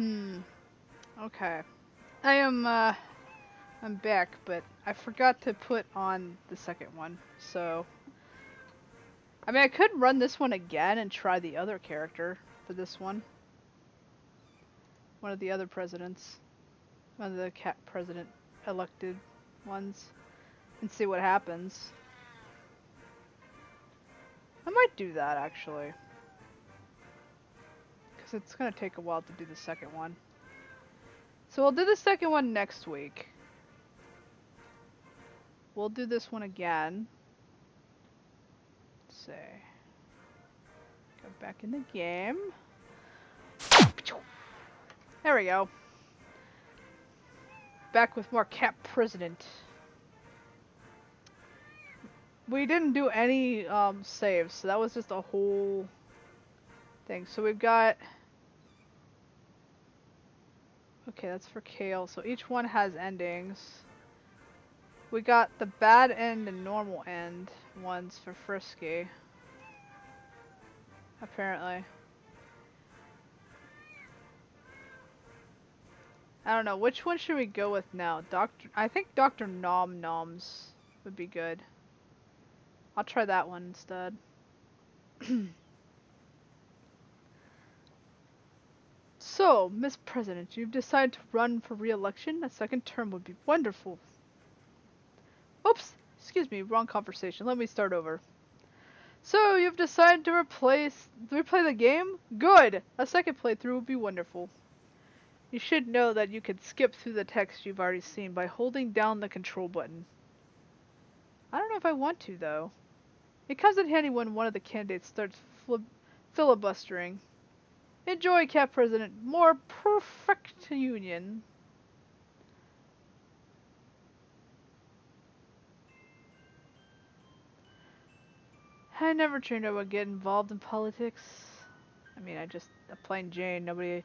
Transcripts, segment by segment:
Hmm. Okay. I am, I'm back, but I forgot to put on the second one. So, I mean, I could run this one again and try the other character for this one. One of the other presidents. One of the cat president elected ones. And see what happens. I might do that, actually. Because it's going to take a while to do the second one. So we'll do the second one next week. We'll do this one again. Let's see. Go back in the game. There we go. Back with more Cat President. We didn't do any saves, so that was just a whole thing. So we've got... Okay, that's for Kale. So each one has endings. We got the bad end and normal end ones for Frisky. Apparently. I don't know, which one should we go with now? I think Dr. Nom Noms would be good. I'll try that one instead. So, Miss President, you've decided to run for re-election? A second term would be wonderful. Oops, excuse me, wrong conversation. Let me start over. So, you've decided to replay the game? Good! A second playthrough would be wonderful. You should know that you can skip through the text you've already seen by holding down the control button. I don't know if I want to, though. It comes in handy when one of the candidates starts filibustering. Enjoy, Cat President. More perfect union. I never dreamed I would get involved in politics. I mean, a plain Jane, nobody,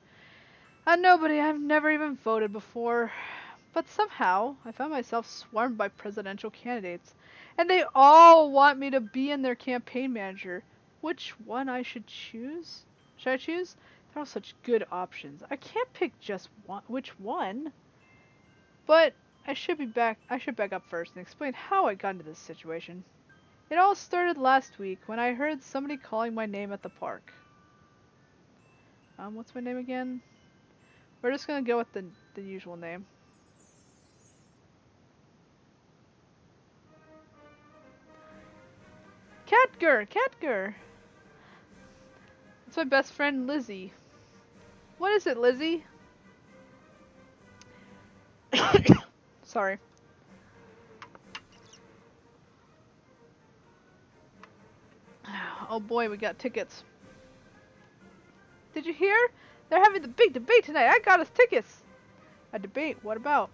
I've never even voted before. But somehow, I found myself swarmed by presidential candidates, and they all want me to be in their campaign manager. Which one I should choose? Should I choose? They're all such good options. I can't pick just which one. But I should back up first and explain how I got into this situation. It all started last week when I heard somebody calling my name at the park. What's my name again? We're just gonna go with the usual name. Catger! It's my best friend Lizzie. What is it, Lizzie? Sorry. Oh boy, we got tickets. Did you hear? They're having the big debate tonight. I got us tickets. A debate? What about?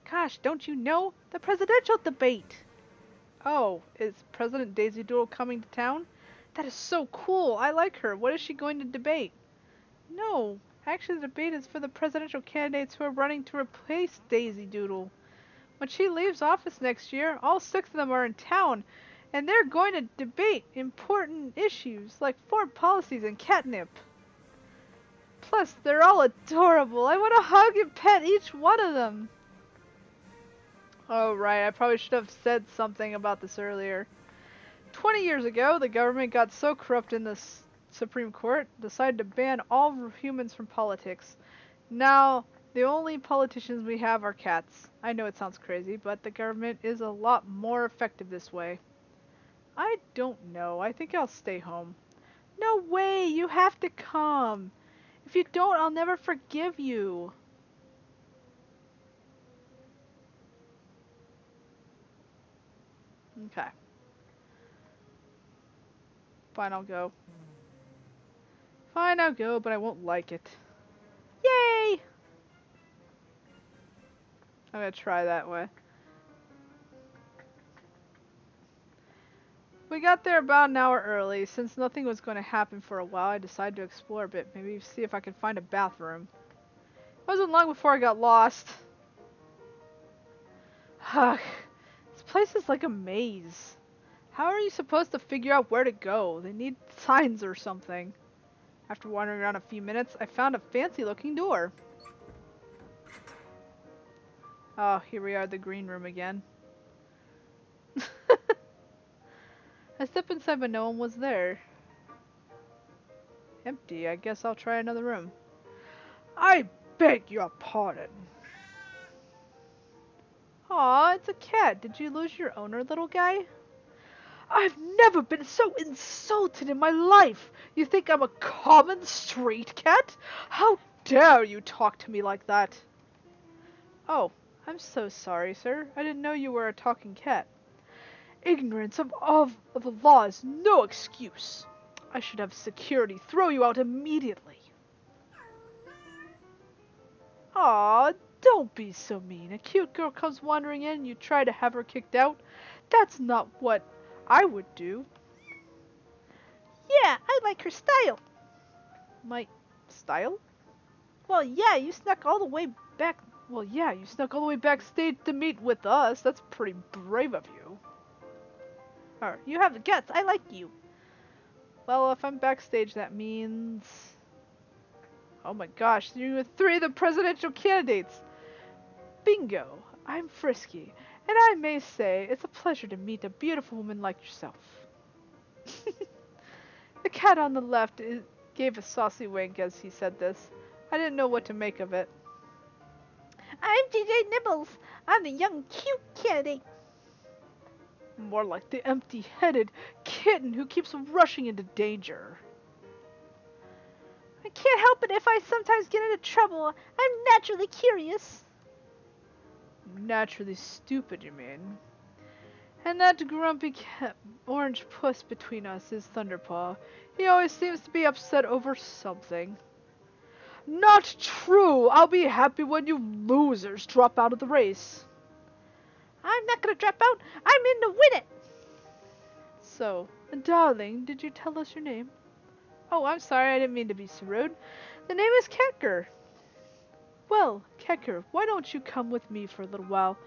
Gosh, don't you know? The presidential debate. Oh, is President Daisy Doodle coming to town? That is so cool. I like her. What is she going to debate? No, actually the debate is for the presidential candidates who are running to replace Daisy Doodle. When she leaves office next year, all 6 of them are in town, and they're going to debate important issues like foreign policies and catnip. Plus, they're all adorable. I want to hug and pet each one of them. Oh, right. I probably should have said something about this earlier. 20 years ago, the government got so corrupt in the Supreme Court, decided to ban all humans from politics. Now, the only politicians we have are cats. I know it sounds crazy, but the government is a lot more effective this way. I don't know. I think I'll stay home. No way! You have to come! If you don't, I'll never forgive you. Okay. Fine, I'll go. Fine, I'll go, but I won't like it. Yay! I'm gonna try that way. We got there about an hour early. Since nothing was going to happen for a while, I decided to explore a bit. Maybe see if I can find a bathroom. It wasn't long before I got lost. Ugh. This place is like a maze. How are you supposed to figure out where to go? They need signs or something. After wandering around a few minutes, I found a fancy-looking door. Oh, here we are at the green room again. I stepped inside, but no one was there. Empty. I guess I'll try another room. I beg your pardon. Aw, it's a cat. Did you lose your owner, little guy? I've never been so insulted in my life. You think I'm a common street cat? How dare you talk to me like that? Oh, I'm so sorry, sir. I didn't know you were a talking cat. Ignorance of the law is no excuse. I should have security throw you out immediately. Aw, don't be so mean. A cute girl comes wandering in and you try to have her kicked out? That's not what I would do. Yeah, I like her style. My style? Well, yeah, you snuck all the way back. Well, yeah, you snuck all the way backstage to meet with us. That's pretty brave of you. You have the guts. I like you. Well, if I'm backstage, that means... Oh my gosh, you're with 3 of the presidential candidates. Bingo. I'm Frisky, and I may say it's a pleasure to meet a beautiful woman like yourself. The cat on the left gave a saucy wink as he said this. I didn't know what to make of it. I'm JJ Nibbles. I'm the young, cute candidate. More like the empty-headed kitten who keeps rushing into danger. I can't help it if I sometimes get into trouble. I'm naturally curious. Naturally stupid, you mean? And that grumpy orange puss between us is Thunderpaw. He always seems to be upset over something. Not true! I'll be happy when you losers drop out of the race. I'm not gonna drop out. I'm in to win it. So, darling, did you tell us your name? Oh, I'm sorry. I didn't mean to be so rude. The name is Kecker. Well, Kecker, why don't you come with me for a little while?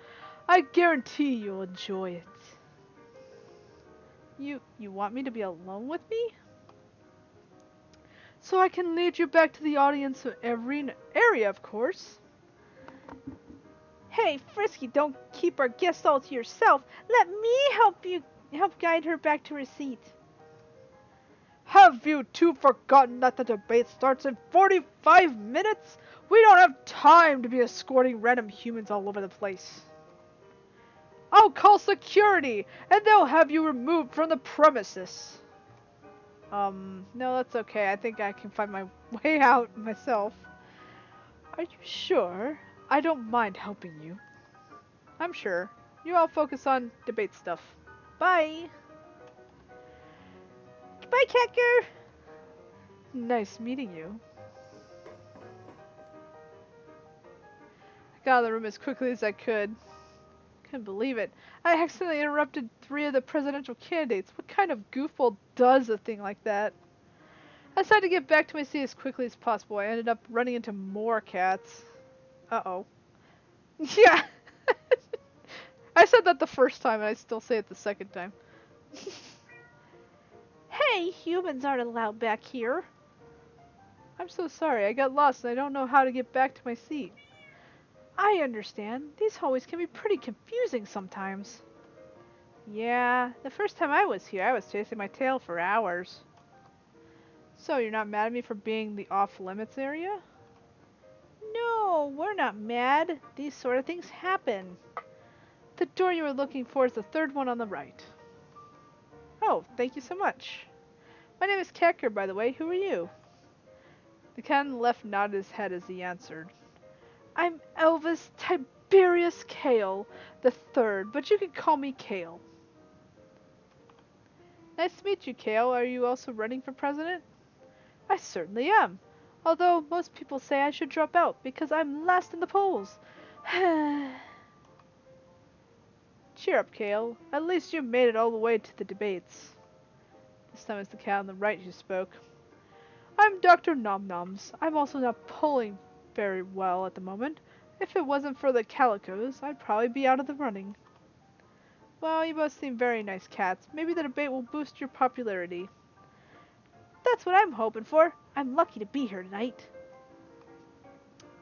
I guarantee you'll enjoy it. You want me to be alone with me? So I can lead you back to the audience area, of course. Hey, Frisky, don't keep our guest all to yourself. Let me help guide her back to her seat. Have you two forgotten that the debate starts in 45 minutes? We don't have time to be escorting random humans all over the place. I'll call security, and they'll have you removed from the premises. No, that's okay. I think I can find my way out myself. Are you sure? I don't mind helping you. I'm sure. You all focus on debate stuff. Bye! Bye, Kecker! Nice meeting you. I got out of the room as quickly as I could. Couldn't believe it. I accidentally interrupted 3 of the presidential candidates. What kind of goofball does a thing like that? I decided to get back to my seat as quickly as possible. I ended up running into more cats. Uh-oh. Yeah! I said that the first time, and I still say it the second time. Hey, humans aren't allowed back here. I'm so sorry. I got lost, and I don't know how to get back to my seat. I understand. These hallways can be pretty confusing sometimes. Yeah, the first time I was here, I was chasing my tail for hours. So, you're not mad at me for being the off-limits area? No, we're not mad. These sort of things happen. The door you were looking for is the 3rd one on the right. Oh, thank you so much. My name is Kecker, by the way. Who are you? The cat on the left nodded his head as he answered. I'm Elvis Tiberius Kale the 3rd, but you can call me Kale. Nice to meet you, Kale. Are you also running for president? I certainly am. Although most people say I should drop out because I'm last in the polls. Cheer up, Kale. At least you made it all the way to the debates. This time it's the cat on the right who spoke. I'm Dr. Nomnoms. I'm also not polling very well at the moment. If it wasn't for the calicos, I'd probably be out of the running. Well, you both seem very nice cats. Maybe the debate will boost your popularity. That's what I'm hoping for. I'm lucky to be here tonight.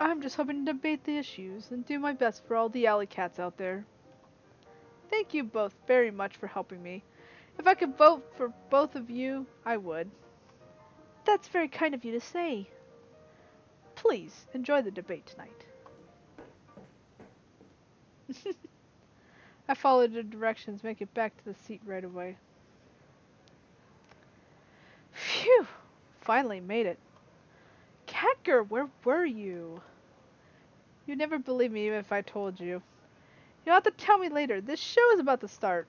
I'm just hoping to debate the issues and do my best for all the alley cats out there. Thank you both very much for helping me. If I could vote for both of you, I would. That's very kind of you to say. Please, enjoy the debate tonight. I followed the directions, make it back to the seat right away. Phew! Finally made it. Khadgar, where were you? You'd never believe me even if I told you. You'll have to tell me later. This show is about to start.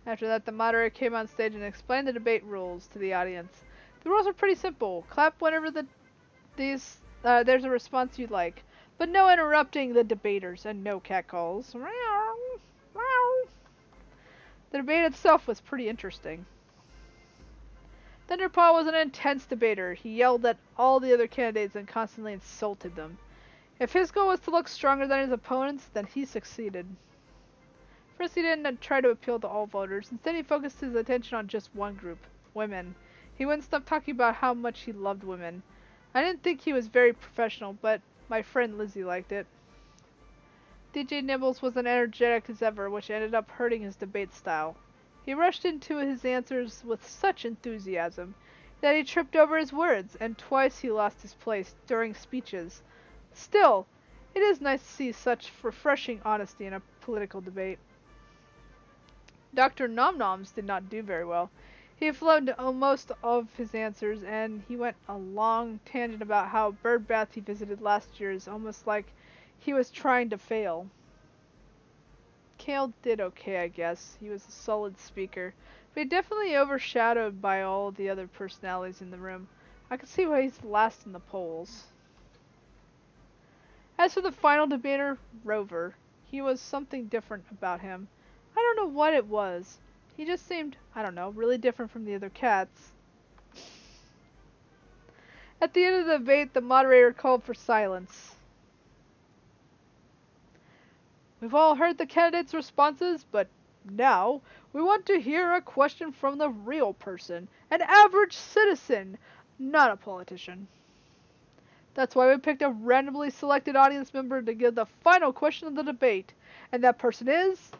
After that, the moderator came on stage and explained the debate rules to the audience. The rules are pretty simple. Clap whenever there's a response you'd like, but no interrupting the debaters and no catcalls. The debate itself was pretty interesting. Thunderpaw was an intense debater. He yelled at all the other candidates and constantly insulted them. If his goal was to look stronger than his opponents, then he succeeded. First, he didn't try to appeal to all voters. Instead, he focused his attention on just one group, women. He wouldn't stop talking about how much he loved women. I didn't think he was very professional, but my friend Lizzie liked it. DJ Nibbles was as energetic as ever, which ended up hurting his debate style. He rushed into his answers with such enthusiasm that he tripped over his words, and twice he lost his place during speeches. Still, it is nice to see such refreshing honesty in a political debate. Dr. Nomnoms did not do very well. He flowed most of his answers, and he went a long tangent about how Birdbath he visited last year is almost like he was trying to fail. Kale did okay, I guess. He was a solid speaker, but he definitely overshadowed by all the other personalities in the room. I can see why he's last in the polls. As for the final debater, Rover, he was something different about him. I don't know what it was. He just seemed, I don't know, really different from the other cats. At the end of the debate, the moderator called for silence. We've all heard the candidates' responses, but now we want to hear a question from the real person, an average citizen, not a politician. That's why we picked a randomly selected audience member to give the final question of the debate, and that person is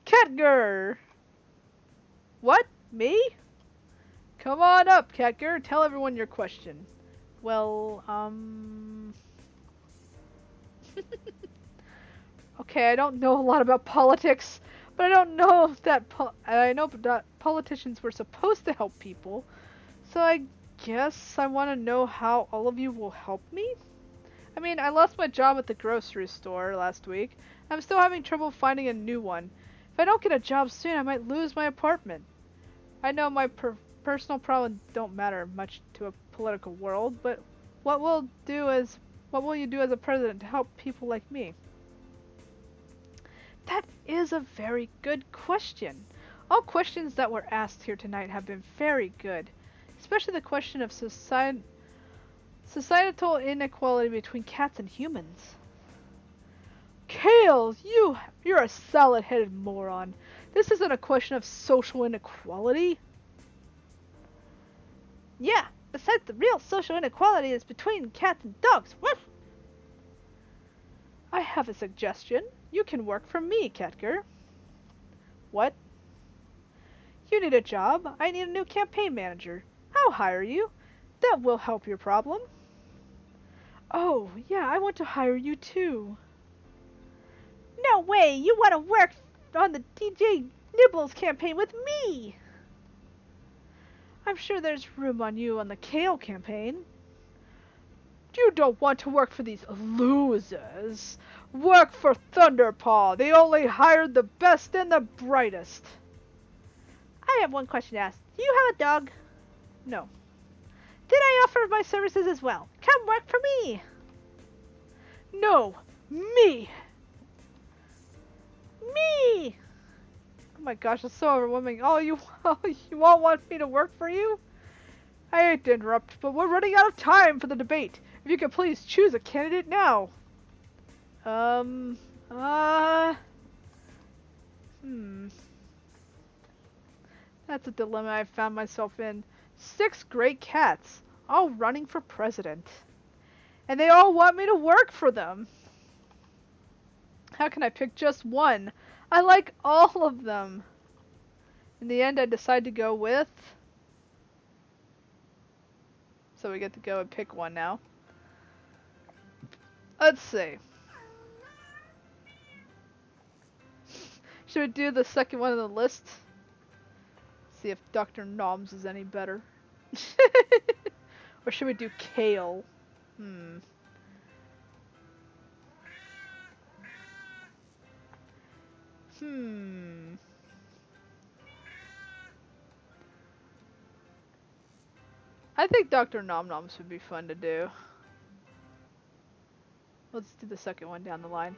Khadgar! What? Me? Come on up, Khadgar. Tell everyone your question. Well, okay, I don't know a lot about politics, but I don't know that I know that politicians were supposed to help people, so I guess I want to know how all of you will help me? I mean, I lost my job at the grocery store last week. I'm still having trouble finding a new one. If I don't get a job soon, I might lose my apartment. I know my personal problems don't matter much to a political world, but what will you do as a president to help people like me? That is a very good question. All questions that were asked here tonight have been very good, especially the question of societal inequality between cats and humans. Kale, you're a salad-headed moron. This isn't a question of social inequality. Yeah, besides the real social inequality is between cats and dogs. Woof! I have a suggestion. You can work for me, Khadgar. What? You need a job. I need a new campaign manager. I'll hire you. That will help your problem. Oh, yeah, I want to hire you too. No way! You want to work on the DJ Nibbles campaign with me! I'm sure there's room on you on the Kale campaign. You don't want to work for these losers. Work for Thunderpaw. They only hired the best and the brightest. I have one question to ask. Do you have a dog? No. Then I offer my services as well. Come work for me. No. Me. Me! Oh my gosh, it's so overwhelming. Oh, you all want me to work for you? I hate to interrupt, but we're running out of time for the debate. If you could please choose a candidate now. Hmm. That's a dilemma I found myself in. 6 great cats, all running for president. And they all want me to work for them. How can I pick just one? I like all of them. In the end, I decide to go with... So we get to go and pick one now. Let's see. Should we do the second one on the list? See if Dr. Noms is any better. Or should we do Kale? I think Dr. Nom Noms would be fun to do. Let's do the second one down the line.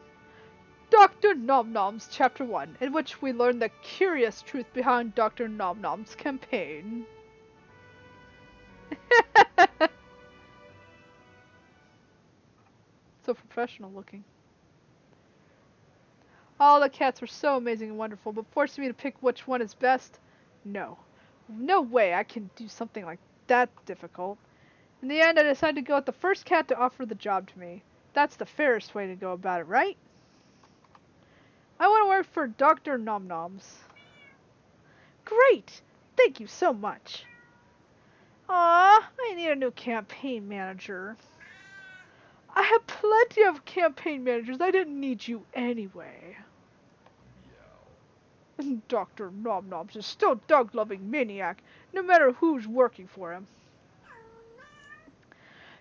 Dr. Nom Noms Chapter 1, in which we learn the curious truth behind Dr. Nom Nom's campaign. So professional looking. All the cats were so amazing and wonderful, but forcing me to pick which one is best? No. No way I can do something like that difficult. In the end, I decided to go with the first cat to offer the job to me. That's the fairest way to go about it, right? I want to work for Dr. Nom Noms. Great! Thank you so much. Aw, I need a new campaign manager. I have plenty of campaign managers. I didn't need you anyway. Dr. Nom Noms is still a dog-loving maniac, no matter who's working for him.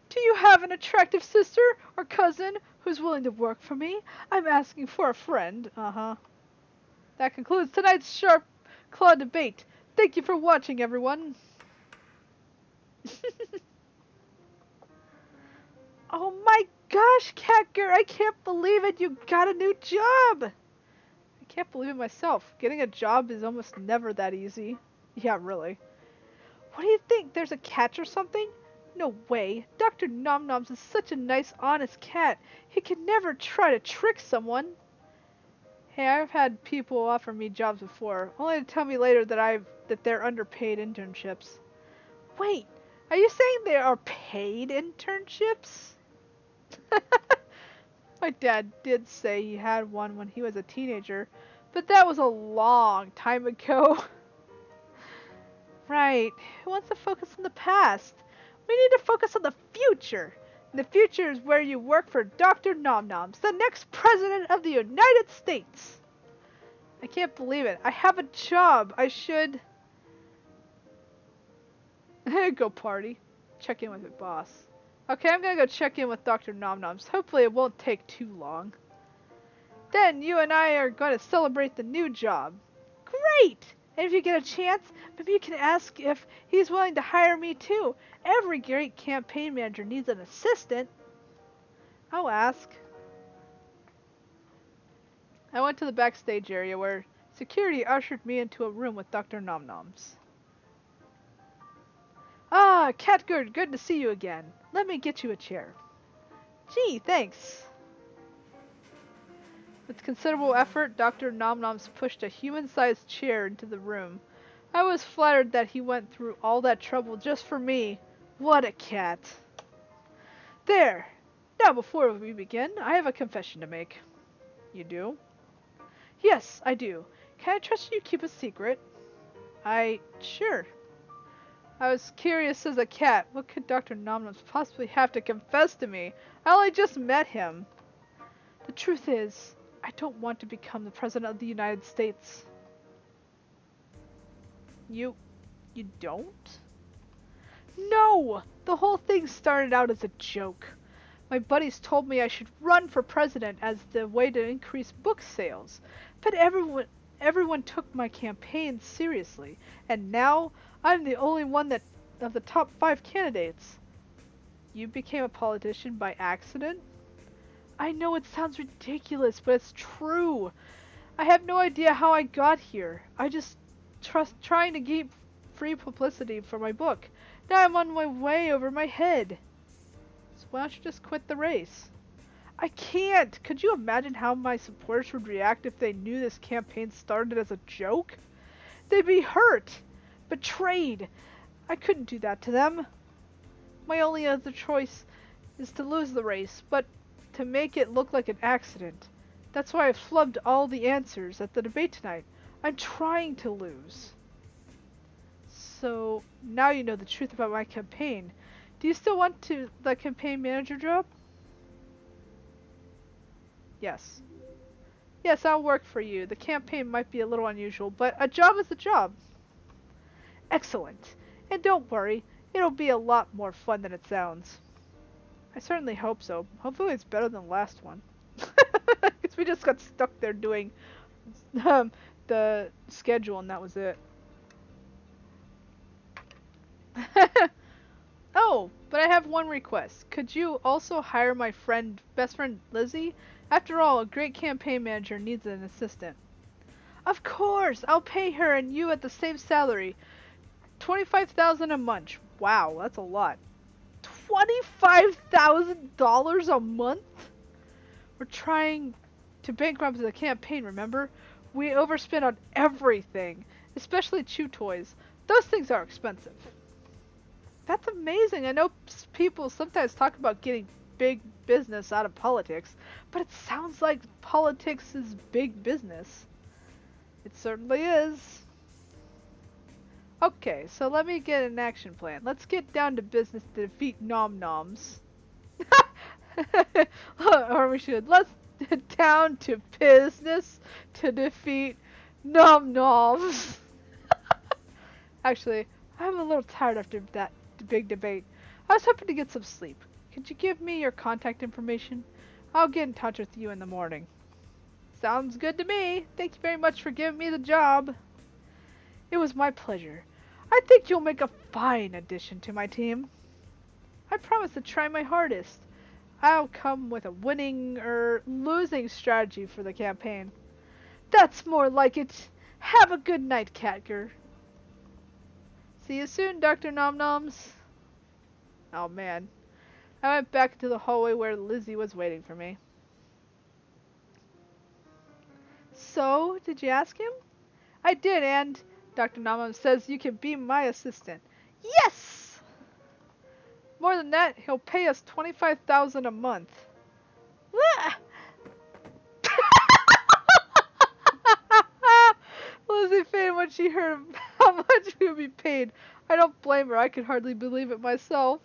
Do you have an attractive sister or cousin who's willing to work for me? I'm asking for a friend. That concludes tonight's Sharp Claw debate. Thank you for watching, everyone. Oh my gosh, Catgirl, I can't believe it. You got a new job. I can't believe it myself. Getting a job is almost never that easy. Yeah, really. What do you think? There's a catch or something? No way. Dr. Nom Noms is such a nice, honest cat. He could never try to trick someone. Hey, I've had people offer me jobs before, only to tell me later that they're underpaid internships. Wait, are you saying they are paid internships? My dad did say he had one when he was a teenager, but that was a long time ago. Right, who wants to focus on the past? We need to focus on the future. And the future is where you work for Dr. Nom Noms, the next president of the United States. I can't believe it. I have a job. I should... go party. Check in with my boss. Okay, I'm gonna go check in with Dr. Nom Noms. Hopefully it won't take too long. Then you and I are going to celebrate the new job. Great! And if you get a chance, maybe you can ask if he's willing to hire me too. Every great campaign manager needs an assistant. I'll ask. I went to the backstage area where security ushered me into a room with Dr. Nom Noms. Ah, Catgirl, good to see you again. Let me get you a chair. Gee, thanks. With considerable effort, Dr. Nom Noms pushed a human-sized chair into the room. I was flattered that he went through all that trouble just for me. What a cat. There. Now before we begin, I have a confession to make. You do? Yes, I do. Can I trust you to keep a secret? Sure. I was curious as a cat. What could Dr. Nom Noms possibly have to confess to me? I only just met him. The truth is, I don't want to become the President of the United States. You don't? No! The whole thing started out as a joke. My buddies told me I should run for president as the way to increase book sales. But everyone took my campaign seriously, and now I'm the only one of the top 5 candidates. You became a politician by accident? I know it sounds ridiculous, but it's true. I have no idea how I got here. I just trying to keep free publicity for my book. Now I'm on my way over my head. So why don't you just quit the race? I can't! Could you imagine how my supporters would react if they knew this campaign started as a joke? They'd be hurt! Betrayed! I couldn't do that to them. My only other choice is to lose the race, but to make it look like an accident. That's why I flubbed all the answers at the debate tonight. I'm trying to lose. So, now you know the truth about my campaign. Do you still want the campaign manager job? Yes. Yes, I'll work for you. The campaign might be a little unusual, but a job is a job. Excellent. And don't worry, it'll be a lot more fun than it sounds. I certainly hope so. Hopefully it's better than the last one. Because we just got stuck there doing the schedule and that was it. Oh, but I have one request. Could you also hire my best friend Lizzie? After all, a great campaign manager needs an assistant. Of course! I'll pay her and you at the same salary. $25,000 a month. Wow, that's a lot. $25,000 a month? We're trying to bankrupt the campaign, remember? We overspend on everything, especially chew toys. Those things are expensive. That's amazing. I know people sometimes talk about getting big business out of politics, but it sounds like politics is big business. It certainly is. Okay, so let me get an action plan. Let's get down to business to defeat Nom Noms. Or we should. Let's get down to business to defeat Nom Noms. Actually, I'm a little tired after that big debate. I was hoping to get some sleep. Could you give me your contact information? I'll get in touch with you in the morning. Sounds good to me. Thank you very much for giving me the job. It was my pleasure. I think you'll make a fine addition to my team. I promise to try my hardest. I'll come with a winning or losing strategy for the campaign. That's more like it. Have a good night, Catger. See you soon, Dr. Nom Noms. Oh man. I went back to the hallway where Lizzie was waiting for me. So, did you ask him? I did, and Dr. Nom Noms says you can be my assistant. Yes! More than that, he'll pay us $25,000 a month. Lizzie fainted when she heard how much we would be paid. I don't blame her. I could hardly believe it myself.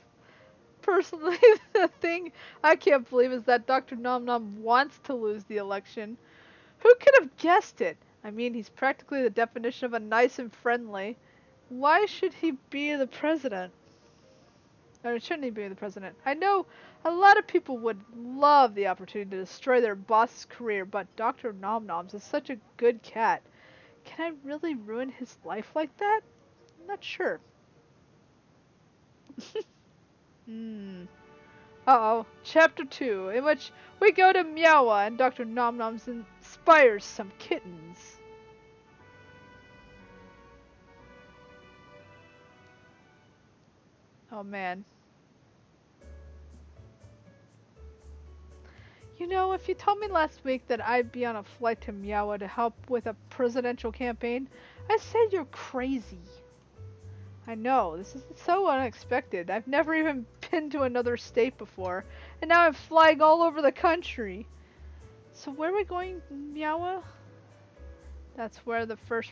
Personally, the thing I can't believe is that Dr. Nom Nom wants to lose the election. Who could have guessed it? I mean, he's practically the definition of a nice and friendly. Why should he be the president? Or shouldn't he be the president? I know a lot of people would love the opportunity to destroy their boss's career, but Dr. Nom Noms is such a good cat. Can I really ruin his life like that? I'm not sure. Uh-oh. Chapter 2, in which we go to Meowa and Dr. Nom Noms inspires some kittens. Oh man. You know, if you told me last week that I'd be on a flight to Meowa to help with a presidential campaign, I'd say you're crazy. I know, this is so unexpected. I've never even been to another state before, and now I'm flying all over the country. So where are we going, Meowa? That's where the first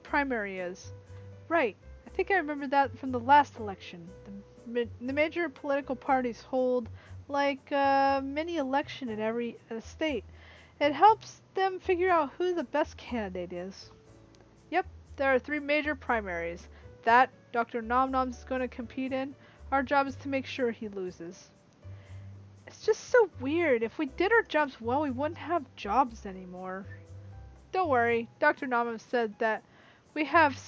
primary is. Right, I think I remember that from the last election. The major political parties hold like a mini election in every state. It helps them figure out who the best candidate is. Yep, there are 3 major primaries. That Dr. Nom Noms is going to compete in. Our job is to make sure he loses. It's just so weird. If we did our jobs well, we wouldn't have jobs anymore. Don't worry. Dr. Nom Noms said that we have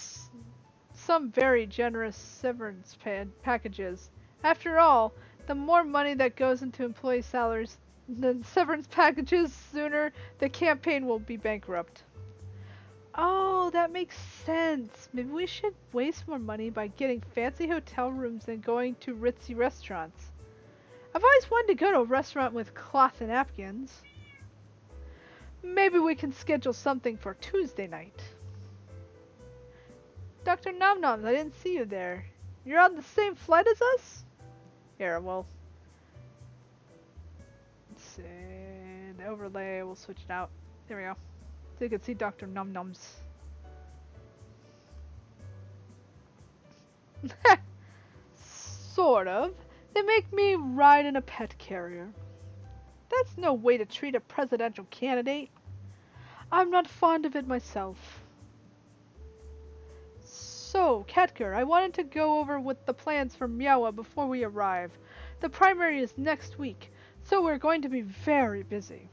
some very generous severance packages. After all, the more money that goes into employee salaries, the severance packages, sooner the campaign will be bankrupt. Oh, that makes sense. Maybe we should waste more money by getting fancy hotel rooms and going to ritzy restaurants. I've always wanted to go to a restaurant with cloth and napkins. Maybe we can schedule something for Tuesday night. Dr. Nomnoms, I didn't see you there. You're on the same flight as us? Here, well, let's see. The overlay, we'll switch it out. There we go. So you can see Dr. Nomnoms. Sort of. They make me ride in a pet carrier. That's no way to treat a presidential candidate. I'm not fond of it myself. So, Khadgar, I wanted to go over with the plans for Miawa before we arrive. The primary is next week, so we're going to be very busy.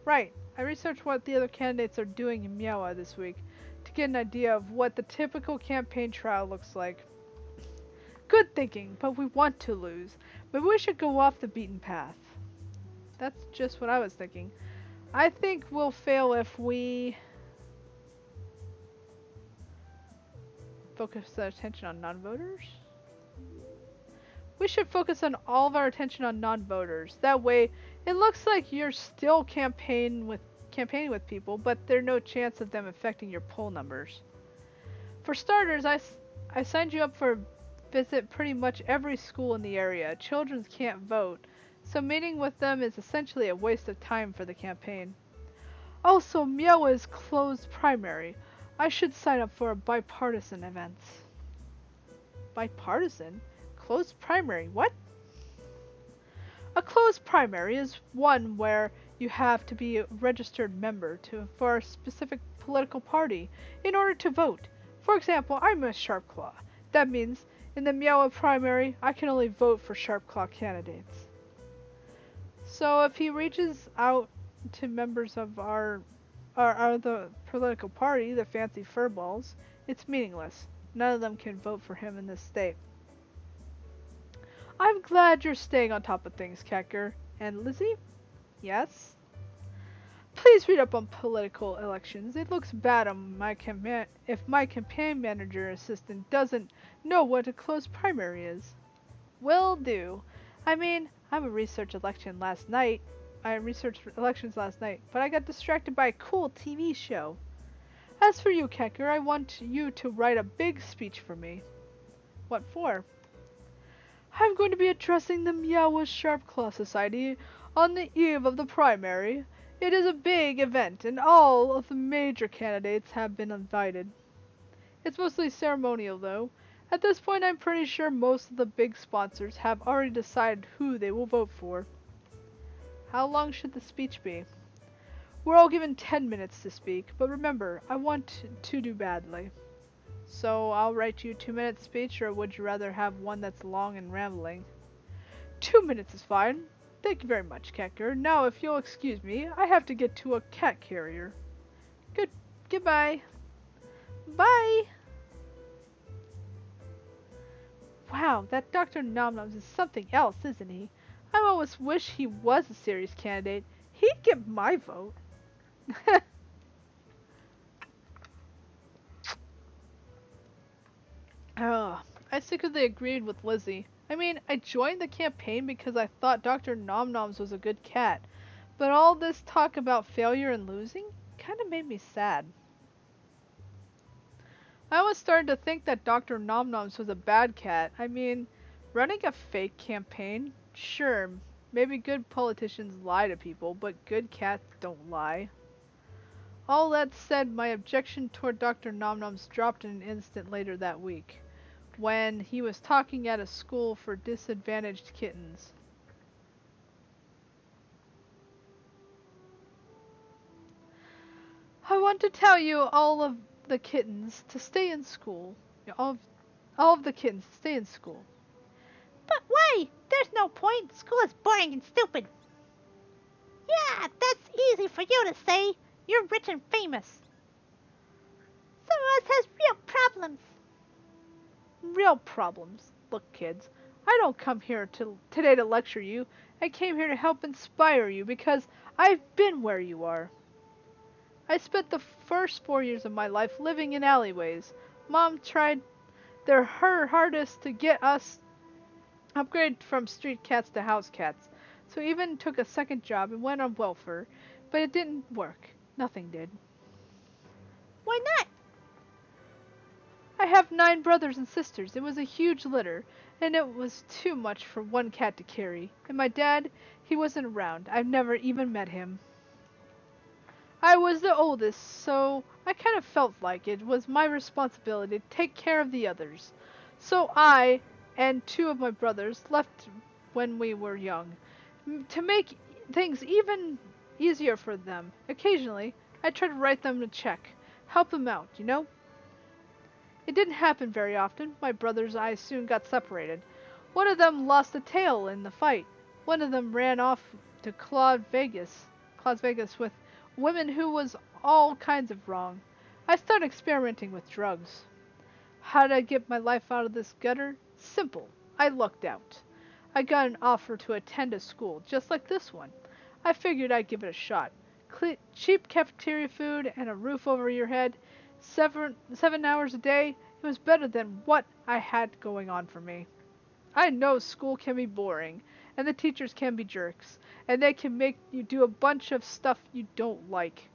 Right. I researched what the other candidates are doing in Miawa this week to get an idea of what the typical campaign trial looks like. Good thinking, but we want to lose. Maybe we should go off the beaten path. That's just what I was thinking. I think we'll fail if we focus our attention on non-voters. We should focus on all of our attention on non-voters. That way, it looks like you're still campaigning with people, but there's no chance of them affecting your poll numbers. For starters, I signed you up for a visit pretty much every school in the area. Children can't vote, so meeting with them is essentially a waste of time for the campaign. Also, Miawa is closed primary. I should sign up for a bipartisan event. Bipartisan? Closed primary? What? A closed primary is one where you have to be a registered member for a specific political party in order to vote. For example, I'm a Sharpclaw. That means in the Miawa primary, I can only vote for Sharpclaw candidates. So if he reaches out to members of the political party, the Fancy Furballs, it's meaningless. None of them can vote for him in this state. I'm glad you're staying on top of things, Khadgar. And Lizzie? Yes? Please read up on political elections. It looks bad on if my campaign manager assistant doesn't know what a closed primary is. Will do. I mean, I researched elections last night, but I got distracted by a cool TV show. As for you, Khadgar, I want you to write a big speech for me. What for? I'm going to be addressing the Miawa Sharpclaw Society on the eve of the primary. It is a big event, and all of the major candidates have been invited. It's mostly ceremonial, though. At this point, I'm pretty sure most of the big sponsors have already decided who they will vote for. How long should the speech be? We're all given 10 minutes to speak, but remember, I want to do badly. So I'll write you a 2-minute speech, or would you rather have one that's long and rambling? 2 minutes is fine. Thank you very much, Khadgar. Now, if you'll excuse me, I have to get to a cat carrier. Goodbye. Bye. Wow, that Dr. Nomnoms is something else, isn't he? I almost wish he was a serious candidate. He'd get my vote. Oh, I secretly agreed with Lizzie. I mean, I joined the campaign because I thought Dr. Nomnoms was a good cat, but all this talk about failure and losing kind of made me sad. I almost started to think that Dr. Nomnoms was a bad cat. I mean, running a fake campaign? Sure, maybe good politicians lie to people, but good cats don't lie. All that said, my objection toward Dr. Nomnoms dropped in an instant later that week, when he was talking at a school for disadvantaged kittens. I want to tell you all of the kittens to stay in school. All of the kittens to stay in school. But why? There's no point. School is boring and stupid. Yeah, that's easy for you to say. You're rich and famous. Some of us has real problems. Real problems? Look, kids, I don't come here today to lecture you. I came here to help inspire you because I've been where you are. I spent the first 4 years of my life living in alleyways. Mom tried her hardest to get us Upgraded from street cats to house cats. So even took a second job and went on welfare, but it didn't work. Nothing did. Why not? I have 9 brothers and sisters. It was a huge litter, and it was too much for one cat to carry. And my dad, he wasn't around. I've never even met him. I was the oldest, so I kind of felt like it was my responsibility to take care of the others. So I and 2 of my brothers left when we were young. To make things even easier for them, occasionally I tried to write them a check, help them out, you know? It didn't happen very often. My brothers and I soon got separated. One of them lost a tail in the fight. One of them ran off to Las Vegas with women who was all kinds of wrong. I started experimenting with drugs. How did I get my life out of this gutter? Simple. I lucked out. I got an offer to attend a school just like this one. I figured I'd give it a shot. Cheap cafeteria food and a roof over your head, 7 hours a day, it was better than what I had going on for me. I know school can be boring, and the teachers can be jerks, and they can make you do a bunch of stuff you don't like.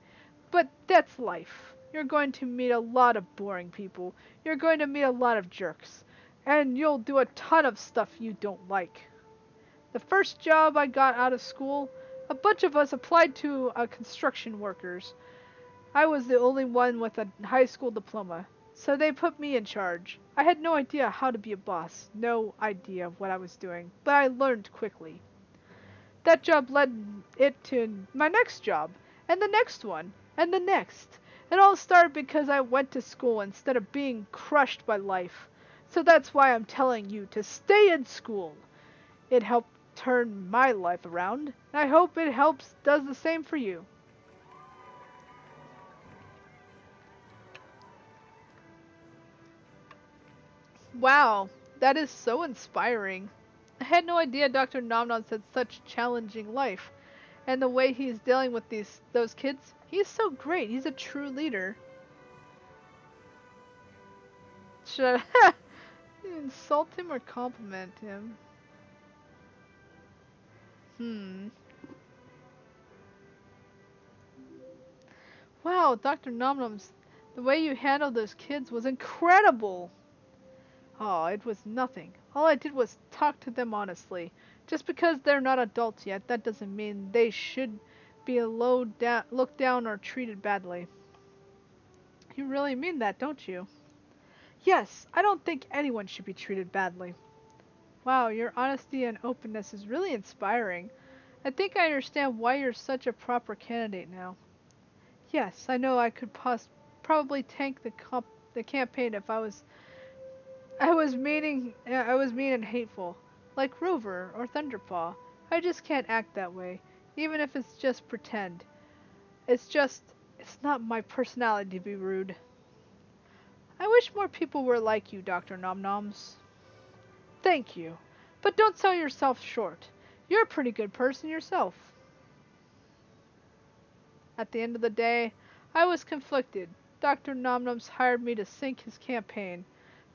But that's life. You're going to meet a lot of boring people. You're going to meet a lot of jerks. And you'll do a ton of stuff you don't like. The first job I got out of school, a bunch of us applied to construction workers. I was the only one with a high school diploma, so they put me in charge. I had no idea how to be a boss, no idea what I was doing, but I learned quickly. That job led it to my next job, and the next one, and the next. It all started because I went to school instead of being crushed by life. So that's why I'm telling you to stay in school. It helped turn my life around, and I hope it does the same for you. Wow, that is so inspiring. I had no idea Dr. Nomnoms had such challenging life, and the way he's dealing with those kids, he's so great. He's a true leader. Should I insult him or compliment him? Hmm. Wow, Dr. Nomnoms, the way you handled those kids was incredible. Oh, it was nothing. All I did was talk to them honestly. Just because they're not adults yet, that doesn't mean they should be looked down or treated badly. You really mean that, don't you? Yes, I don't think anyone should be treated badly. Wow, your honesty and openness is really inspiring. I think I understand why you're such a proper candidate now. Yes, I know I could probably tank the campaign if I was mean and hateful, like Rover or Thunderpaw. I just can't act that way, even if it's just pretend. It's not my personality to be rude. I wish more people were like you, Dr. Nomnoms. Thank you. But don't sell yourself short. You're a pretty good person yourself. At the end of the day, I was conflicted. Dr. Nomnoms hired me to sink his campaign,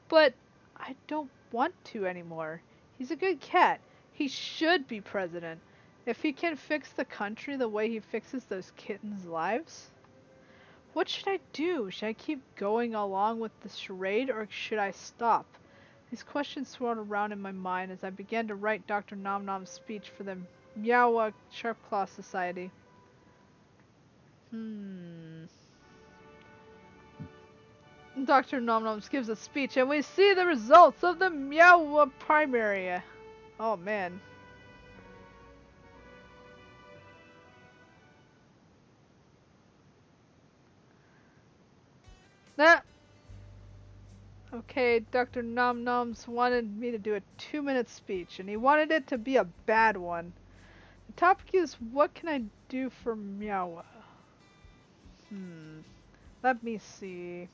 but I don't want to anymore. He's a good cat. He should be president. If he can fix the country the way he fixes those kittens' lives. What should I do? Should I keep going along with the charade or should I stop? These questions swirled around in my mind as I began to write Dr. Nomnom's speech for the Meowa Sharpclaw Society. Dr. Nomnoms gives a speech and we see the results of the Meowa primary. Oh man. That Okay, Dr. Nomnoms wanted me to do a 2-minute speech and he wanted it to be a bad one. The topic is what can I do for Meowa? Let me see.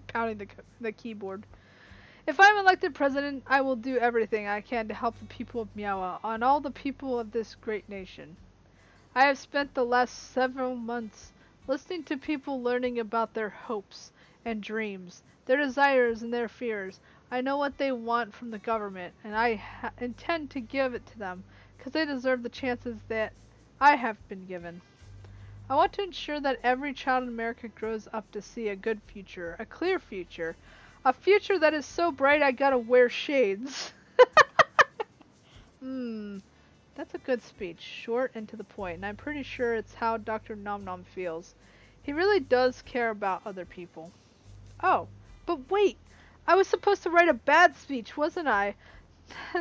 Pounding the keyboard. If I'm elected president, I will do everything I can to help the people of Meowa and all the people of this great nation. I have spent the last several months listening to people learning about their hopes and dreams, their desires and their fears. I know what they want from the government, and I intend to give it to them, because they deserve the chances that I have been given. I want to ensure that every child in America grows up to see a good future, a clear future, a future that is so bright I gotta wear shades. That's a good speech, short and to the point, and I'm pretty sure it's how Dr. Nom Nom feels. He really does care about other people. Oh, but wait! I was supposed to write a bad speech, wasn't I?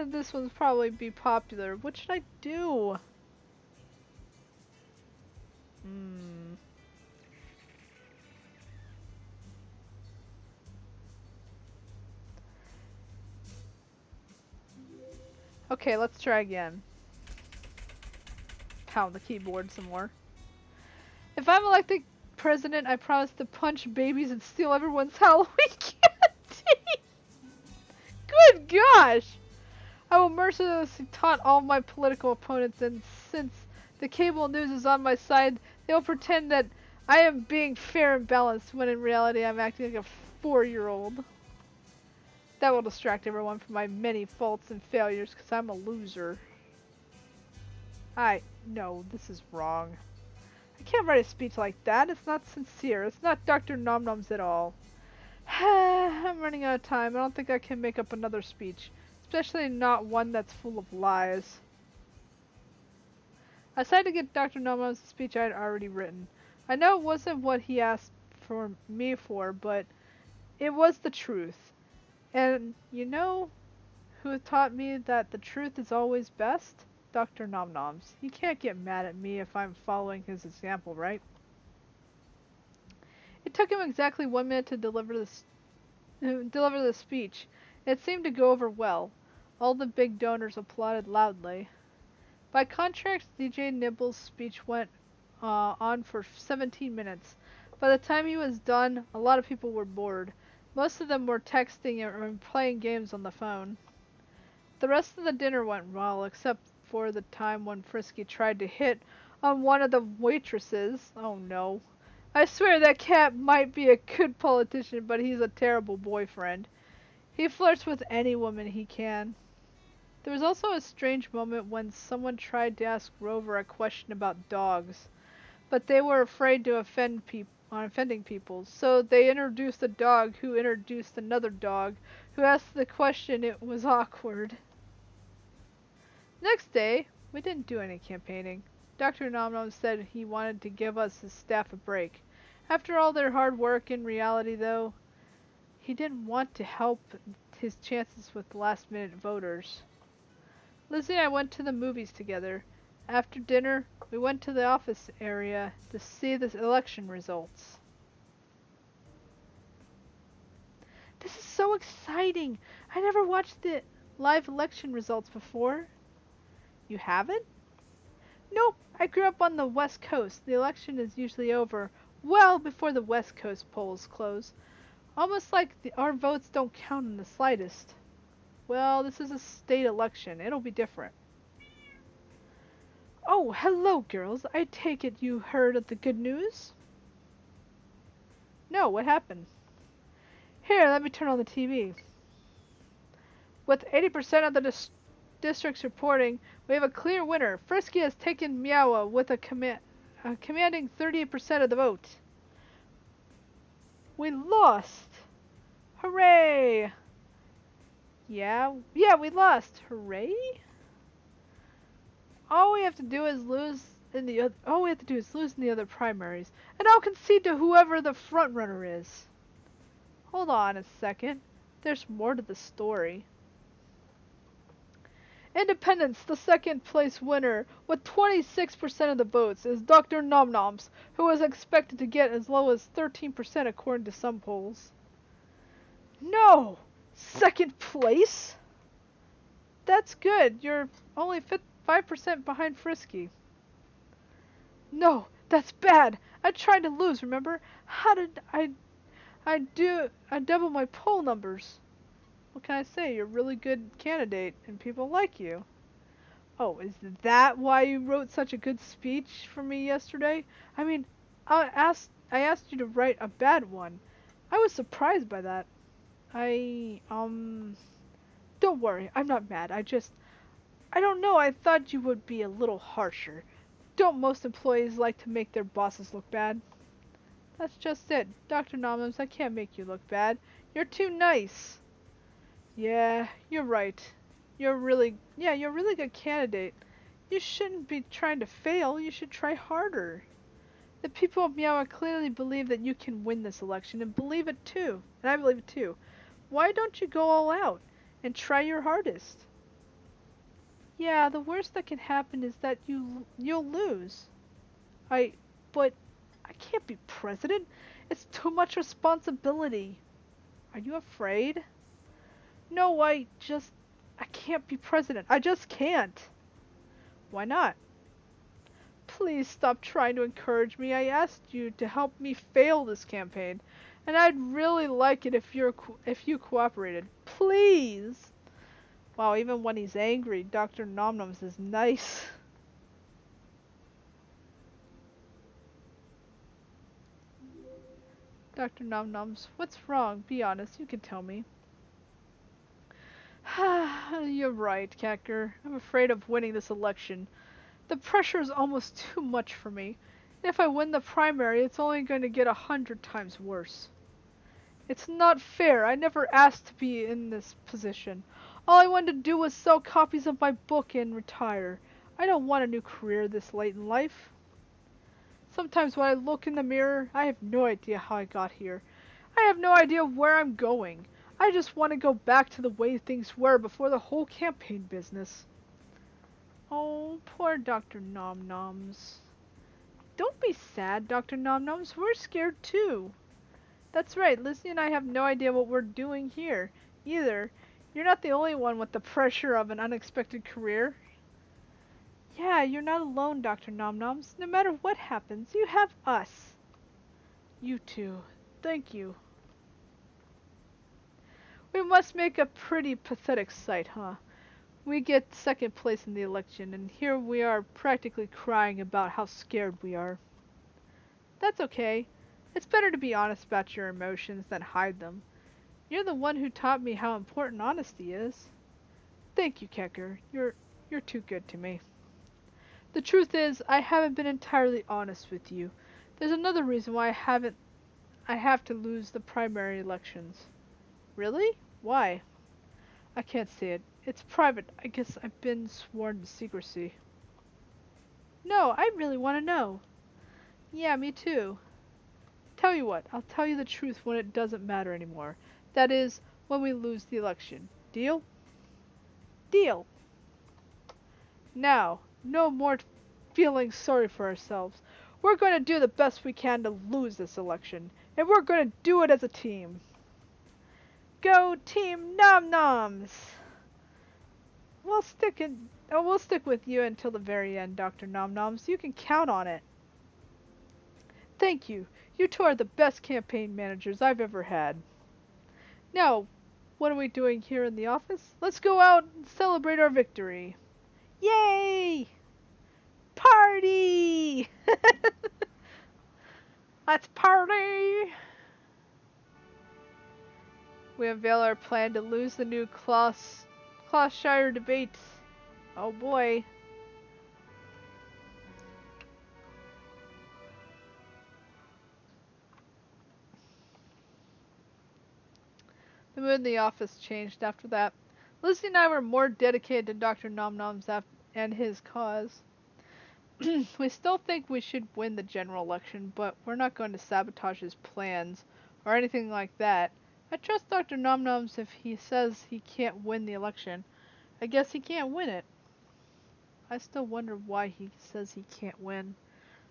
This one's probably be popular. What should I do? Okay, let's try again. Pound the keyboard some more. If I'm elected president, I promise to punch babies and steal everyone's Halloween candy. Good gosh! I will mercilessly taunt all my political opponents, and since the cable news is on my side, they'll pretend that I am being fair and balanced when in reality I'm acting like a 4-year-old. That will distract everyone from my many faults and failures, because I'm a loser. No, this is wrong. I can't write a speech like that. It's not sincere. It's not Dr. Nom Nom's at all. I'm running out of time. I don't think I can make up another speech. Especially not one that's full of lies. I decided to get Dr. Nom Nom's speech I had already written. I know it wasn't what he asked for me for, but it was the truth. And you know who taught me that the truth is always best? Dr. Nom Noms. He can't get mad at me if I'm following his example, right? It took him exactly 1 minute to deliver the speech. It seemed to go over well. All the big donors applauded loudly. By contrast, DJ Nibble's speech went on for 17 minutes. By the time he was done, a lot of people were bored. Most of them were texting or playing games on the phone. The rest of the dinner went well, except for the time when Frisky tried to hit on one of the waitresses. Oh no. I swear that cat might be a good politician, but he's a terrible boyfriend. He flirts with any woman he can. There was also a strange moment when someone tried to ask Rover a question about dogs, but they were afraid to offending people, so they introduced a dog who introduced another dog who asked the question. It was awkward. Next day, we didn't do any campaigning. Dr. Nom Nom said he wanted to give us his staff a break. After all their hard work, in reality though, he didn't want to help his chances with last-minute voters. Lizzie and I went to the movies together. After dinner, we went to the office area to see the election results. This is so exciting! I never watched the live election results before. You haven't? Nope, I grew up on the West Coast. The election is usually over well before the West Coast polls close. Almost like our votes don't count in the slightest. Well, this is a state election. It'll be different. Oh, hello, girls. I take it you heard of the good news? No, what happened? Here, let me turn on the TV. With 80% of the districts reporting, we have a clear winner. Frisky has taken Meowa with a commanding 38% of the vote. We lost! Hooray! Yeah, we lost. Hooray! All we have to do is lose in the other primaries, and I'll concede to whoever the front runner is. Hold on a second. There's more to the story. Independence, the second place winner, with 26% of the votes, is Dr. Nom Noms, who was expected to get as low as 13% according to some polls. No! Second place? That's good. You're only 5% behind Frisky. No, that's bad. I tried to lose, remember? How did I double my poll numbers? What can I say? You're a really good candidate, and people like you. Oh, is that why you wrote such a good speech for me yesterday? I mean, I asked you to write a bad one. I was surprised by that. I, don't worry, I'm not mad. I don't know, I thought you would be a little harsher. Don't most employees like to make their bosses look bad? That's just it. Dr. Nomnums, I can't make you look bad. You're too nice. Yeah, you're right. You're a really good candidate. You shouldn't be trying to fail, you should try harder. The people of Miawa clearly believe that you can win this election, and believe it too. And I believe it too. Why don't you go all out and try your hardest? Yeah, the worst that can happen is that you'll lose. I but I can't be president. It's too much responsibility. Are you afraid? No, I can't be president. I just can't. Why not? Please stop trying to encourage me. I asked you to help me fail this campaign, and I'd really like it if you cooperated. Please. Wow, even when he's angry, Dr. Nomnoms is nice. Dr. Nomnoms, what's wrong? Be honest, you can tell me. You're right, Kacker. I'm afraid of winning this election. The pressure is almost too much for me. If I win the primary, it's only going to get 100 times worse. It's not fair. I never asked to be in this position. All I wanted to do was sell copies of my book and retire. I don't want a new career this late in life. Sometimes when I look in the mirror, I have no idea how I got here. I have no idea where I'm going. I just want to go back to the way things were before the whole campaign business. Oh, poor Dr. Nomnoms. Don't be sad, Dr. Nomnoms. We're scared too. That's right, Lizzie and I have no idea what we're doing here, either. You're not the only one with the pressure of an unexpected career. Yeah, you're not alone, Dr. Nomnoms. No matter what happens, you have us. You too. Thank you. We must make a pretty pathetic sight, huh? We get second place in the election, and here we are practically crying about how scared we are. That's okay. It's better to be honest about your emotions than hide them. You're the one who taught me how important honesty is. Thank you, Kecker. You're too good to me. The truth is, I haven't been entirely honest with you. There's another reason why I have to lose the primary elections. Really? Why? I can't say it. It's private. I guess I've been sworn to secrecy. No, I really want to know. Yeah, me too. Tell you what, I'll tell you the truth when it doesn't matter anymore. That is, when we lose the election. Deal? Deal. Now, no more feeling sorry for ourselves. We're going to do the best we can to lose this election, and we're going to do it as a team. Go Team Nomnoms! We'll stick with you until the very end, Dr. Nomnoms. You can count on it. Thank you. You two are the best campaign managers I've ever had. Now, what are we doing here in the office? Let's go out and celebrate our victory. Yay! Party! Let's party! We unveil our plan to lose the new Clawshire debate. Oh boy. The mood in the office changed after that. Lucy and I were more dedicated to Dr. Nomnoms and his cause. We still think we should win the general election, but we're not going to sabotage his plans or anything like that. I trust Dr. Nomnoms if he says he can't win the election. I guess he can't win it. I still wonder why he says he can't win.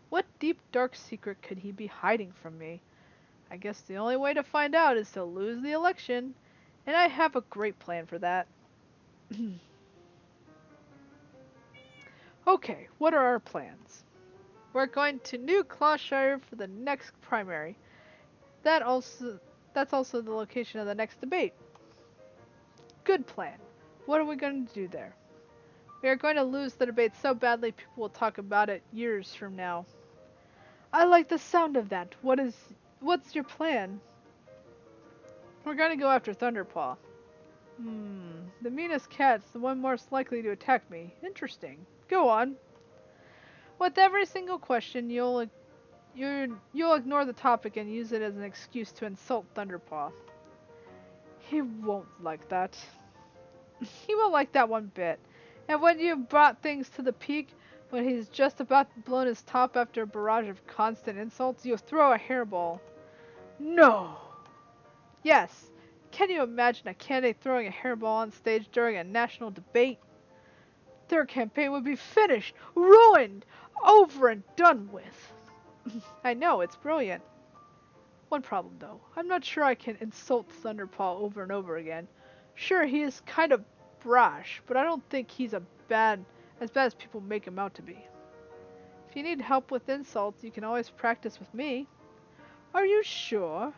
What deep dark secret could he be hiding from me? I guess the only way to find out is to lose the election, and I have a great plan for that. Okay, what are our plans? We're going to New Clawshire for the next primary. That's also the location of the next debate. Good plan. What are we going to do there? We are going to lose the debate so badly people will talk about it years from now. I like the sound of that. What's your plan? We're gonna go after Thunderpaw. The meanest cat's the one most likely to attack me. Interesting. Go on. With every single question, you'll ignore the topic and use it as an excuse to insult Thunderpaw. He won't like that. He won't like that one bit. And when you've brought things to the peak, when he's just about blown his top after a barrage of constant insults, you'll throw a hairball. No! Yes. Can you imagine a candidate throwing a hairball on stage during a national debate? Their campaign would be finished, ruined, over and done with. I know, it's brilliant. One problem though, I'm not sure I can insult Thunderpaw over and over again. Sure, he is kind of brash, but I don't think he's as bad as people make him out to be. If you need help with insults, you can always practice with me. Are you sure?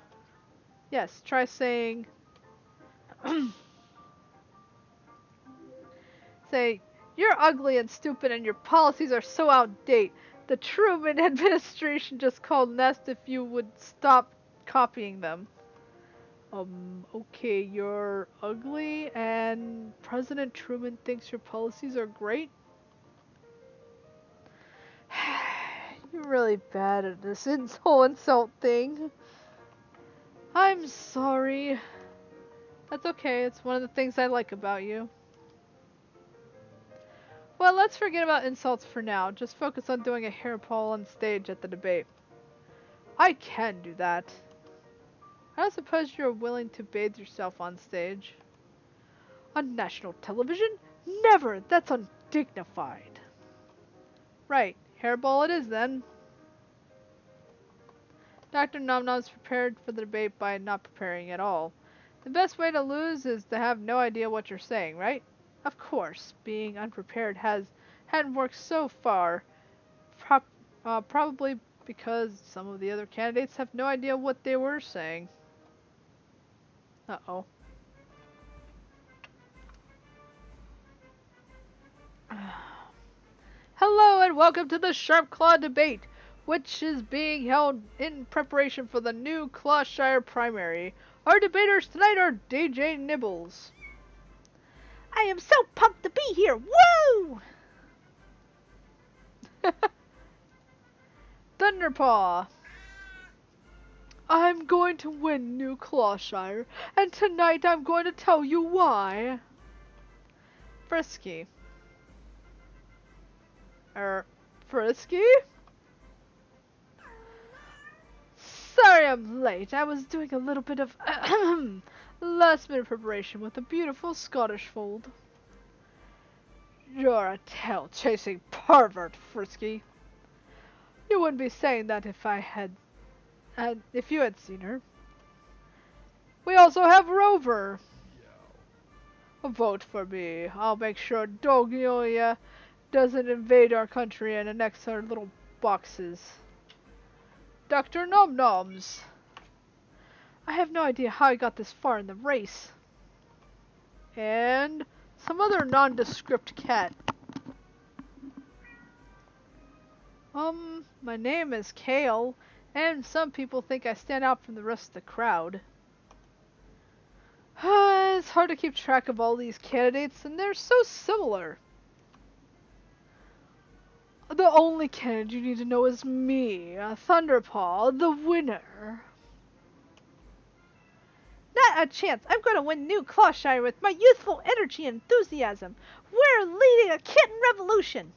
Yes, try saying... Say, you're ugly and stupid and your policies are so outdated. The Truman administration just called and asked if you would stop copying them. Okay, you're ugly and President Truman thinks your policies are great? You're really bad at this insult thing. I'm sorry. That's okay, it's one of the things I like about you. Well, let's forget about insults for now. Just focus on doing a hairball on stage at the debate. I can do that. I don't suppose you're willing to bathe yourself on stage. On national television? Never! That's undignified. Right, hairball it is then. Dr. Nomnom's prepared for the debate by not preparing at all. The best way to lose is to have no idea what you're saying, right? Of course, being unprepared hadn't worked so far, probably because some of the other candidates have no idea what they were saying. Uh-oh. Hello and welcome to the Sharp Claw debate, which is being held in preparation for the new Clawshire primary. Our debaters tonight are DJ Nibbles. I am so pumped to be here! Woo! Thunderpaw. I'm going to win New Clawshire, and tonight I'm going to tell you why. Frisky. Frisky? Sorry I'm late. I was doing a little bit of last minute preparation with a beautiful Scottish fold. You're a tail-chasing pervert, Frisky. You wouldn't be saying that if you had seen her. We also have Rover. Vote for me. I'll make sure Dognolia doesn't invade our country and annex our little boxes. Dr. Nomnoms. I have no idea how I got this far in the race. And some other nondescript cat. My name is Kale, and some people think I stand out from the rest of the crowd. It's hard to keep track of all these candidates, and they're so similar. The only candidate you need to know is me, Thunderpaw, the winner. Not a chance. I'm going to win New Clawshire with my youthful energy and enthusiasm. We're leading a kitten revolution.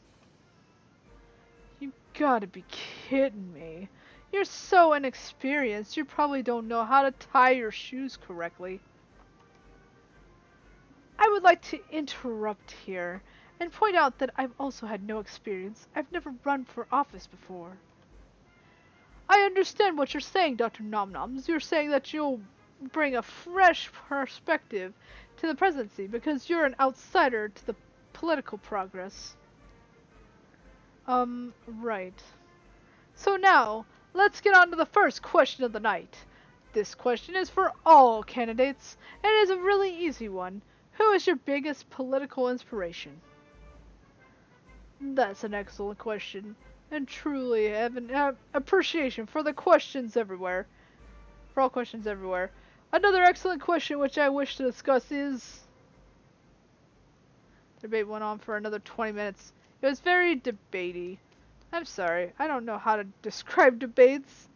You gotta be kidding me. You're so inexperienced, you probably don't know how to tie your shoes correctly. I would like to interrupt here and point out that I've also had no experience. I've never run for office before. I understand what you're saying, Dr. Nomnoms. You're saying that you'll bring a fresh perspective to the presidency because you're an outsider to the political progress. Right. So now, let's get on to the first question of the night. This question is for all candidates, and it is a really easy one. Who is your biggest political inspiration? That's an excellent question, and truly have an appreciation for the questions everywhere. For all questions everywhere. Another excellent question which I wish to discuss is... The debate went on for another 20 minutes. It was very debatey. I'm sorry, I don't know how to describe debates.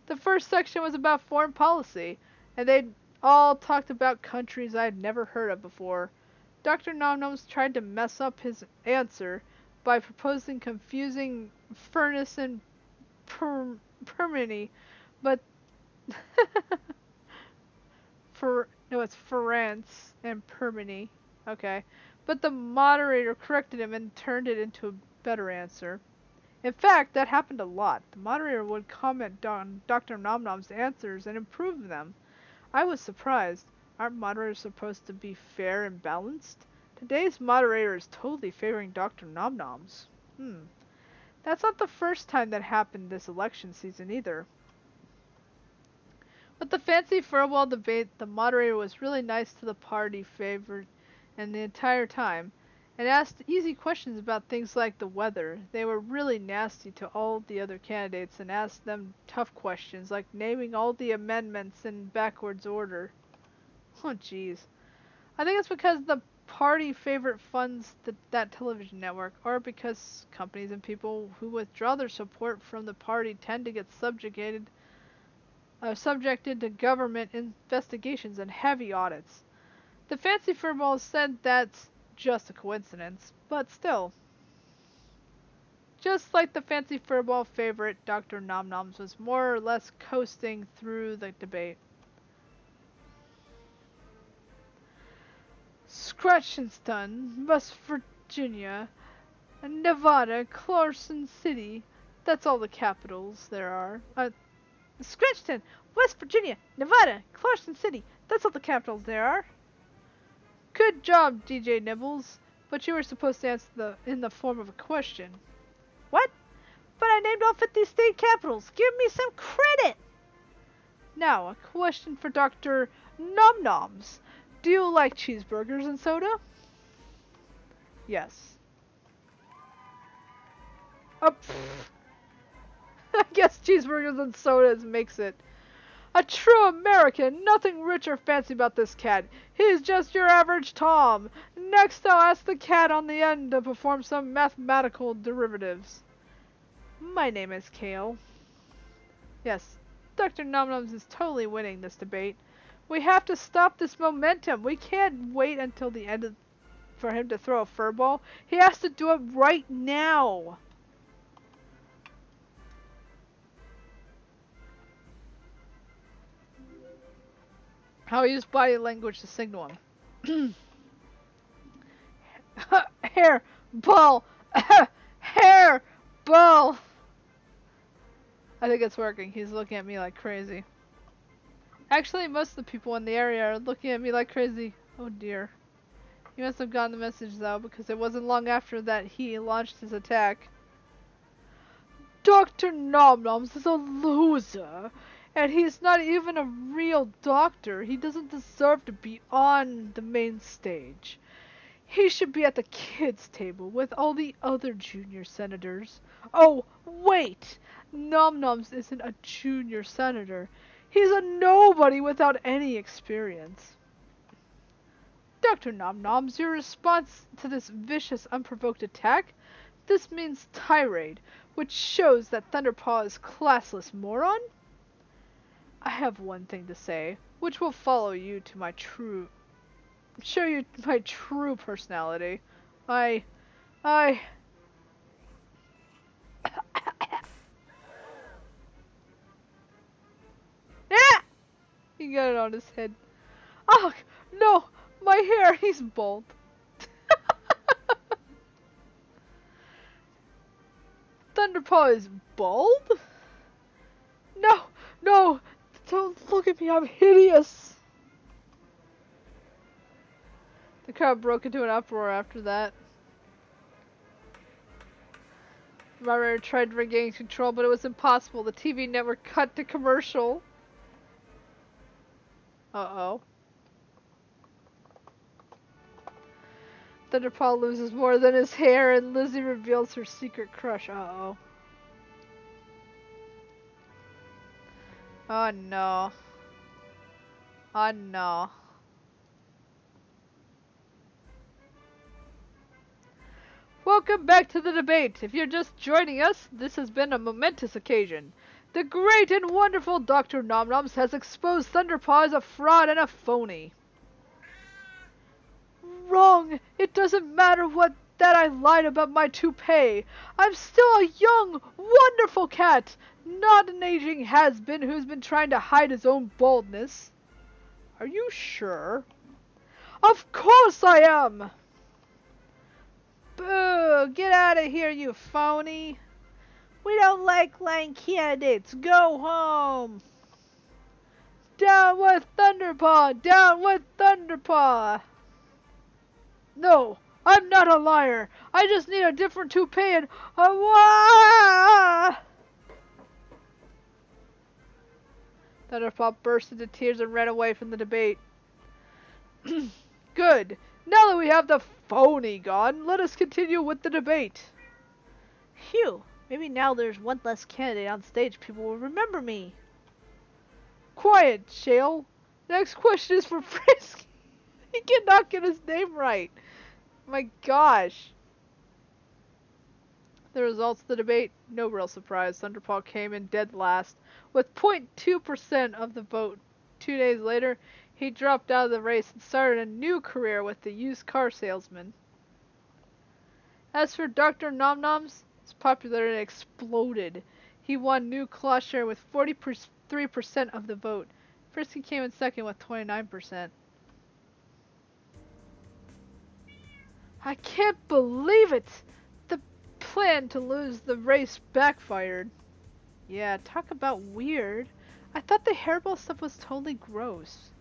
The first section was about foreign policy, and they all talked about countries I had never heard of before. Dr. Nomnoms tried to mess up his answer by proposing confusing furnace and Permini, but no, it's France and Permini. Okay, but the moderator corrected him and turned it into a better answer. In fact, that happened a lot. The moderator would comment on Dr. Nomnom's answers and improve them. I was surprised. Aren't moderators supposed to be fair and balanced? Today's moderator is totally favoring Dr. Nomnoms. That's not the first time that happened this election season either. With the fancy furball debate, the moderator was really nice to the party favored and the entire time, and asked easy questions about things like the weather. They were really nasty to all the other candidates and asked them tough questions like naming all the amendments in backwards order. Oh jeez. I think it's because the party favorite funds that television network, or because companies and people who withdraw their support from the party tend to get subjected to government investigations and heavy audits. The fancy furball said that's just a coincidence, but still. Just like the fancy furball favorite, Dr. Nomnoms was more or less coasting through the debate. Scratchenston, West Virginia, Nevada, Carson City. That's all the capitals there are. Scratchton, West Virginia, Nevada, Carson City. That's all the capitals there are. Good job, DJ Nibbles. But you were supposed to answer in the form of a question. What? But I named all 50 state capitals. Give me some credit. Now, a question for Dr. Nomnoms. Do you like cheeseburgers and soda? Yes. I guess cheeseburgers and sodas makes it. A true American, nothing rich or fancy about this cat. He's just your average Tom. Next I'll ask the cat on the end to perform some mathematical derivatives. My name is Kale. Yes, Dr. Nomnoms is totally winning this debate. We have to stop this momentum. We can't wait until the end for him to throw a furball. He has to do it right now. I'll use body language to signal him. Hair, ball, hair, ball. I think it's working. He's looking at me like crazy. Actually, most of the people in the area are looking at me like crazy. Oh dear. He must have gotten the message though, because it wasn't long after that he launched his attack. Dr. Nomnoms is a loser, and he's not even a real doctor. He doesn't deserve to be on the main stage. He should be at the kids' table with all the other junior senators. Oh, wait! Nomnoms isn't a junior senator. He's a nobody without any experience. Dr. Nomnoms, your response to this vicious, unprovoked attack? This means tirade, which shows that Thunderpaw is classless moron? I have one thing to say, which will show you my true personality. Yeah! He got it on his head. Oh, no! My hair! He's bald. Thunderpaw is bald? No! No! Don't look at me, I'm hideous! The crowd broke into an uproar after that. The moderator tried to regain control, but it was impossible. The TV network cut to commercial. Uh-oh. Thunderpaw loses more than his hair, and Lizzie reveals her secret crush. Uh-oh. Oh no. Oh no. Welcome back to the debate. If you're just joining us, this has been a momentous occasion. The great and wonderful Dr. Nomnoms has exposed Thunderpaw as a fraud and a phony. Wrong! It doesn't matter that I lied about my toupee. I'm still a young, wonderful cat, not an aging has-been who's been trying to hide his own baldness. Are you sure? Of course I am! Boo! Get out of here, you phony! We don't like lying candidates. Go home. Down with Thunderpaw! Down with Thunderpaw! No, I'm not a liar. I just need a different toupee and... Thunderpaw burst into tears and ran away from the debate. Good. Now that we have the phony gone, let us continue with the debate. Phew. Maybe now there's one less candidate on stage. People will remember me. Quiet, Shale. Next question is for Frisky. He cannot get his name right. My gosh. The results of the debate, no real surprise. Thunderpaw came in dead last with 0.2% of the vote. 2 days later, he dropped out of the race and started a new career with the used car salesman. As for Dr. Nomnoms, his popularity exploded. He won New Claw Share with 43% of the vote. Frisky came in second with 29%. I can't believe it! The plan to lose the race backfired. Yeah, talk about weird. I thought the hairball stuff was totally gross.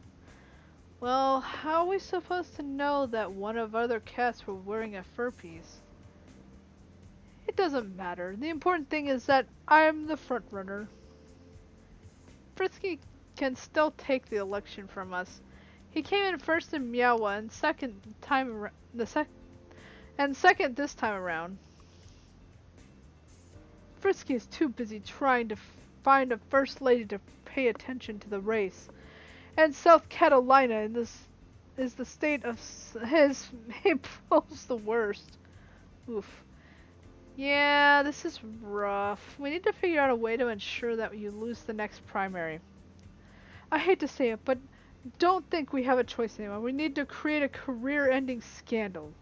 Well, how are we supposed to know that one of other cats were wearing a fur piece? It doesn't matter. The important thing is that I'm the front runner. Frisky can still take the election from us. He came in first in Meowa and second this time around. Frisky is too busy trying to find a first lady to pay attention to the race. And South Carolina is the state of his April's the worst. Oof. Yeah, this is rough. We need to figure out a way to ensure that you lose the next primary. I hate to say it, but don't think we have a choice anymore. We need to create a career-ending scandal.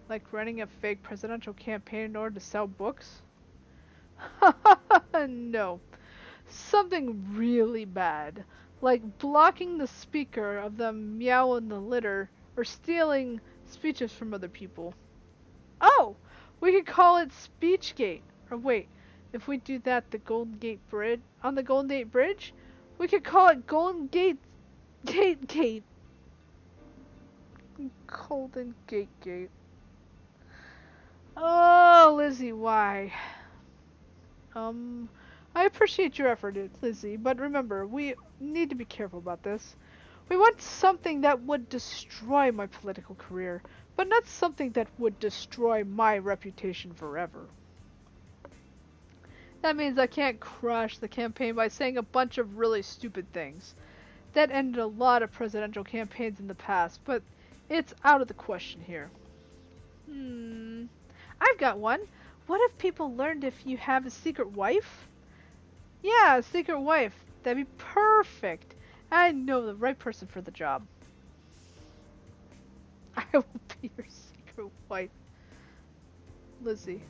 Like running a fake presidential campaign in order to sell books? No. Something really bad. Like blocking the speaker of the Meow in the Litter or stealing speeches from other people. Oh! We could call it Speechgate. Or wait, if we do that the Golden Gate Bridge on the Golden Gate Bridge, we could call it Golden Gate Gate. Golden Gate. Oh, Lizzie, why? I appreciate your effort, Lizzie, but remember, we need to be careful about this. We want something that would destroy my political career, but not something that would destroy my reputation forever. That means I can't crash the campaign by saying a bunch of really stupid things. That ended a lot of presidential campaigns in the past, but it's out of the question here. I've got one. What if people learned if you have a secret wife? Yeah, a secret wife. That'd be perfect. I know the right person for the job. I will be your secret wife. Lizzie.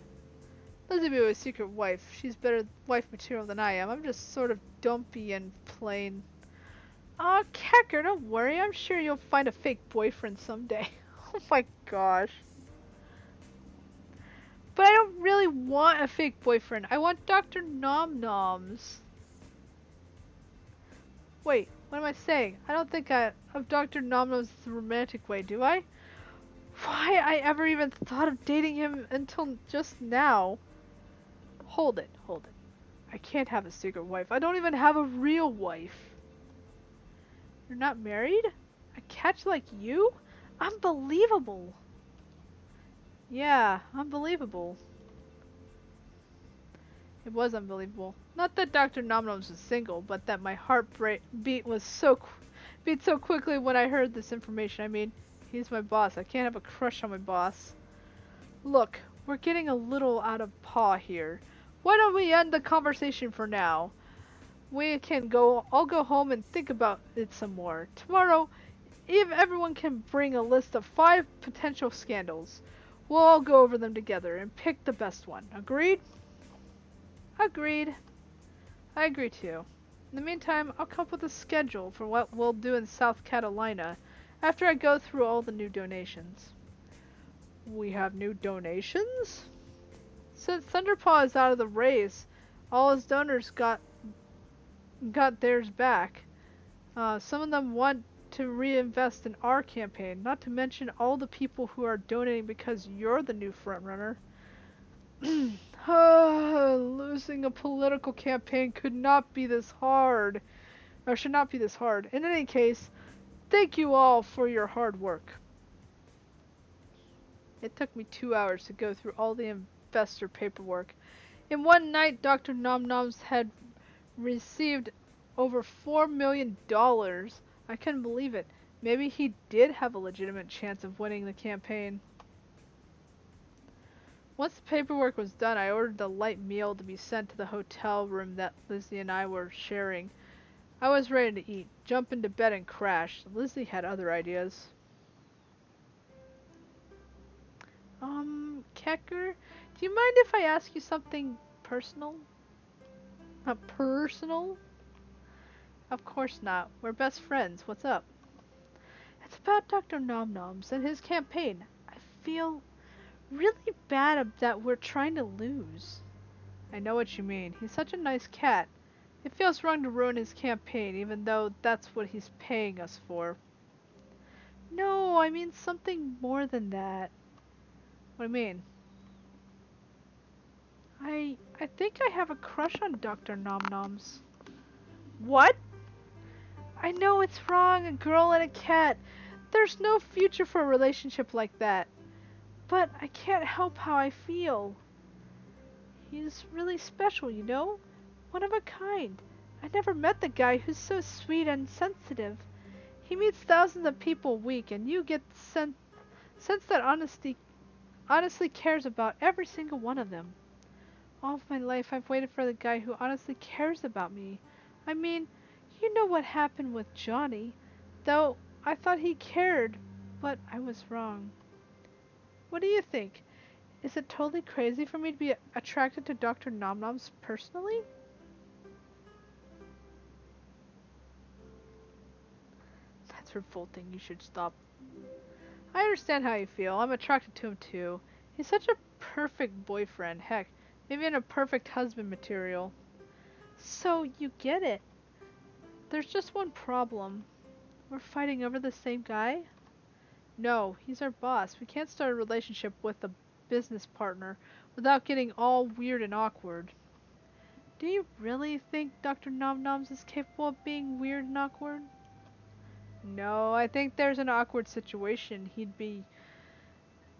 Lizzie be my secret wife. She's better wife material than I am. I'm just sort of dumpy and plain. Aw, Kecker, don't worry. I'm sure you'll find a fake boyfriend someday. Oh my gosh. But I don't really want a fake boyfriend. I want Dr. Nomnoms. Wait, what am I saying? I don't think of Dr. Nomnoms the romantic way, do I? Why I ever even thought of dating him until just now? Hold it. I can't have a secret wife. I don't even have a real wife. You're not married? A catch like you? Unbelievable. Yeah, unbelievable. It was unbelievable. Not that Dr. Nomnoms was single, but that my heart beat was so beat so quickly when I heard this information. I mean, he's my boss. I can't have a crush on my boss. Look, we're getting a little out of paw here. Why don't we end the conversation for now? I'll go home and think about it some more. Tomorrow, if everyone can bring a list of 5 potential scandals, we'll all go over them together and pick the best one. Agreed? Agreed. I agree too. In the meantime, I'll come up with a schedule for what we'll do in South Carolina after I go through all the new donations. We have new donations? Since Thunderpaw is out of the race, all his donors got theirs back. Some of them want to reinvest in our campaign, not to mention all the people who are donating because you're the new frontrunner. Losing a political campaign could not be this hard, or should not be this hard. In any case, thank you all for your hard work. It took me 2 hours to go through all the investor paperwork. In one night, Dr. Nomnoms had received over $4 million. I couldn't believe it. Maybe he did have a legitimate chance of winning the campaign. Once the paperwork was done, I ordered a light meal to be sent to the hotel room that Lizzie and I were sharing. I was ready to eat, jump into bed and crash. Lizzie had other ideas. Kecker, do you mind if I ask you something personal? Personal? Of course not. We're best friends. What's up? It's about Dr. Nomnoms and his campaign. I feel really bad that we're trying to lose. I know what you mean. He's such a nice cat. It feels wrong to ruin his campaign, even though that's what he's paying us for. No, I mean something more than that. What do you mean? I think I have a crush on Dr. Nomnoms. What? I know it's wrong, a girl and a cat. There's no future for a relationship like that. But I can't help how I feel. He's really special, you know? One of a kind. I never met the guy who's so sweet and sensitive. He meets thousands of people a week, and you get the sense that honestly cares about every single one of them. All of my life I've waited for the guy who honestly cares about me. I mean, you know what happened with Johnny. Though I thought he cared, but I was wrong. What do you think? Is it totally crazy for me to be attracted to Dr. Nomnoms personally? That's revolting. You should stop. I understand how you feel. I'm attracted to him too. He's such a perfect boyfriend. Heck, maybe in a perfect husband material. So, you get it. There's just one problem. We're fighting over the same guy? No, he's our boss. We can't start a relationship with a business partner without getting all weird and awkward. Do you really think Dr. Nomnoms is capable of being weird and awkward? No, I think there's an awkward situation. He'd be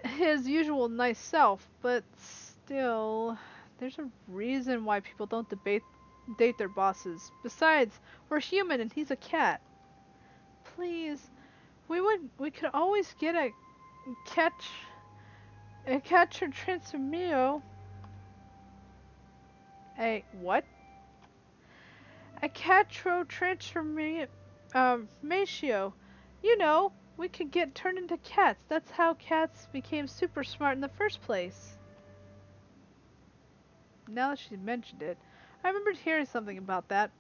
his usual nice self, but still, there's a reason why people don't date their bosses. Besides, we're human and he's a cat. Please, we could always get a catcher transformio. A what? A catro transformio, Matio. You know, we could get turned into cats. That's how cats became super smart in the first place. Now that she mentioned it, I remembered hearing something about that.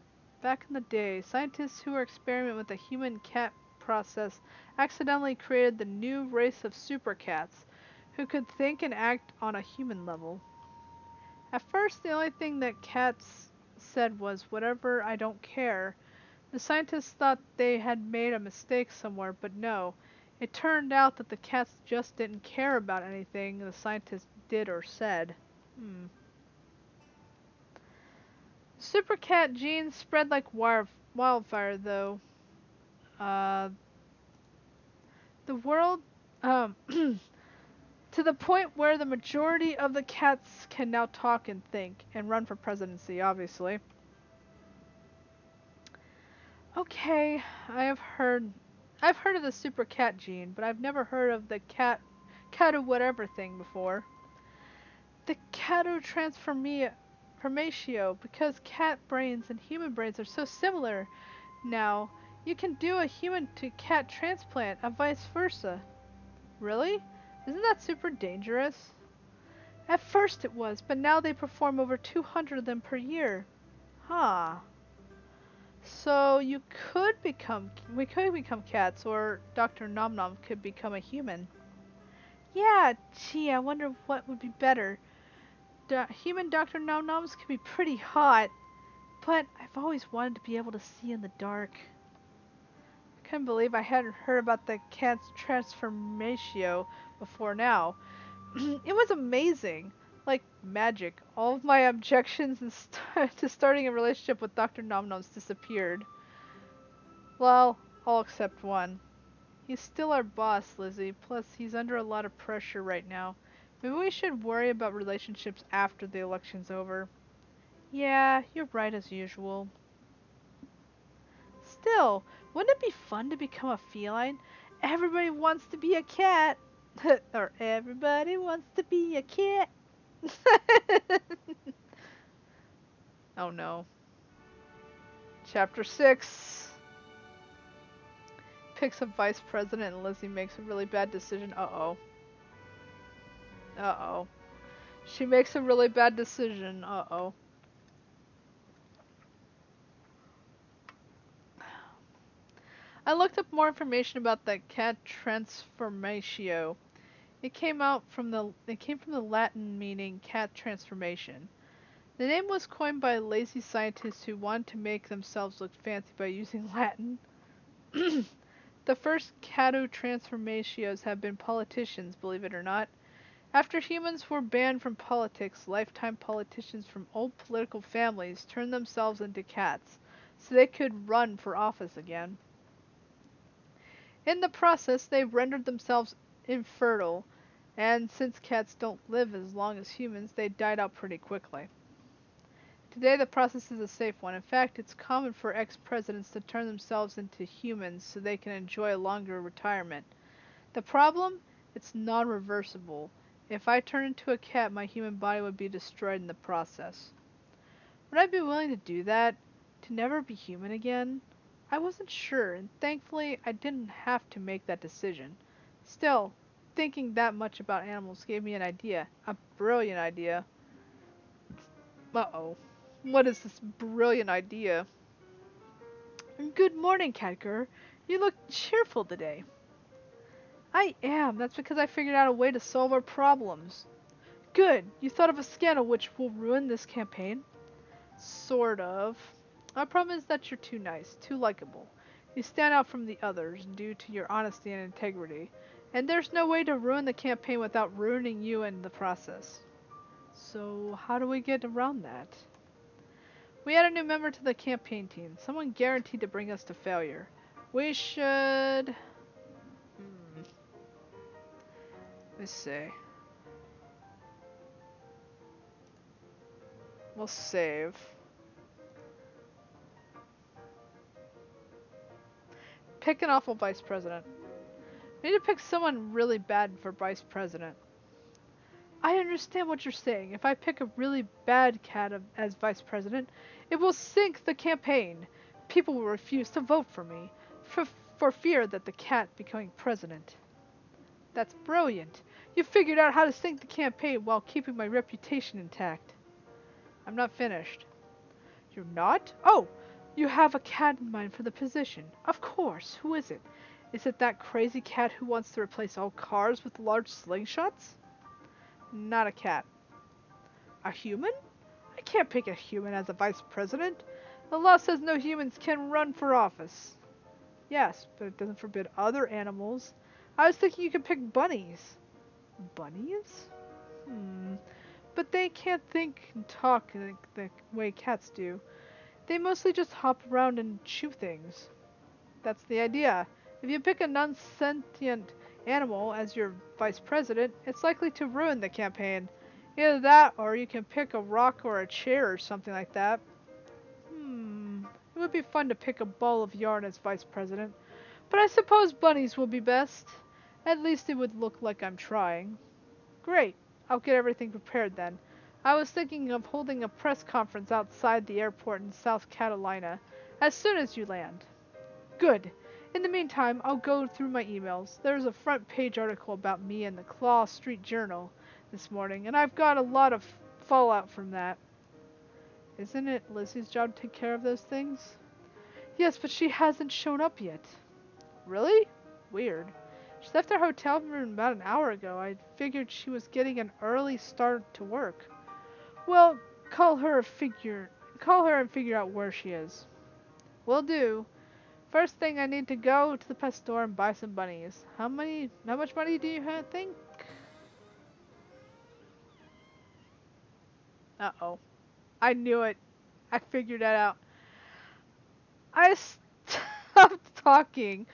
Back in the day, scientists who were experimenting with the human-cat process accidentally created the new race of super cats, who could think and act on a human level. At first, the only thing that cats said was, "Whatever, I don't care." The scientists thought they had made a mistake somewhere, but no. It turned out that the cats just didn't care about anything the scientists did or said. Super cat genes spread like wildfire, though. The world, To the point where the majority of the cats can now talk and think, and run for presidency, obviously. Okay, I've heard of the super cat gene, but I've never heard of the cat or whatever thing before. The catotransformatio, because cat brains and human brains are so similar now, you can do a human to cat transplant and vice versa. Really? Isn't that super dangerous? At first it was, but now they perform over 200 of them per year. Huh. So we could become cats, or Dr. Nom Nom could become a human. Yeah, gee, I wonder what would be better. Human Dr. Nom Noms could be pretty hot, but I've always wanted to be able to see in the dark. I couldn't believe I hadn't heard about the cat's transformatio before now. It was amazing. Like magic. All of my objections to starting a relationship with Dr. Nom Noms disappeared. Well, all except one. He's still our boss, Lizzie, plus he's under a lot of pressure right now. Maybe we should worry about relationships after the election's over. Yeah, you're right as usual. Still, wouldn't it be fun to become a feline? Everybody wants to be a cat. Or everybody wants to be a cat. Oh no. Chapter 6. Picks a vice president and Lizzie makes a really bad decision. Uh-oh. Uh-oh. She makes a really bad decision. Uh-oh. I looked up more information about the cat transformatio. It came from the Latin meaning cat transformation. The name was coined by lazy scientists who wanted to make themselves look fancy by using Latin. The first catotransformatios have been politicians, believe it or not. After humans were banned from politics, lifetime politicians from old political families turned themselves into cats, so they could run for office again. In the process, they rendered themselves infertile, and since cats don't live as long as humans, they died out pretty quickly. Today, the process is a safe one. In fact, it's common for ex-presidents to turn themselves into humans so they can enjoy a longer retirement. The problem? It's non-reversible. If I turn into a cat, my human body would be destroyed in the process. Would I be willing to do that? To never be human again? I wasn't sure, and thankfully I didn't have to make that decision. Still, thinking that much about animals gave me an idea. A brilliant idea. Uh-oh. What is this brilliant idea? Good morning, Catger. You look cheerful today. I am. That's because I figured out a way to solve our problems. Good. You thought of a scandal which will ruin this campaign? Sort of. Our problem is that you're too nice, too likable. You stand out from the others due to your honesty and integrity. And there's no way to ruin the campaign without ruining you in the process. So, how do we get around that? We add a new member to the campaign team. Someone guaranteed to bring us to failure. We should... Let's see. We'll save. Pick an awful vice president. We need to pick someone really bad for vice president. I understand what you're saying. If I pick a really bad cat as vice president, it will sink the campaign. People will refuse to vote for me, for fear that the cat becoming president. That's brilliant. You figured out how to sink the campaign while keeping my reputation intact. I'm not finished. You're not? Oh, you have a cat in mind for the position. Of course. Who is it? Is it that crazy cat who wants to replace all cars with large slingshots? Not a cat. A human? I can't pick a human as a vice president. The law says no humans can run for office. Yes, but it doesn't forbid other animals. I was thinking you could pick bunnies. Bunnies? But they can't think and talk like the way cats do. They mostly just hop around and chew things. That's the idea. If you pick a non-sentient animal as your vice president, it's likely to ruin the campaign. Either that, or you can pick a rock or a chair or something like that. It would be fun to pick a ball of yarn as vice president, but I suppose bunnies will be best. At least it would look like I'm trying. Great, I'll get everything prepared then. I was thinking of holding a press conference outside the airport in South Carolina as soon as you land. Good. In the meantime, I'll go through my emails. There's a front page article about me in the Claw Street Journal this morning, and I've got a lot of fallout from that. Isn't it Lizzie's job to take care of those things? Yes, but she hasn't shown up yet. Really? Weird. She left her hotel room about an hour ago. I figured she was getting an early start to work. Well, call her and figure out where she is. Will do. First thing, I need to go to the pet store and buy some bunnies. How much money do you think? Uh-oh. I knew it. I figured that out. I stopped talking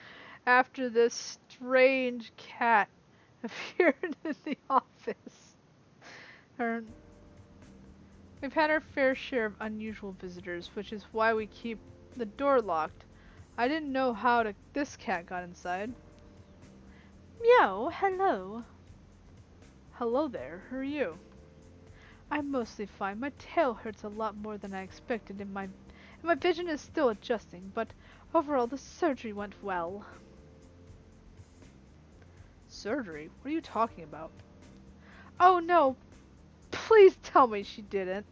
after this strange cat appeared in the office. We've had our fair share of unusual visitors, which is why we keep the door locked. I didn't know how this cat got inside. Meow, hello. Hello there, who are you? I'm mostly fine. My tail hurts a lot more than I expected, and my vision is still adjusting, but overall the surgery went well. Surgery? What are you talking about? Oh no! Please tell me she didn't.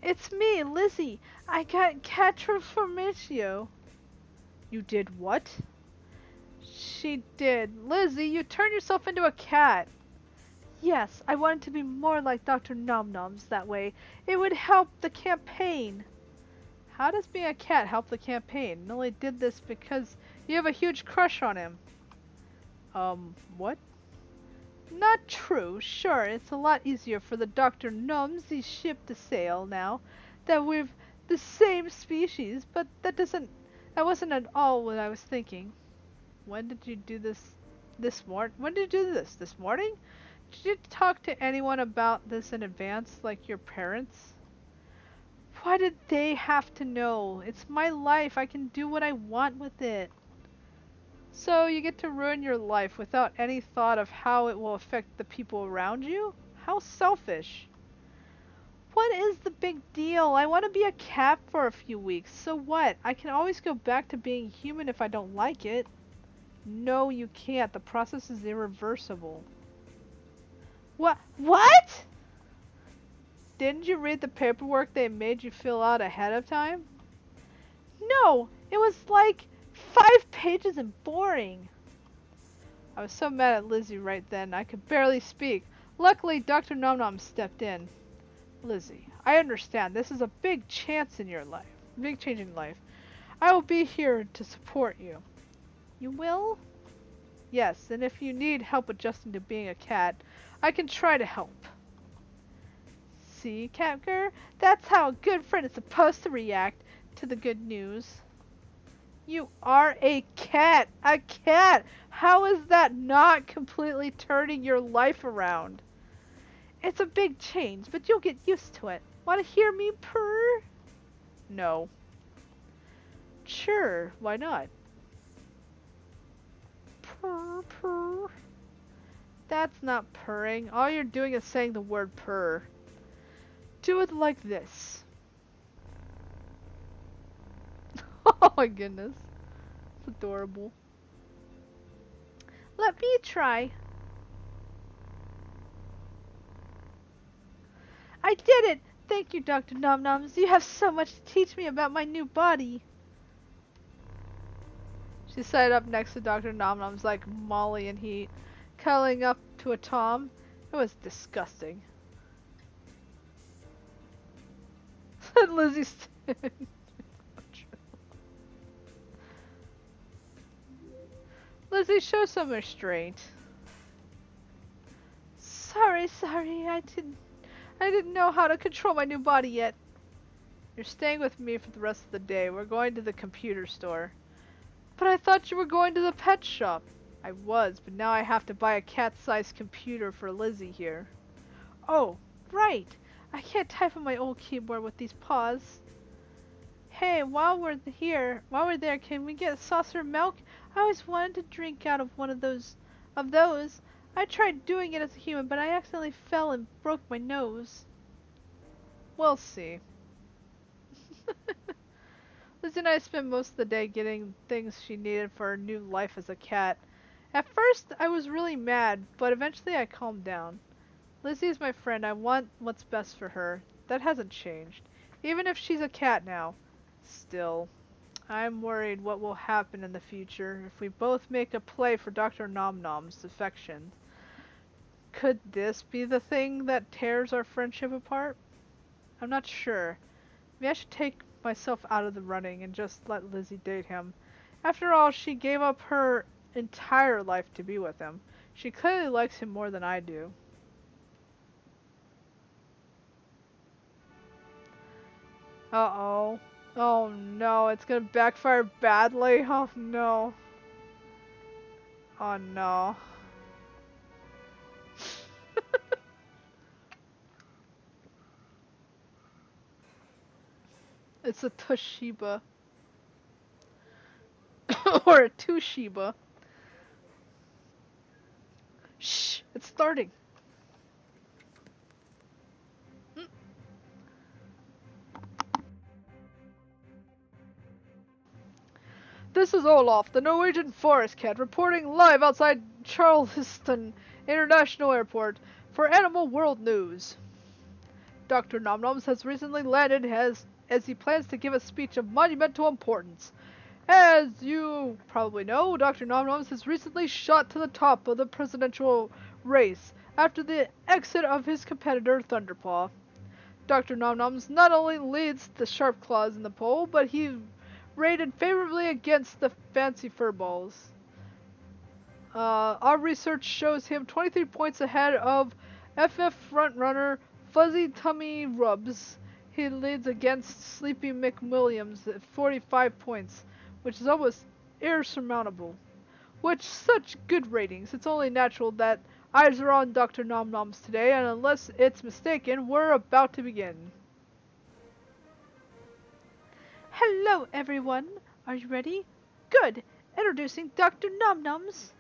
It's me, Lizzie. I got cat transformatio. You did what? She did. Lizzie, you turned yourself into a cat. Yes, I wanted to be more like Dr. Nom Noms that way. It would help the campaign. How does being a cat help the campaign? You only did this because you have a huge crush on him. What? Not true. Sure, it's a lot easier for the Dr. Nomsy ship to sail now that we're the same species, but that wasn't at all what I was thinking. When did you do this morning? When did you do this? This morning? Did you talk to anyone about this in advance, like your parents? Why did they have to know? It's my life. I can do what I want with it. So you get to ruin your life without any thought of how it will affect the people around you? How selfish. What is the big deal? I want to be a cat for a few weeks. So what? I can always go back to being human if I don't like it. No, you can't. The process is irreversible. What? Didn't you read the paperwork they made you fill out ahead of time? No, it was like 5 pages and boring. I was so mad at Lizzie right then, I could barely speak. Luckily, Dr. Nom Nom stepped in. Lizzie, I understand this is a big chance in your life. Big change in life. I will be here to support you. You will? Yes, and if you need help adjusting to being a cat, I can try to help. See, Catger? That's how a good friend is supposed to react to the good news. You are a cat! A cat! How is that not completely turning your life around? It's a big change, but you'll get used to it. Want to hear me purr? No. Sure, why not? Purr, purr. That's not purring. All you're doing is saying the word purr. Do it like this. Oh my goodness. It's adorable. Let me try. I did it! Thank you, Dr. Nom Noms. You have so much to teach me about my new body. She sat up next to Dr. Nom Noms like Molly in Heat, cuddling up to a Tom. It was disgusting. Said Lizzie. Lizzie, show some restraint. Sorry, I didn't know how to control my new body yet. You're staying with me for the rest of the day. We're going to the computer store. But I thought you were going to the pet shop. I was, but now I have to buy a cat-sized computer for Lizzie here. Oh, right. I can't type on my old keyboard with these paws. Hey, while we're there, can we get a saucer of milk? I always wanted to drink out of one of those. I tried doing it as a human, but I accidentally fell and broke my nose. We'll see. Lizzie and I spent most of the day getting things she needed for her new life as a cat. At first, I was really mad, but eventually I calmed down. Lizzie is my friend. I want what's best for her. That hasn't changed. Even if she's a cat now. Still, I'm worried what will happen in the future if we both make a play for Dr. Nom Nom's affection. Could this be the thing that tears our friendship apart? I'm not sure. Maybe I should take myself out of the running and just let Lizzie date him. After all, she gave up her entire life to be with him. She clearly likes him more than I do. Uh-oh. Oh no, it's gonna backfire badly. Oh no. Oh no. It's a Toshiba. Or a Tushiba. Shh, it's starting. This is Olaf, the Norwegian forest cat, reporting live outside Charleston International Airport for Animal World News. Dr. Nom Noms has recently landed as he plans to give a speech of monumental importance. As you probably know, Dr. Nom Noms has recently shot to the top of the presidential race after the exit of his competitor Thunderpaw. Dr. Nom Noms not only leads the Sharp Claws in the poll, but he rated favorably against the Fancy Furballs. Our research shows him 23 points ahead of FF frontrunner Fuzzy Tummy Rubs. He leads against Sleepy McWilliams at 45 points, which is almost insurmountable. With such good ratings, it's only natural that eyes are on Dr. Nom Noms today, and unless it's mistaken, we're about to begin. Hello, everyone. Are you ready? Good. Introducing Dr. Nom Noms.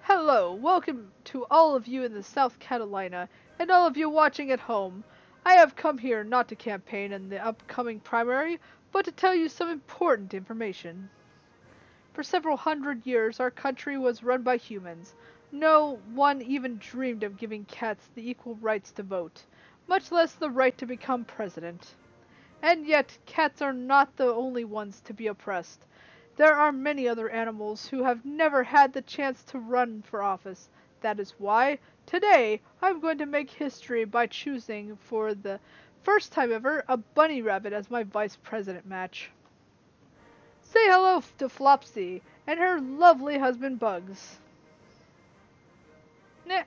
Hello, welcome to all of you in the South Carolina, and all of you watching at home. I have come here not to campaign in the upcoming primary, but to tell you some important information. For several hundred years, our country was run by humans. No one even dreamed of giving cats the equal rights to vote, much less the right to become president. And yet, cats are not the only ones to be oppressed. There are many other animals who have never had the chance to run for office. That is why, today, I'm going to make history by choosing, for the first time ever, a bunny rabbit as my vice president match. Say hello to Flopsy and her lovely husband Bugs. Nah.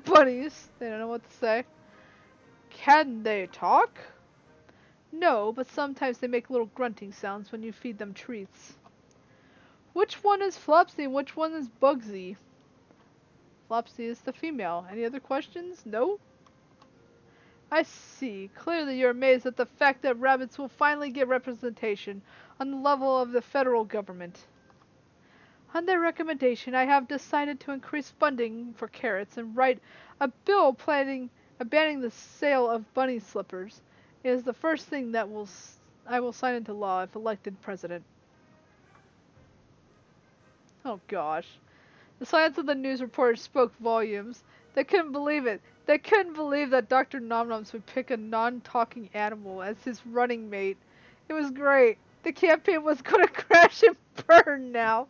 Bunnies, they don't know what to say. Can they talk? No, but sometimes they make little grunting sounds when you feed them treats. Which one is Flopsy and which one is Bugsy? Flopsy is the female. Any other questions? No? I see. Clearly you're amazed at the fact that rabbits will finally get representation on the level of the federal government. On their recommendation, I have decided to increase funding for carrots and write a bill banning the sale of bunny slippers. It is the first thing that I will sign into law if elected president. Oh gosh. The silence of the news reporters spoke volumes. They couldn't believe it. They couldn't believe that Dr. Nom Noms would pick a non-talking animal as his running mate. It was great. The campaign was gonna crash and burn now.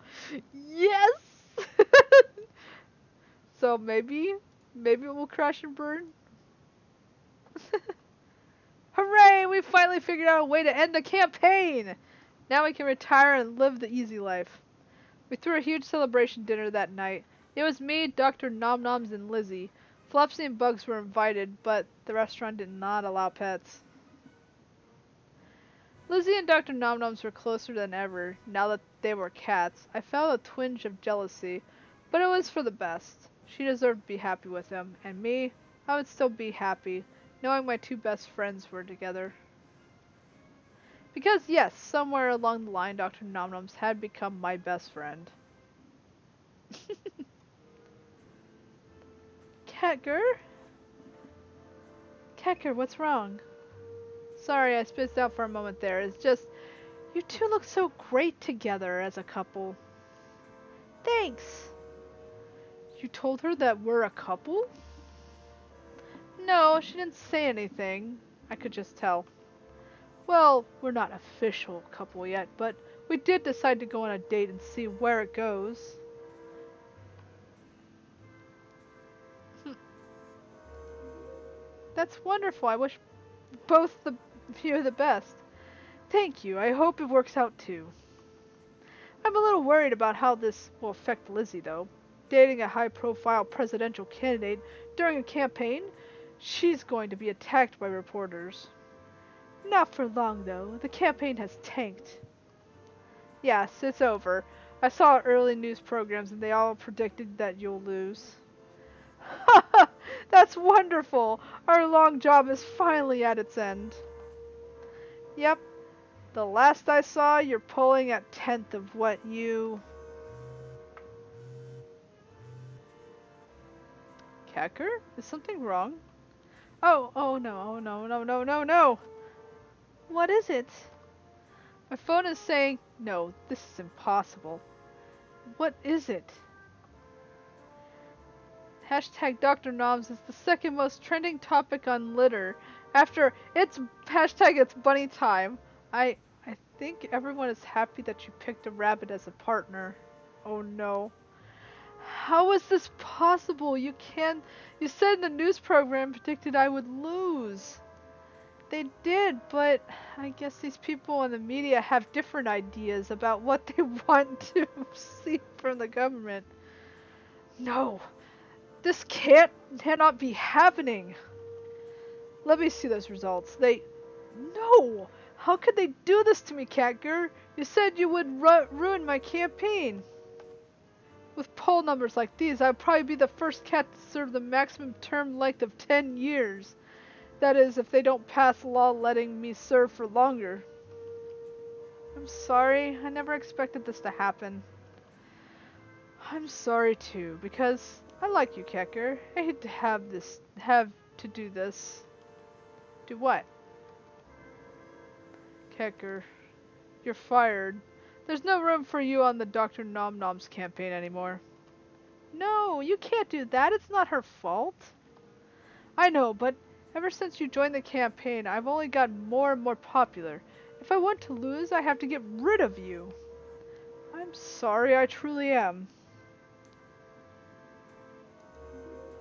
Yes! So maybe it will crash and burn? Hooray! We finally figured out a way to end the campaign! Now we can retire and live the easy life. We threw a huge celebration dinner that night. It was me, Dr. Nom Noms, and Lizzie. Flopsy and Bugs were invited, but the restaurant did not allow pets. Lizzie and Dr. Nomnoms were closer than ever, now that they were cats. I felt a twinge of jealousy, but it was for the best. She deserved to be happy with him, and me, I would still be happy, knowing my two best friends were together. Because yes, somewhere along the line Dr. Nomnoms had become my best friend. Catger? Catger, what's wrong? Sorry, I spaced out for a moment there. It's just, you two look so great together as a couple. Thanks. You told her that we're a couple? No, she didn't say anything. I could just tell. Well, we're not official couple yet, but we did decide to go on a date and see where it goes. That's wonderful. I wish both of you the best. Thank you. I hope it works out too. I'm a little worried about how this will affect Lizzie, though. Dating a high-profile presidential candidate during a campaign, she's going to be attacked by reporters. Not for long, though. The campaign has tanked. Yes, it's over. I saw early news programs and they all predicted that you'll lose. That's wonderful! Our long job is finally at its end. Yep. The last I saw, you're polling at 10th of what you... Catger? Is something wrong? Oh no, no. What is it? My phone is saying, no, this is impossible. What is it? Hashtag Dr. Noms is the second most trending topic on Litter after it's hashtag it's bunny time. I think everyone is happy that you picked a rabbit as a partner. Oh no. How is this possible? You said in the news program predicted I would lose. They did, but I guess these people in the media have different ideas about what they want to see from the government. No. This cannot be happening. Let me see those results. No! How could they do this to me, Catger? You said you would ruin my campaign. With poll numbers like these, I'd probably be the first cat to serve the maximum term length of 10 years. That is, if they don't pass a law letting me serve for longer. I'm sorry. I never expected this to happen. I'm sorry too, because I like you, Catger. I hate to have to do this. Do what? Catger, you're fired. There's no room for you on the Dr. Nomnoms campaign anymore. No, you can't do that. It's not her fault. I know, but ever since you joined the campaign, I've only gotten more and more popular. If I want to lose, I have to get rid of you. I'm sorry, I truly am.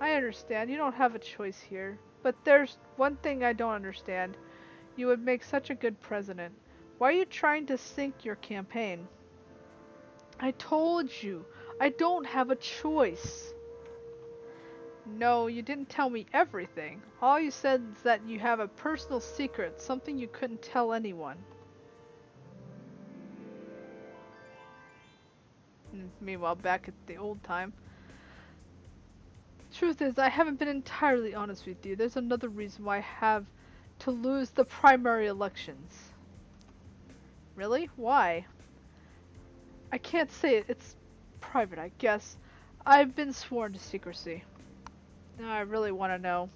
I understand, you don't have a choice here. But there's one thing I don't understand. You would make such a good president. Why are you trying to sink your campaign? I told you, I don't have a choice. No, you didn't tell me everything. All you said is that you have a personal secret, something you couldn't tell anyone. Meanwhile, back at the old time. Truth is, I haven't been entirely honest with you. There's another reason why I have to lose the primary elections. Really? Why? I can't say it. It's private, I guess. I've been sworn to secrecy. Now I really want to know.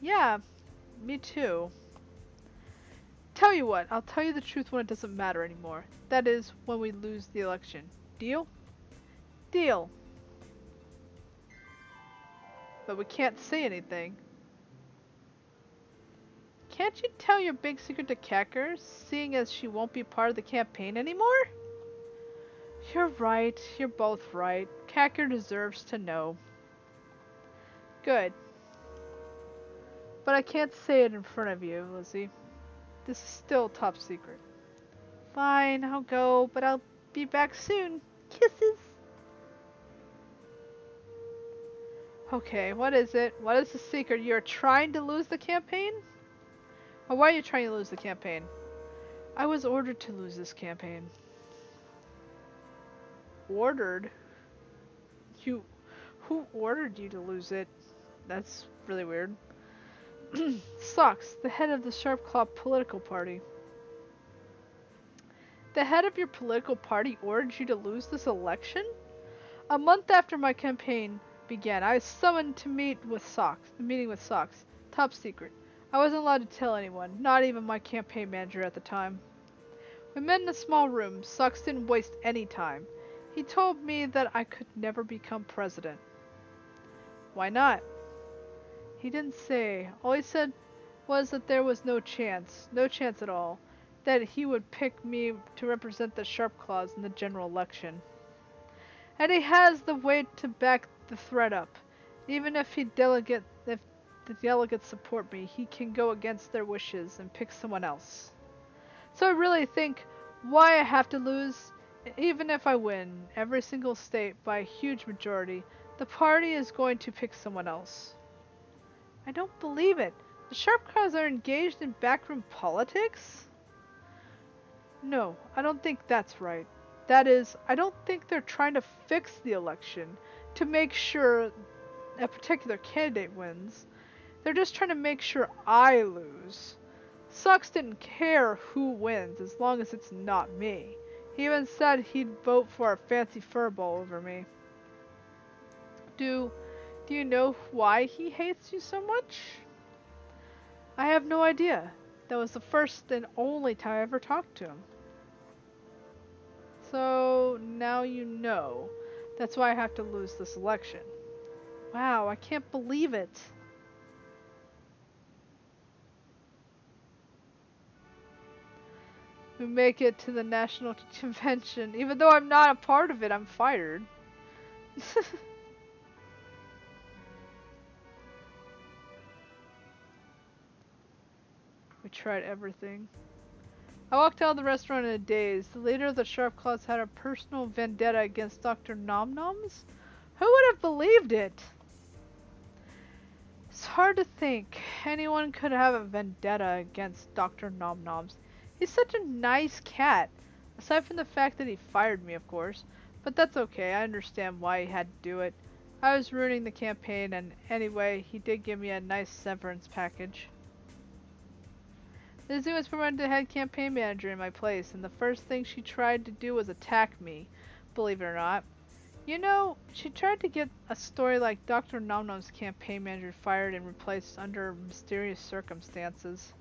Yeah, me too. Tell you what, I'll tell you the truth when it doesn't matter anymore. That is, when we lose the election. Deal? Deal. But we can't say anything. Can't you tell your big secret to Catger, seeing as she won't be part of the campaign anymore? You're right. You're both right. Catger deserves to know. Good. But I can't say it in front of you, Lizzie. This is still top secret. Fine, I'll go, but I'll be back soon. Kisses. Okay, what is it? What is the secret? You're trying to lose the campaign? Or why are you trying to lose the campaign? I was ordered to lose this campaign. Ordered? You... Who ordered you to lose it? That's really weird. Socks, the head of the Sharpclaw political party. The head of your political party ordered you to lose this election? A month after my campaign began, I was summoned to meeting with Socks. Top secret. I wasn't allowed to tell anyone, not even my campaign manager at the time. We met in a small room. Socks didn't waste any time. He told me that I could never become president. Why not? He didn't say. All he said was that there was no chance at all, that he would pick me to represent the Sharpclaws in the general election. And he has the weight to back the threat up. Even if the delegates support me, he can go against their wishes and pick someone else. So I really think why I have to lose, even if I win every single state by a huge majority, the party is going to pick someone else. I don't believe it. The Sharpclaws are engaged in backroom politics? No, I don't think that's right. That is, I don't think they're trying to fix the election to make sure a particular candidate wins. They're just trying to make sure I lose. Socks didn't care who wins as long as it's not me. He even said he'd vote for a fancy furball over me. Do you know why he hates you so much? I have no idea. That was the first and only time I ever talked to him. So now you know. That's why I have to lose this election. Wow, I can't believe it. We make it to the national convention. Even though I'm not a part of it, I'm fired. We tried everything. I walked out of the restaurant in a daze. The leader of the Sharpclaws had a personal vendetta against Dr. Nomnoms? Who would have believed it? It's hard to think anyone could have a vendetta against Dr. Nomnoms. He's such a nice cat. Aside from the fact that he fired me, of course. But that's okay, I understand why he had to do it. I was ruining the campaign, and anyway, he did give me a nice severance package. Lizzie was promoted to head campaign manager in my place, and the first thing she tried to do was attack me, believe it or not. You know, she tried to get a story like Dr. Nomnom's campaign manager fired and replaced under mysterious circumstances.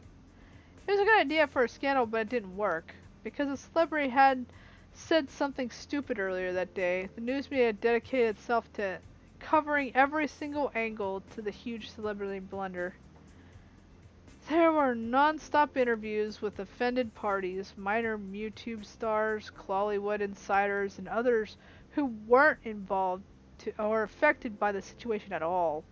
It was a good idea for a scandal, but it didn't work. Because a celebrity had said something stupid earlier that day, the news media dedicated itself to covering every single angle to the huge celebrity blunder. There were non-stop interviews with offended parties, minor YouTube stars, Clawleywood insiders, and others who weren't involved or affected by the situation at all.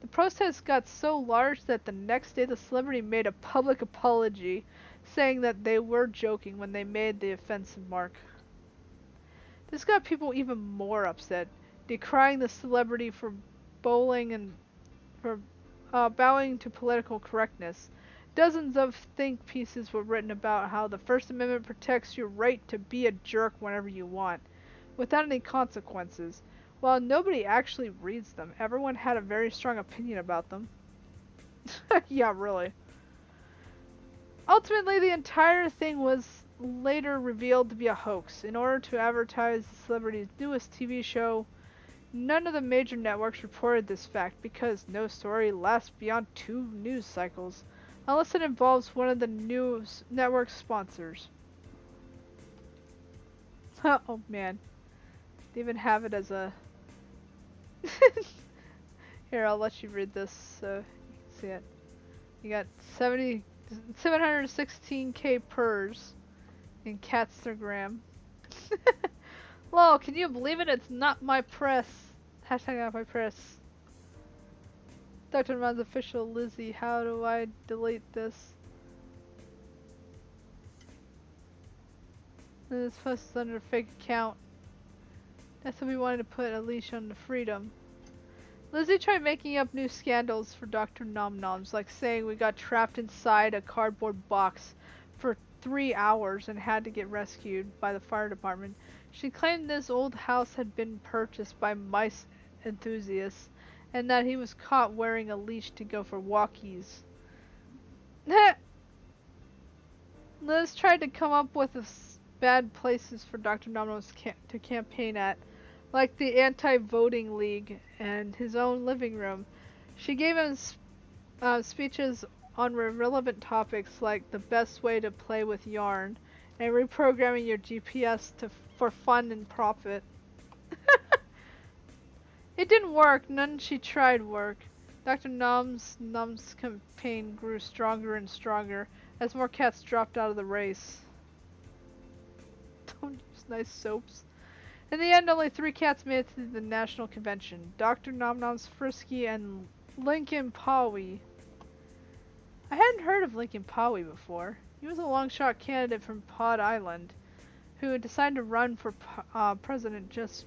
The protest got so large that the next day the celebrity made a public apology, saying that they were joking when they made the offensive mark. This got people even more upset, decrying the celebrity for bowing bowing to political correctness. Dozens of think pieces were written about how the First Amendment protects your right to be a jerk whenever you want, without any consequences. While nobody actually reads them, everyone had a very strong opinion about them. Yeah, really. Ultimately, the entire thing was later revealed to be a hoax. In order to advertise the celebrity's newest TV show, none of the major networks reported this fact because no story lasts beyond 2 news cycles, unless it involves one of the news network sponsors. Oh man. They even have it as a... Here, I'll let you read this so you can see it. You got 716k purrs in Catstergram. Lol, can you believe it? It's not my press. Hashtag not my press. Dr. Man's official Lizzie. How do I delete this? This post is under a fake account. That's what we wanted to put a leash on the freedom. Lizzie tried making up new scandals for Dr. Nom Noms, like saying we got trapped inside a cardboard box for 3 hours and had to get rescued by the fire department. She claimed this old house had been purchased by mice enthusiasts and that he was caught wearing a leash to go for walkies. Liz tried to come up with bad places for Dr. Nom Noms to campaign at, like the anti-voting league and his own living room. She gave him speeches on relevant topics like the best way to play with yarn and reprogramming your GPS for fun and profit. It didn't work. None she tried worked. Dr. Num's campaign grew stronger and stronger as more cats dropped out of the race. Don't use nice soaps. In the end, only 3 cats made it to the national convention. Dr. Nom Noms, Frisky, and Lincoln Powey. I hadn't heard of Lincoln Powey before. He was a long-shot candidate from Pod Island who decided to run for president just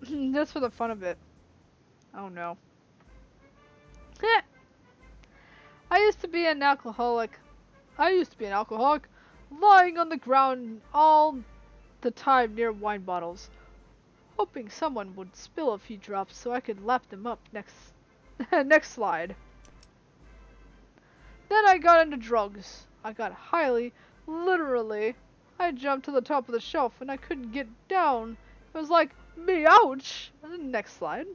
for the fun of it. Oh no. I used to be an alcoholic, lying on the ground all the time near wine bottles, hoping someone would spill a few drops so I could lap them up next next slide. Then I got into drugs. I got literally, I jumped to the top of the shelf and I couldn't get down. It was like, me ouch! Next slide.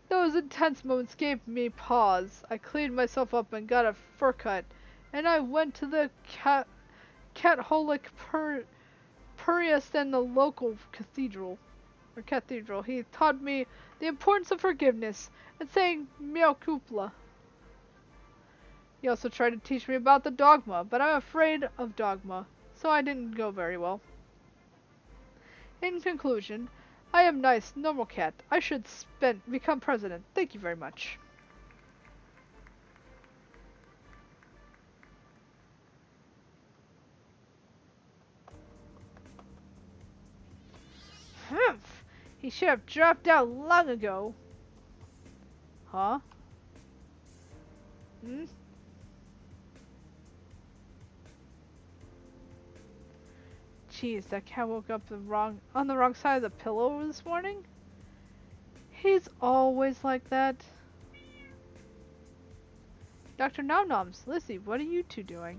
Those intense moments gave me pause. I cleaned myself up and got a fur cut, and I went to the Catholic priest in the local cathedral. He taught me the importance of forgiveness and saying mea culpa. He also tried to teach me about the dogma, but I'm afraid of dogma, so I didn't go very well. In conclusion, I am nice, normal cat. I should become president. Thank you very much. Humph! He should have dropped out long ago. Huh? Hmm? Jeez, that cat woke up on the wrong side of the pillow this morning? He's always like that. Dr. Nom Noms, Lizzie, what are you two doing?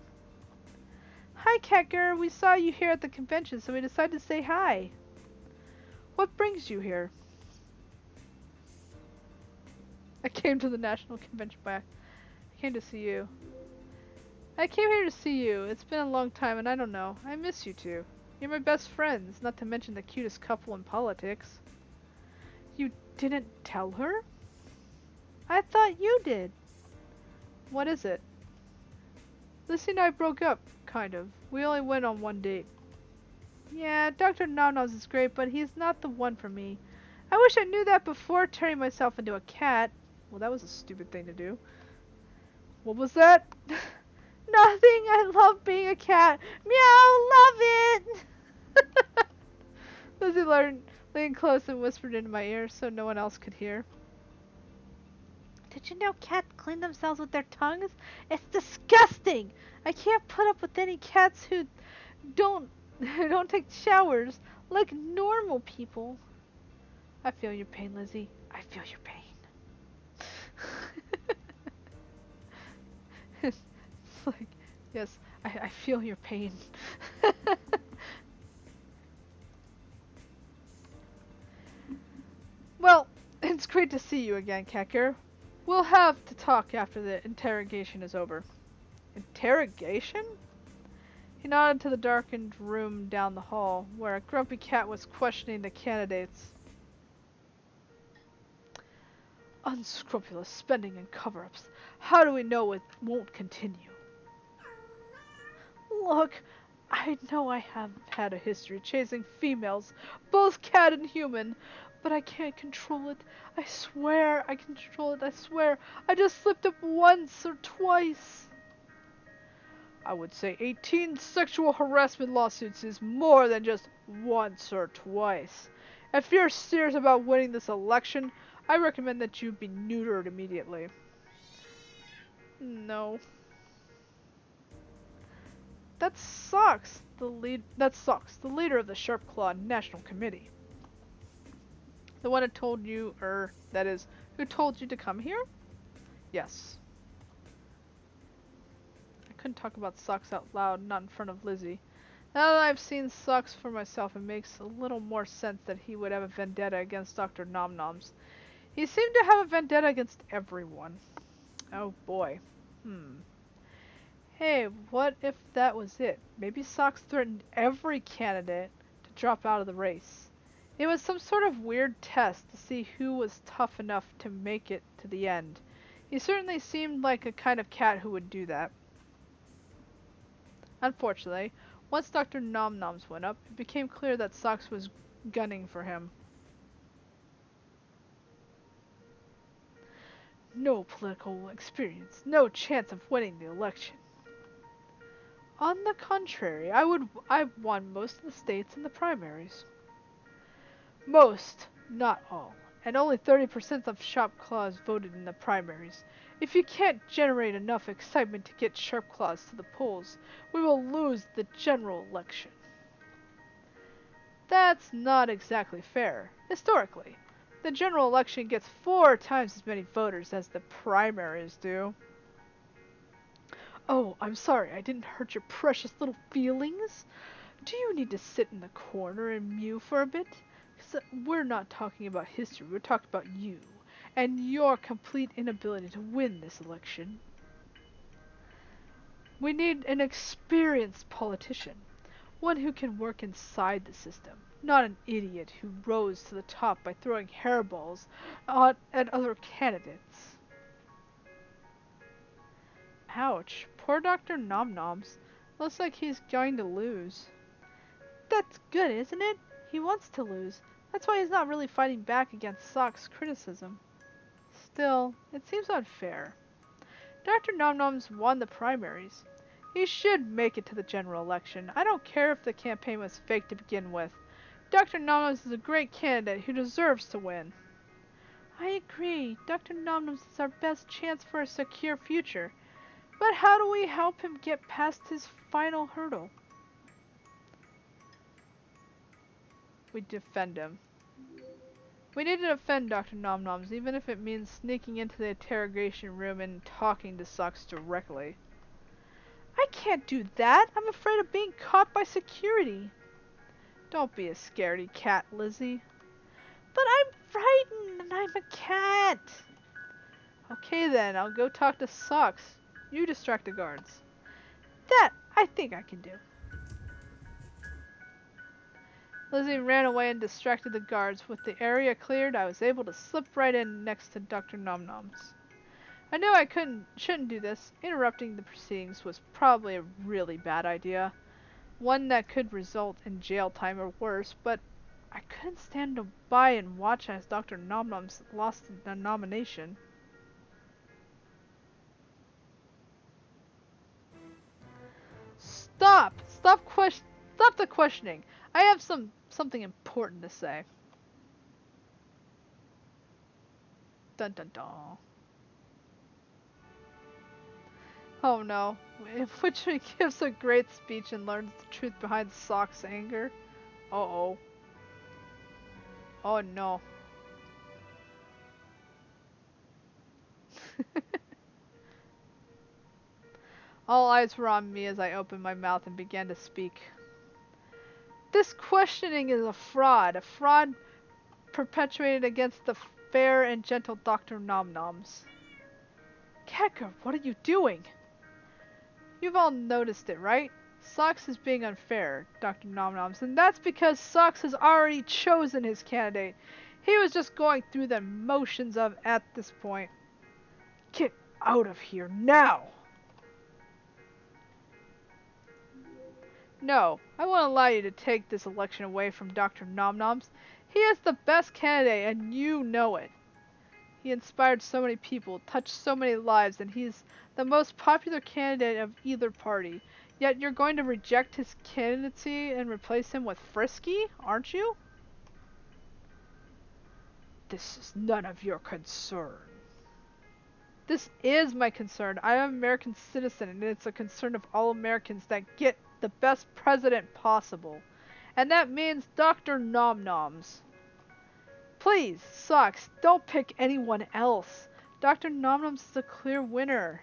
Hi, Catger. We saw you here at the convention, so we decided to say hi. What brings you here? I came to the national convention I came to see you. I came here to see you. It's been a long time, and I don't know. I miss you two. You're my best friends, not to mention the cutest couple in politics. You didn't tell her? I thought you did. What is it? Lucy and I broke up, kind of. We only went on one date. Yeah, Dr. Nom Noms is great, but he's not the one for me. I wish I knew that before turning myself into a cat. Well, that was a stupid thing to do. What was that? Nothing. I love being a cat. Meow, love it. Lizzie leaned close and whispered into my ear so no one else could hear. Did you know cats clean themselves with their tongues? It's disgusting. I can't put up with any cats who don't take showers like normal people. I feel your pain, Lizzie. I feel your pain. It's like, yes, I feel your pain. Well, it's great to see you again, Catger. We'll have to talk after the interrogation is over. Interrogation? He nodded to the darkened room down the hall, where a grumpy cat was questioning the candidates. Unscrupulous spending and cover-ups. How do we know it won't continue? Look, I know I have had a history chasing females, both cat and human, but I can't control it. I swear I can control it, I swear. I just slipped up once or twice. I would say 18 sexual harassment lawsuits is more than just once or twice. If you're serious about winning this election, I recommend that you be neutered immediately. No. That sucks. The leader of the Sharpclaw National Committee. The one who told you, that is, who told you to come here? Yes. I couldn't talk about Socks out loud, not in front of Lizzie. Now that I've seen Socks for myself, it makes a little more sense that he would have a vendetta against Dr. Nomnoms. He seemed to have a vendetta against everyone. Oh boy. Hey, what if that was it? Maybe Socks threatened every candidate to drop out of the race. It was some sort of weird test to see who was tough enough to make it to the end. He certainly seemed like a kind of cat who would do that. Unfortunately, once Dr. Nomnoms went up, it became clear that Socks was gunning for him. No political experience, no chance of winning the election. On the contrary, I've won most of the states in the primaries. Most, not all, and only 30% of Sharpclaws voted in the primaries. If you can't generate enough excitement to get Sharpclaws to the polls, we will lose the general election. That's not exactly fair. Historically, the general election gets 4 times as many voters as the primaries do. Oh, I'm sorry, I didn't hurt your precious little feelings. Do you need to sit in the corner and mew for a bit? 'Cause we're not talking about history, we're talking about you, and your complete inability to win this election. We need an experienced politician, one who can work inside the system, not an idiot who rose to the top by throwing hairballs at other candidates. Ouch, poor Dr. Nomnoms. Looks like he's going to lose. That's good, isn't it? He wants to lose. That's why he's not really fighting back against Sock's criticism. Still, it seems unfair. Dr. Nomnoms won the primaries. He should make it to the general election. I don't care if the campaign was fake to begin with. Dr. Nomnoms is a great candidate who deserves to win. I agree. Dr. Nomnoms is our best chance for a secure future. But how do we help him get past his final hurdle? We defend him. We need to defend Dr. Nomnoms, even if it means sneaking into the interrogation room and talking to Socks directly. I can't do that. I'm afraid of being caught by security. Don't be a scaredy cat, Lizzie. But I'm frightened and I'm a cat. Okay then, I'll go talk to Socks. You distract the guards. That I think I can do. Lizzie ran away and distracted the guards. With the area cleared, I was able to slip right in next to Dr. Nomnoms. I knew I shouldn't do this. Interrupting the proceedings was probably a really bad idea. One that could result in jail time or worse, but I couldn't stand by and watch as Dr. Nomnoms lost the nomination. Stop! Stop the questioning. I have something important to say. Dun dun dun. Oh no. In which he gives a great speech and learns the truth behind Sock's anger. Uh-oh. Oh no. All eyes were on me as I opened my mouth and began to speak. This questioning is a fraud perpetuated against the fair and gentle Dr. Nomnoms. Catgirl, what are you doing? You've all noticed it, right? Socks is being unfair, Dr. Nomnoms, and that's because Socks has already chosen his candidate. He was just going through the motions at this point. Get out of here now! No, I won't allow you to take this election away from Dr. Nomnoms. He is the best candidate, and you know it. He inspired so many people, touched so many lives, and he's the most popular candidate of either party. Yet you're going to reject his candidacy and replace him with Frisky, aren't you? This is none of your concern. This is my concern. I am an American citizen, and it's a concern of all Americans that get the best president possible. And that means Dr. Nom Noms. Please, Socks, don't pick anyone else. Dr. Nom Noms is the clear winner.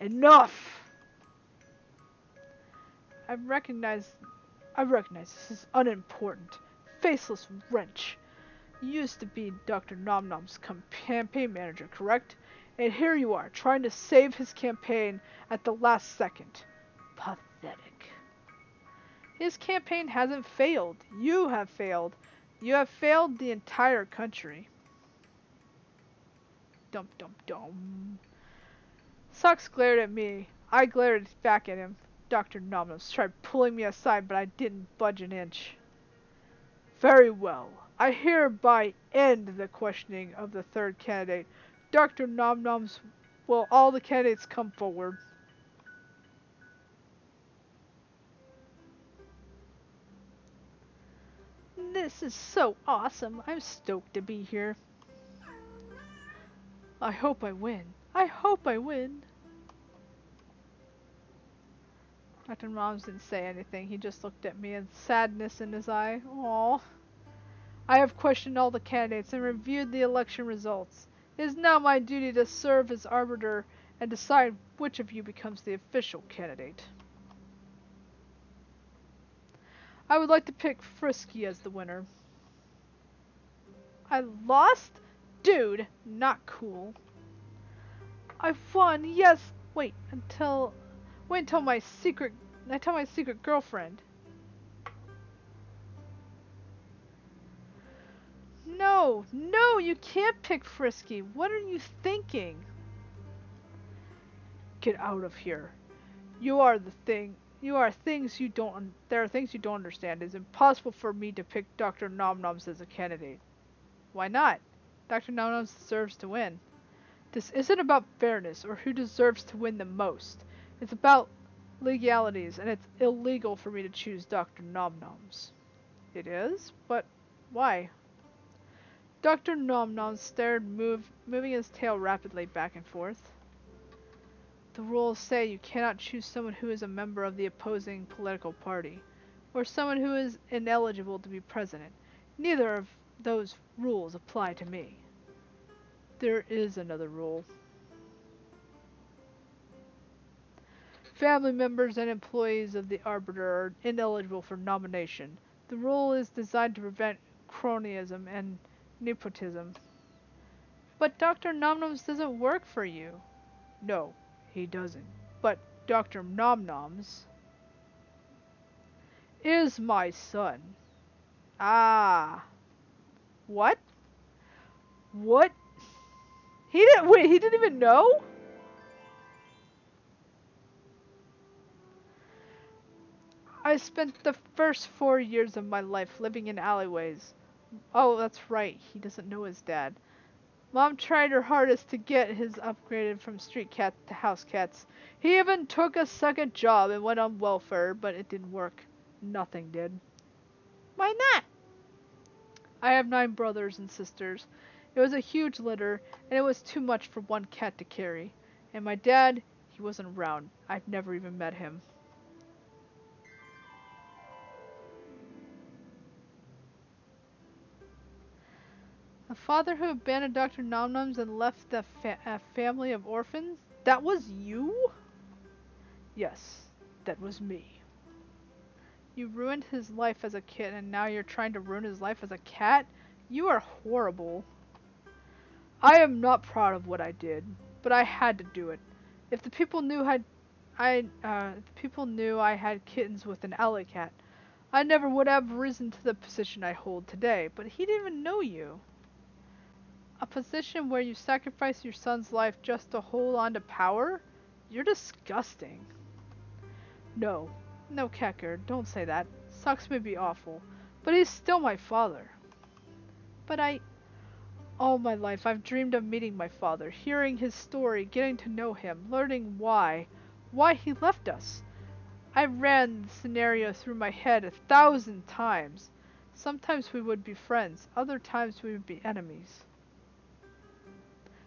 Enough! I recognize this is unimportant. Faceless wretch. You used to be Dr. Nom Nom's campaign manager, correct? And here you are, trying to save his campaign at the last second. Pathetic. His campaign hasn't failed. You have failed. You have failed the entire country. Dum dum dum. Socks glared at me. I glared back at him. Dr. Nom Noms tried pulling me aside, but I didn't budge an inch. Very well. I hereby end the questioning of the third candidate. Dr. Nom Noms, will all the candidates come forward? This is so awesome. I'm stoked to be here. I hope I win. I hope I win. Dr. Noms didn't say anything. He just looked at me with sadness in his eye. Aww. I have questioned all the candidates and reviewed the election results. It is now my duty to serve as arbiter and decide which of you becomes the official candidate. I would like to pick Frisky as the winner. I lost? Dude, not cool. I won, yes. Wait until I tell my secret girlfriend. No, you can't pick Frisky. What are you thinking? Get out of here. There are things you don't understand. It's impossible for me to pick Dr. Nom Noms as a candidate. Why not? Dr. Nom Noms deserves to win. This isn't about fairness or who deserves to win the most. It's about legalities, and it's illegal for me to choose Dr. Nom Noms. It is? But why? Dr. Nom Noms stared, moving his tail rapidly back and forth. The rules say you cannot choose someone who is a member of the opposing political party, or someone who is ineligible to be president. Neither of those rules apply to me. There is another rule. Family members and employees of the Arbiter are ineligible for nomination. The rule is designed to prevent cronyism and nepotism. But Dr. Nom Noms doesn't work for you. No, he doesn't. But Dr. Nom Noms is my son. Ah. What? What? He didn't even know? I spent the first 4 years of my life living in alleyways. Oh, that's right, he doesn't know his dad. Mom tried her hardest to get his upgraded from street cats to house cats. He even took a second job and went on welfare, but it didn't work. Nothing did. Why not? I have 9 brothers and sisters. It was a huge litter, and it was too much for one cat to carry. And my dad, he wasn't around. I've never even met him. A father who abandoned Dr. Nom Noms and left a family of orphans? That was you? Yes, that was me. You ruined his life as a kid, and now you're trying to ruin his life as a cat? You are horrible. I am not proud of what I did, but I had to do it. If the people knew I had kittens with an alley cat, I never would have risen to the position I hold today. But he didn't even know you. A position where you sacrifice your son's life just to hold on to power? You're disgusting. No, Catger, don't say that. Socks may be awful, but he's still my father. But all my life I've dreamed of meeting my father, hearing his story, getting to know him, learning why he left us. I ran the scenario through my head 1,000 times. Sometimes we would be friends, other times we would be enemies.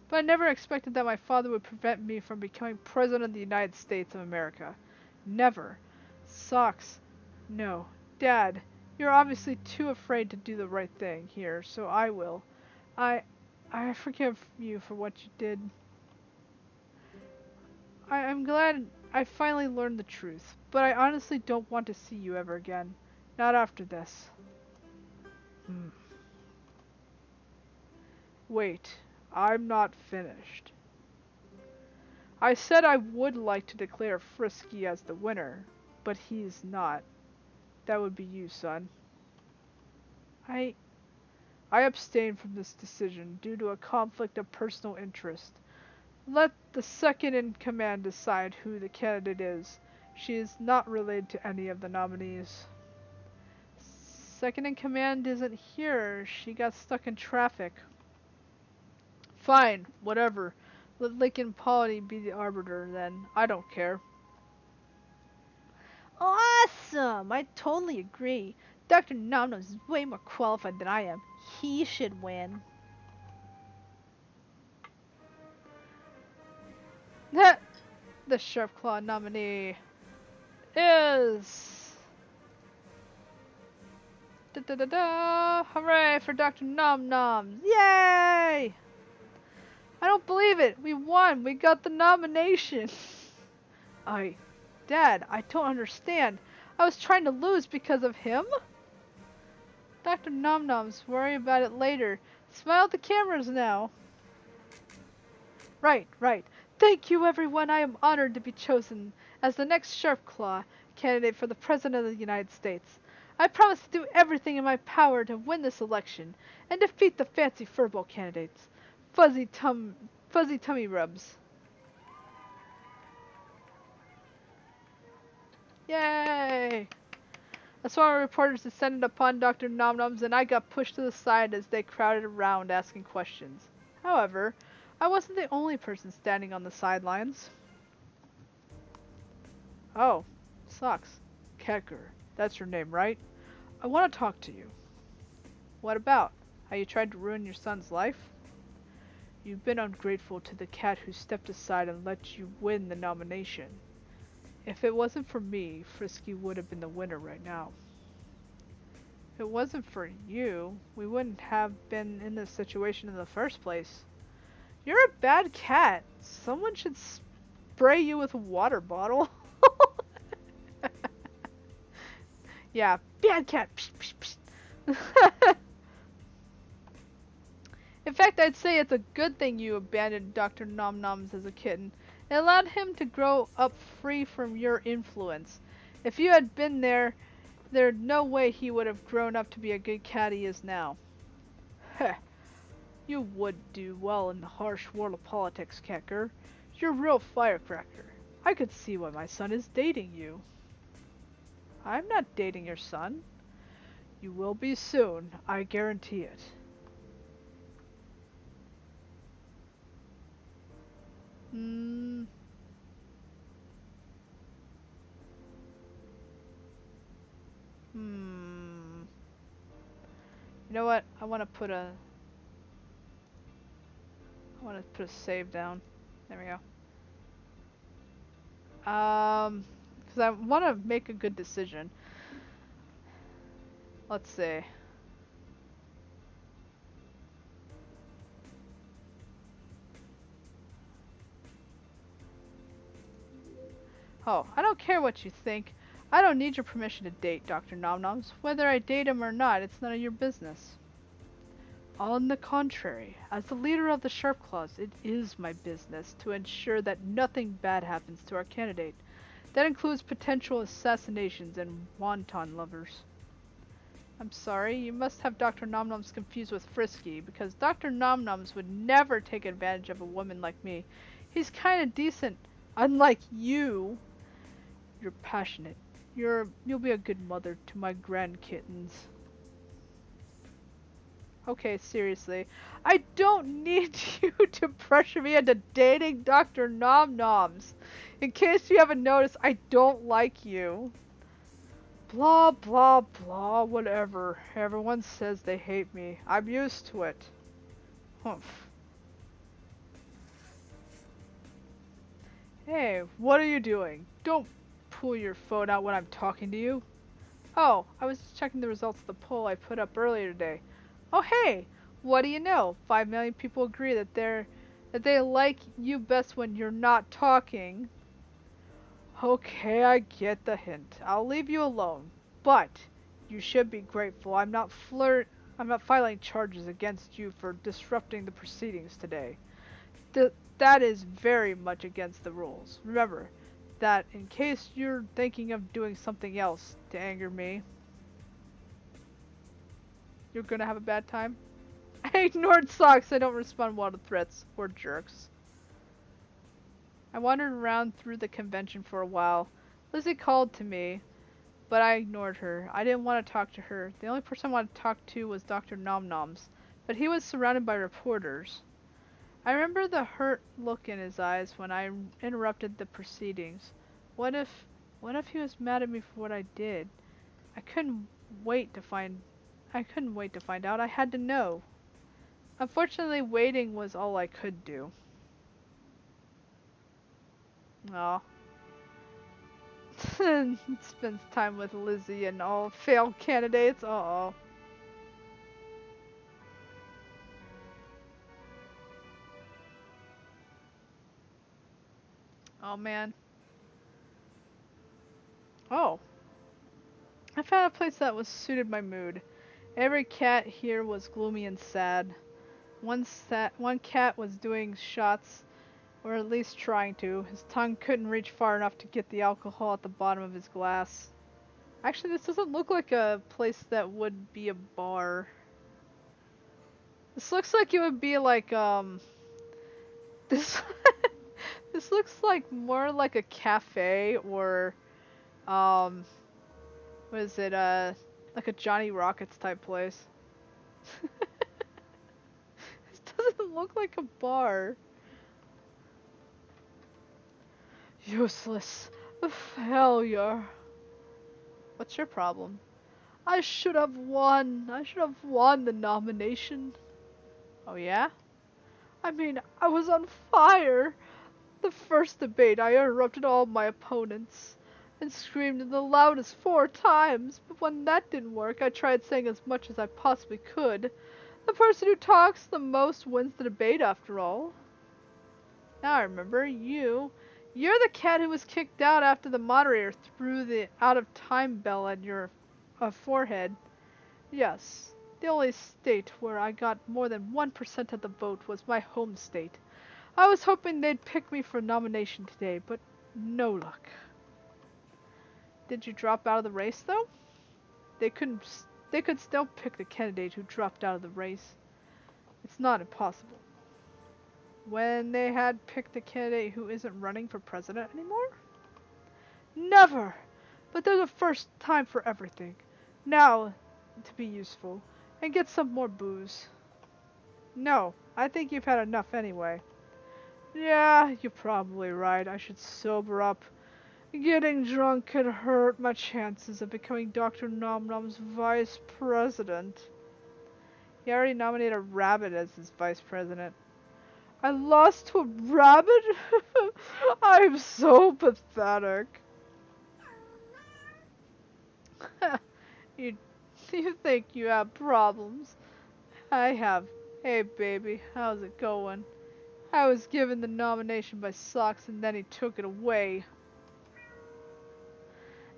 But I never expected that my father would prevent me from becoming President of the United States of America. Never. Sucks. No. Dad, you're obviously too afraid to do the right thing here, so I will. I forgive you for what you did. I'm glad I finally learned the truth, but I honestly don't want to see you ever again. Not after this. Wait, I'm not finished. I said I would like to declare Frisky as the winner, but he's not. That would be you, son. I abstain from this decision due to a conflict of personal interest. Let the second in command decide who the candidate is. She is not related to any of the nominees. Second in command isn't here. She got stuck in traffic. Fine, whatever. Let Lincoln Polity be the arbiter then. I don't care. Awesome! I totally agree. Dr. Nomnom is way more qualified than I am. He should win. The Sharp Claw nominee is... Hooray for Dr. Nomnoms! Yay! I don't believe it! We won! We got the nomination! Dad, I don't understand. I was trying to lose because of him? Dr. Nomnoms, worry about it later. Smile at the cameras now. Right. Thank you, everyone. I am honored to be chosen as the next Sharp Claw candidate for the President of the United States. I promise to do everything in my power to win this election and defeat the fancy furball candidates. Fuzzy tummy rubs. Yay! A swarm of reporters descended upon Dr. Nomnoms, and I got pushed to the side as they crowded around asking questions. However, I wasn't the only person standing on the sidelines. Oh, sucks. Kecker, that's your name, right? I want to talk to you. What about? How you tried to ruin your son's life? You've been ungrateful to the cat who stepped aside and let you win the nomination. If it wasn't for me, Frisky would have been the winner right now. If it wasn't for you, we wouldn't have been in this situation in the first place. You're a bad cat. Someone should spray you with a water bottle. Yeah, bad cat. Psh, psh, psh. In fact, I'd say it's a good thing you abandoned Dr. Nomnoms as a kitten. It allowed him to grow up free from your influence. If you had been there, there's no way he would have grown up to be a good cat he is now. Heh. You would do well in the harsh world of politics, Kecker. You're a real firecracker. I could see why my son is dating you. I'm not dating your son. You will be soon, I guarantee it. You know what? I want to put a save down. There we go. Because I want to make a good decision. Let's see. Oh, I don't care what you think. I don't need your permission to date Dr. Nomnoms. Whether I date him or not, it's none of your business. On the contrary, as the leader of the Sharp Claws, it is my business to ensure that nothing bad happens to our candidate. That includes potential assassinations and wanton lovers. I'm sorry, you must have Dr. Nomnoms confused with Frisky, because Dr. Nomnoms would never take advantage of a woman like me. He's kinda decent, unlike you. You're passionate. You'll be a good mother to my grandkittens. Okay, seriously. I don't need you to pressure me into dating Dr. Nomnoms. In case you haven't noticed, I don't like you. Blah, blah, blah, whatever. Everyone says they hate me. I'm used to it. Humph. Hey, what are you doing? Don't pull your phone out when I'm talking to you. Oh, I was just checking the results of the poll I put up earlier today. Oh hey, what do you know? 5 million people agree that they like you best when you're not talking. Okay, I get the hint. I'll leave you alone. But you should be grateful I'm not filing charges against you for disrupting the proceedings today. That is very much against the rules. Remember that in case you're thinking of doing something else to anger me, you're gonna have a bad time. I ignored Socks. I don't respond well to threats. Or jerks. I wandered around through the convention for a while. Lizzie called to me, but I ignored her. I didn't want to talk to her. The only person I wanted to talk to was Dr. Nom Noms, but he was surrounded by reporters. I remember the hurt look in his eyes when I interrupted the proceedings. What if he was mad at me for what I did? I couldn't wait to find out. I had to know. Unfortunately, waiting was all I could do. Aw. Spends time with Lizzie and all failed candidates. Uh-oh. Oh man. Oh. I found a place that was suited my mood. Every cat here was gloomy and sad. One cat was doing shots, or at least trying to. His tongue couldn't reach far enough to get the alcohol at the bottom of his glass. Actually, this doesn't look like a place that would be a bar. This looks like it would be like, this, this looks like more like a cafe or, what is it, like a Johnny Rockets type place. This doesn't look like a bar. Useless. A failure. What's your problem? I should have won. I should have won the nomination. Oh yeah? I mean, I was on fire. The first debate, I interrupted all my opponents and screamed the loudest 4 times, but when that didn't work, I tried saying as much as I possibly could. The person who talks the most wins the debate, after all. Now I remember you. You're the cat who was kicked out after the moderator threw the out-of-time bell at your forehead. Yes, the only state where I got more than 1% of the vote was my home state. I was hoping they'd pick me for nomination today, but no luck. Did you drop out of the race, though? They could still pick the candidate who dropped out of the race. It's not impossible. When they had picked a candidate who isn't running for president anymore? Never! But there's a first time for everything. Now, to be useful, and get some more booze. No, I think you've had enough anyway. Yeah, you're probably right. I should sober up. Getting drunk could hurt my chances of becoming Dr. Nom Nom's vice president. He already nominated a rabbit as his vice president. I lost to a rabbit? I'm so pathetic. you think you have problems? I have. Hey baby, how's it going? I was given the nomination by Socks and then he took it away.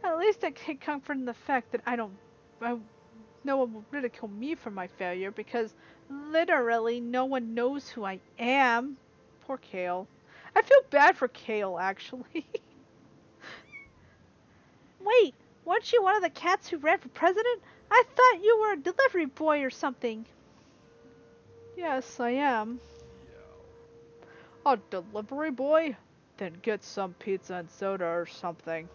At least I take comfort in the fact that no one will ridicule me for my failure because literally no one knows who I am. Poor Kale. I feel bad for Kale, actually. Wait, weren't you one of the cats who ran for president? I thought you were a delivery boy or something. Yes, I am. A delivery boy? Then get some pizza and soda or something.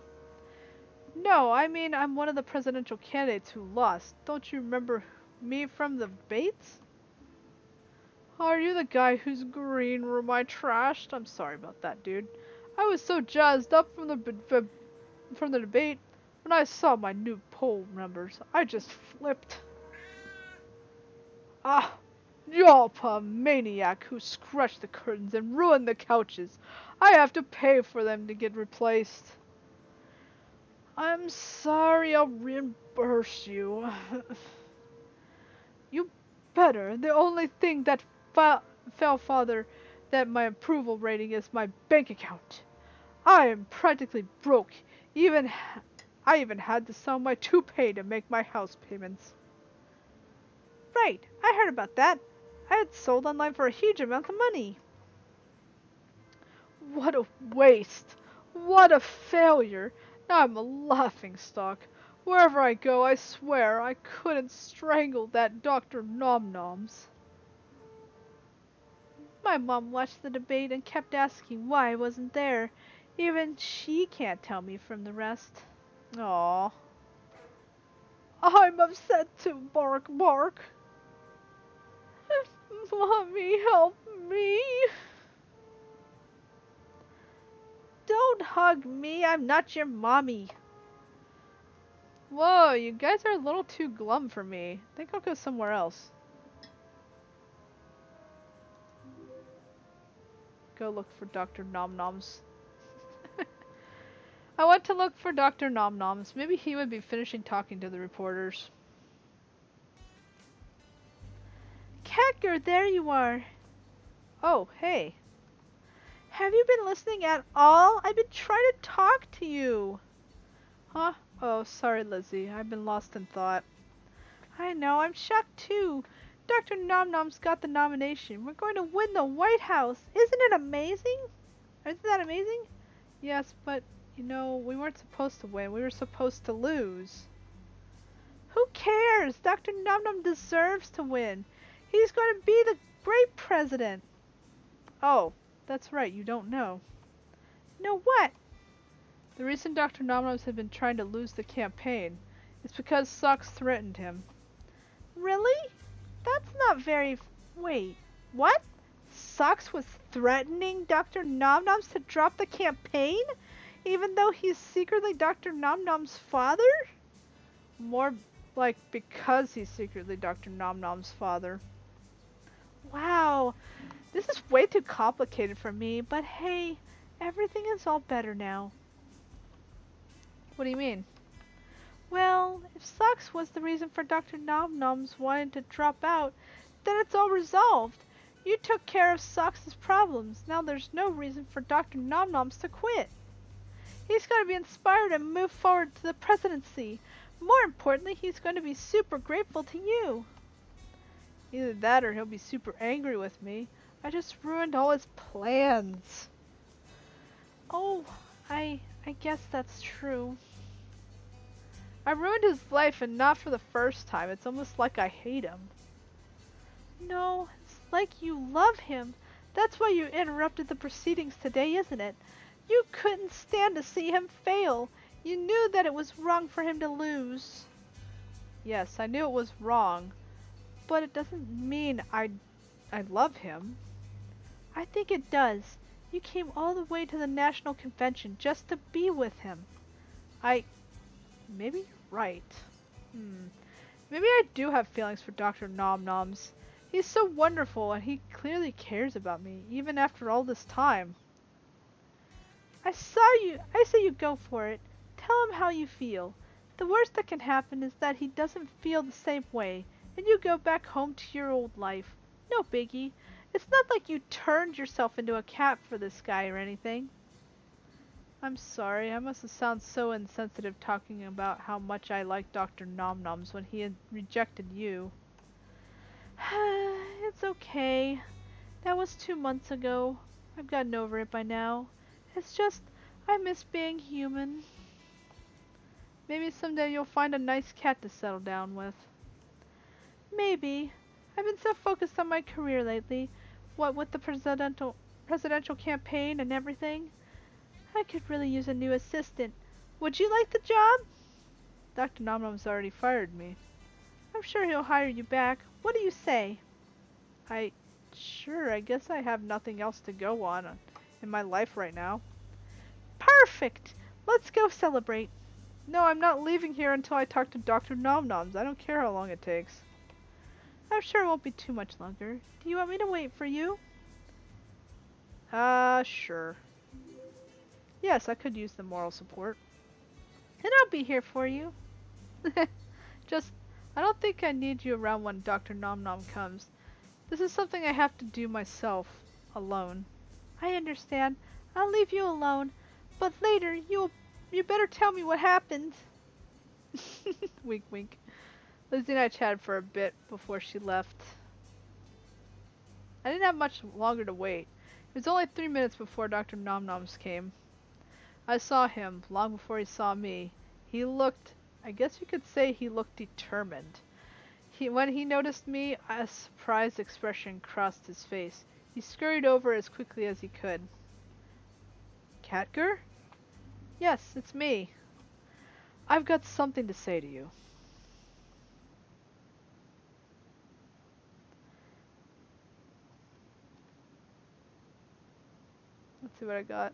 No, I mean I'm one of the presidential candidates who lost. Don't you remember me from the debates? Are you the guy whose green room I trashed? I'm sorry about that, dude. I was so jazzed up from the debate. When I saw my new poll numbers, I just flipped. Ah, Yalpa maniac who scratched the curtains and ruined the couches. I have to pay for them to get replaced. I'm sorry, I'll reimburse you. You better. The only thing that fell farther than my approval rating is my bank account. I am practically broke. I even had to sell my toupee to make my house payments. Right, I heard about that. I had sold online for a huge amount of money. What a waste. What a failure. Now I'm a laughingstock. Wherever I go, I swear I couldn't strangle that Dr. Nomnoms. My mom watched the debate and kept asking why I wasn't there. Even she can't tell me from the rest. Aww. I'm upset too, Bark Bark. Mommy, help me. Don't hug me, I'm not your mommy. Whoa, you guys are a little too glum for me. I think I'll go somewhere else. Go look for Dr. Nomnoms. I went to look for Dr. Nomnoms. Maybe he would be finishing talking to the reporters. Catger, there you are. Oh, hey. Have you been listening at all? I've been trying to talk to you. Huh? Oh, sorry, Lizzie. I've been lost in thought. I know, I'm shocked too. Dr. Nomnom's got the nomination. We're going to win the White House. Isn't it amazing? Isn't that amazing? Yes, but, you know, we weren't supposed to win. We were supposed to lose. Who cares? Dr. Nomnom deserves to win. He's going to be the great president. Oh, that's right. You don't know. Know what? The reason Dr. Nomnoms had been trying to lose the campaign is because Socks threatened him. Really? That's not very... Wait, what? Socks was threatening Dr. Nomnoms to drop the campaign? Even though he's secretly Dr. Nomnom's father? More like because he's secretly Dr. Nomnom's father. Wow, this is way too complicated for me, but hey, everything is all better now. What do you mean? Well, if Socks was the reason for Dr. Nomnoms wanting to drop out, then it's all resolved. You took care of Socks' problems. Now there's no reason for Dr. Nomnoms to quit. He's going to be inspired and move forward to the presidency. More importantly, he's going to be super grateful to you. Either that or he'll be super angry with me. I just ruined all his plans. Oh, I guess that's true. I ruined his life, and not for the first time. It's almost like I hate him. No, it's like you love him. That's why you interrupted the proceedings today, isn't it? You couldn't stand to see him fail. You knew that it was wrong for him to lose. Yes, I knew it was wrong. But it doesn't mean I love him. I think it does. You came all the way to the National Convention just to be with him. Maybe you're right. Maybe I do have feelings for Dr. Nomnoms. He's so wonderful and he clearly cares about me, even after all this time. I say you go for it. Tell him how you feel. The worst that can happen is that he doesn't feel the same way, and you go back home to your old life. No biggie. It's not like you turned yourself into a cat for this guy or anything. I'm sorry, I must have sounded so insensitive talking about how much I like Dr. Nomnoms when he had rejected you. It's okay. That was 2 months ago. I've gotten over it by now. It's just, I miss being human. Maybe someday you'll find a nice cat to settle down with. Maybe. I've been so focused on my career lately. What with the presidential campaign and everything. I could really use a new assistant. Would you like the job? Dr. Nomnom's already fired me. I'm sure he'll hire you back. What do you say? Sure, I guess I have nothing else to go on in my life right now. Perfect! Let's go celebrate. No, I'm not leaving here until I talk to Dr. Nom Noms. I don't care how long it takes. I'm sure it won't be too much longer. Do you want me to wait for you? Sure. Yes, I could use the moral support. And I'll be here for you. Just, I don't think I need you around when Dr. Nom Nom comes. This is something I have to do myself, alone. I understand. I'll leave you alone, but later you better tell me what happened. Wink, wink. Lizzie and I chatted for a bit before she left. I didn't have much longer to wait. It was only 3 minutes before Dr. Nom Noms came. I saw him long before he saw me. He looked, I guess you could say he looked determined. When he noticed me, a surprised expression crossed his face. He scurried over as quickly as he could. Khadgar? Yes, it's me. I've got something to say to you. Let's see what I got.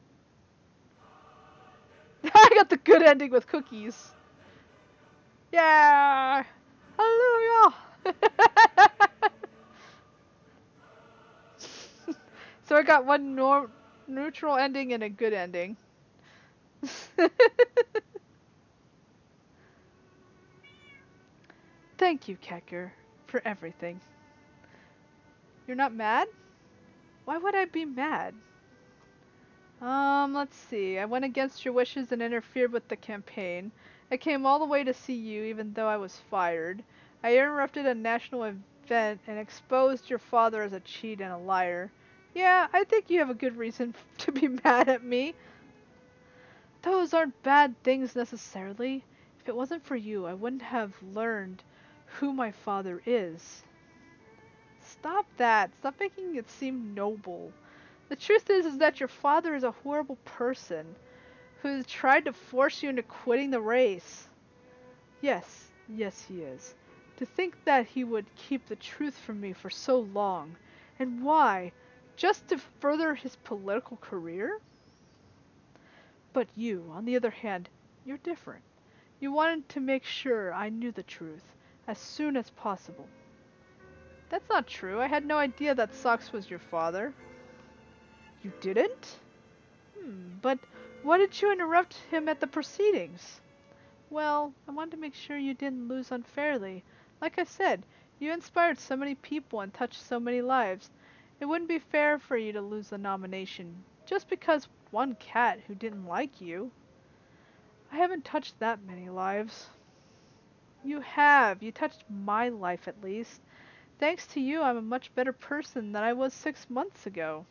I got the good ending with cookies. Yeah! Hallelujah! So I got one neutral ending and a good ending. Thank you, Khadgar, for everything. You're not mad? Why would I be mad? Let's see. I went against your wishes and interfered with the campaign. I came all the way to see you, even though I was fired. I interrupted a national event and exposed your father as a cheat and a liar. Yeah, I think you have a good reason to be mad at me. Those aren't bad things necessarily. If it wasn't for you, I wouldn't have learned who my father is. Stop that. Stop making it seem noble. The truth is that your father is a horrible person who tried to force you into quitting the race. Yes, yes he is. To think that he would keep the truth from me for so long. And why? Just to further his political career? But you, on the other hand, you're different. You wanted to make sure I knew the truth as soon as possible. That's not true. I had no idea that Socks was your father. You didn't? But why did you interrupt him at the proceedings? Well, I wanted to make sure you didn't lose unfairly. Like I said, you inspired so many people and touched so many lives. It wouldn't be fair for you to lose the nomination just because one cat who didn't like you. I haven't touched that many lives. You have. You touched my life at least. Thanks to you, I'm a much better person than I was 6 months ago.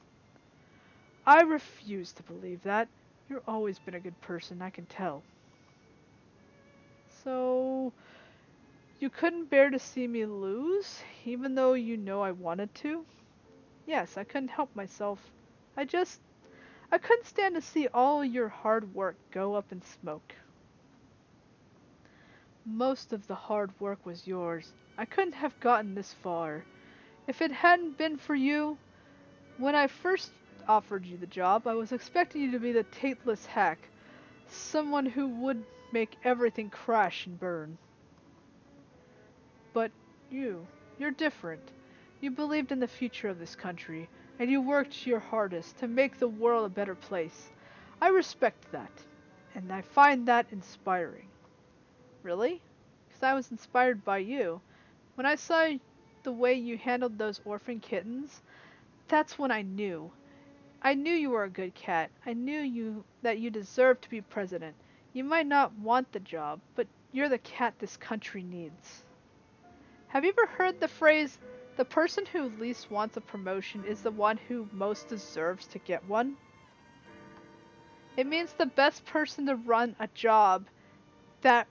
I refuse to believe that. You've always been a good person, I can tell. So, you couldn't bear to see me lose, even though you know I wanted to? Yes, I couldn't help myself. I couldn't stand to see all your hard work go up in smoke. Most of the hard work was yours. I couldn't have gotten this far. If it hadn't been for you, when I first offered you the job, I was expecting you to be the tateless hack, someone who would make everything crash and burn. But you're different. You believed in the future of this country, and you worked your hardest to make the world a better place. I respect that, and I find that inspiring. Really? Because I was inspired by you. When I saw the way you handled those orphan kittens, that's when I knew. I knew you were a good cat. I knew that you deserved to be president. You might not want the job, but you're the cat this country needs. Have you ever heard the phrase, the person who least wants a promotion is the one who most deserves to get one? It means the best person to run a job, that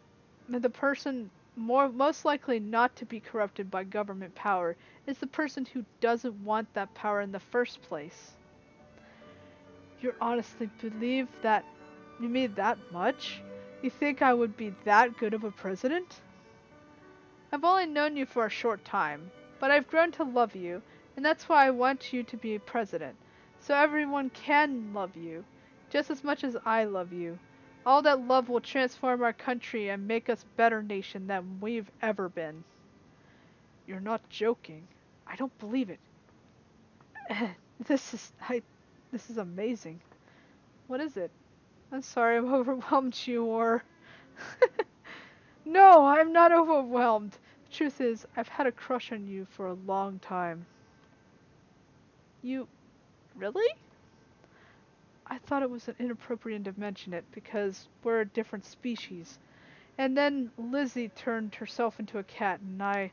the person most likely not to be corrupted by government power, is the person who doesn't want that power in the first place. You honestly believe that you mean that much? You think I would be that good of a president? I've only known you for a short time, but I've grown to love you, and that's why I want you to be president, so everyone can love you, just as much as I love you. All that love will transform our country and make us a better nation than we've ever been. You're not joking. I don't believe it. This is this is amazing. What is it? I'm sorry I've overwhelmed you or No, I'm not overwhelmed. The truth is, I've had a crush on you for a long time. You really? I thought it was inappropriate to mention it because we're a different species. And then Lizzie turned herself into a cat and I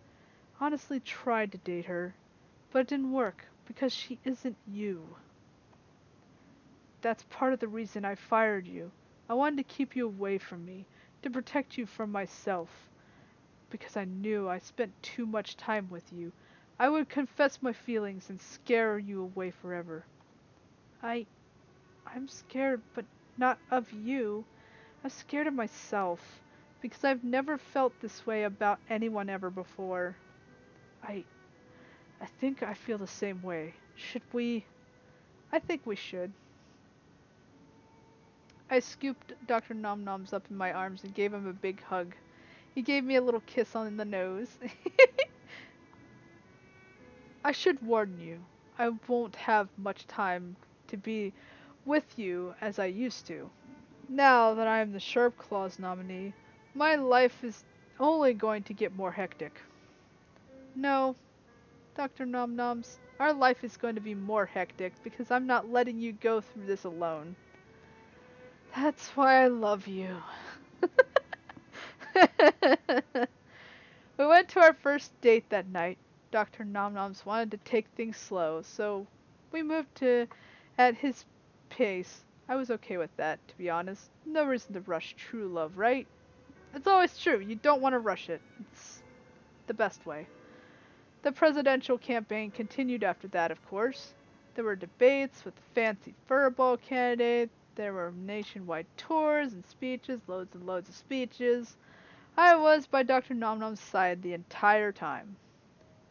honestly tried to date her, but it didn't work because she isn't you. That's part of the reason I fired you. I wanted to keep you away from me, to protect you from myself, because I knew I spent too much time with you. I would confess my feelings and scare you away forever. I I'm scared, but not of you. I'm scared of myself, because I've never felt this way about anyone ever before. I I think I feel the same way. Should we? I think we should. I scooped Dr. Nom Noms up in my arms and gave him a big hug. He gave me a little kiss on the nose. I should warn you, I won't have much time to be with you as I used to. Now that I am the Sharp Claws nominee, my life is only going to get more hectic. No, Dr. Nom Noms, our life is going to be more hectic because I'm not letting you go through this alone. That's why I love you. We went to our first date that night. Dr. Nom Noms wanted to take things slow, so we moved to at his pace. I was okay with that, to be honest. No reason to rush true love, right? It's always true. You don't want to rush it. It's the best way. The presidential campaign continued after that, of course. There were debates with the fancy furball candidate. There were nationwide tours and speeches, loads and loads of speeches. I was by Dr. Nom Nom's side the entire time.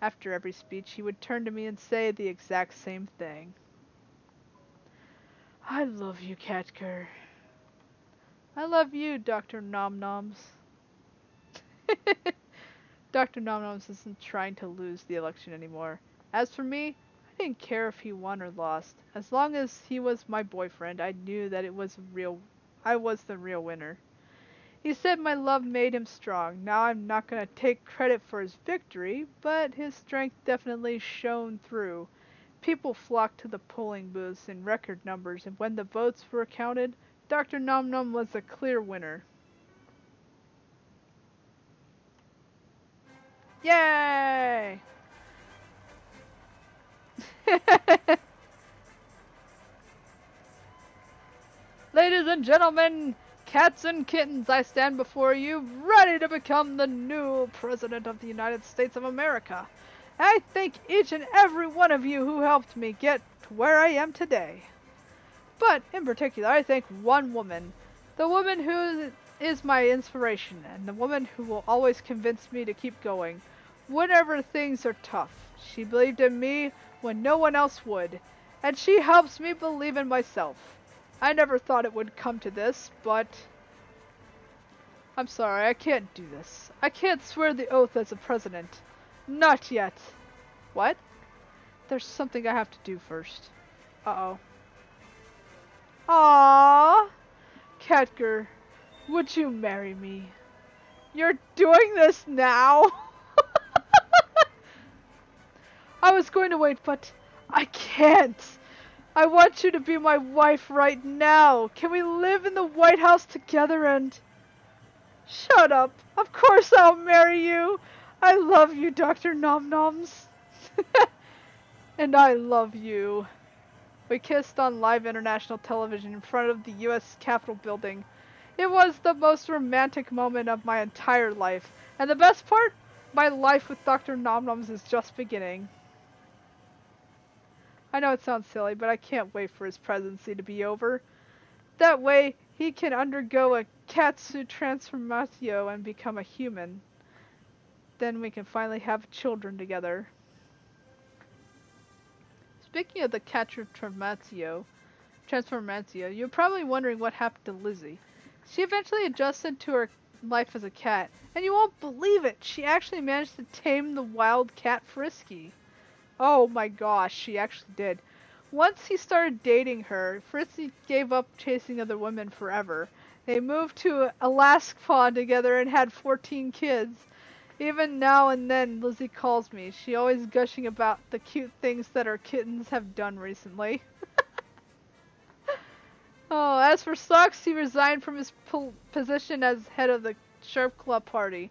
After every speech, he would turn to me and say the exact same thing. I love you, Catker. I love you, Dr. Nom Noms. Dr. Nom Noms isn't trying to lose the election anymore. As for me, I didn't care if he won or lost. As long as he was my boyfriend, I knew that I was the real winner. He said my love made him strong. Now I'm not going to take credit for his victory, but his strength definitely shone through. People flocked to the polling booths in record numbers, and when the votes were counted, Dr. Nom Nom was the clear winner. Yay! Ladies and gentlemen, cats and kittens, I stand before you, ready to become the new President of the United States of America. I thank each and every one of you who helped me get to where I am today. But, in particular, I thank one woman. The woman who is my inspiration, and the woman who will always convince me to keep going, whenever things are tough. She believed in me when no one else would, and she helps me believe in myself. I never thought it would come to this, but I'm sorry, I can't do this. I can't swear the oath as a president. Not yet. What? There's something I have to do first. Uh-oh. Aww. Catger, would you marry me? You're doing this now? I was going to wait, but I can't. I want you to be my wife right now. Can we live in the White House together and... Shut up. Of course I'll marry you. I love you, Dr. Nom Noms. And I love you. We kissed on live international television in front of the U.S. Capitol building. It was the most romantic moment of my entire life. And the best part? My life with Dr. Nom Noms is just beginning. I know it sounds silly, but I can't wait for his presidency to be over. That way, he can undergo a Katsu transformatio and become a human. Then we can finally have children together. Speaking of the Katsu transformatio, you're probably wondering what happened to Lizzie. She eventually adjusted to her life as a cat, and you won't believe it, she actually managed to tame the wild cat Frisky. Oh my gosh, she actually did. Once he started dating her, Frisky gave up chasing other women forever. They moved to Alaska together and had 14 kids. Even now and then, Lizzie calls me. She always gushing about the cute things that our kittens have done recently. Oh, as for Socks, he resigned from his position as head of the Sharp Claw Party.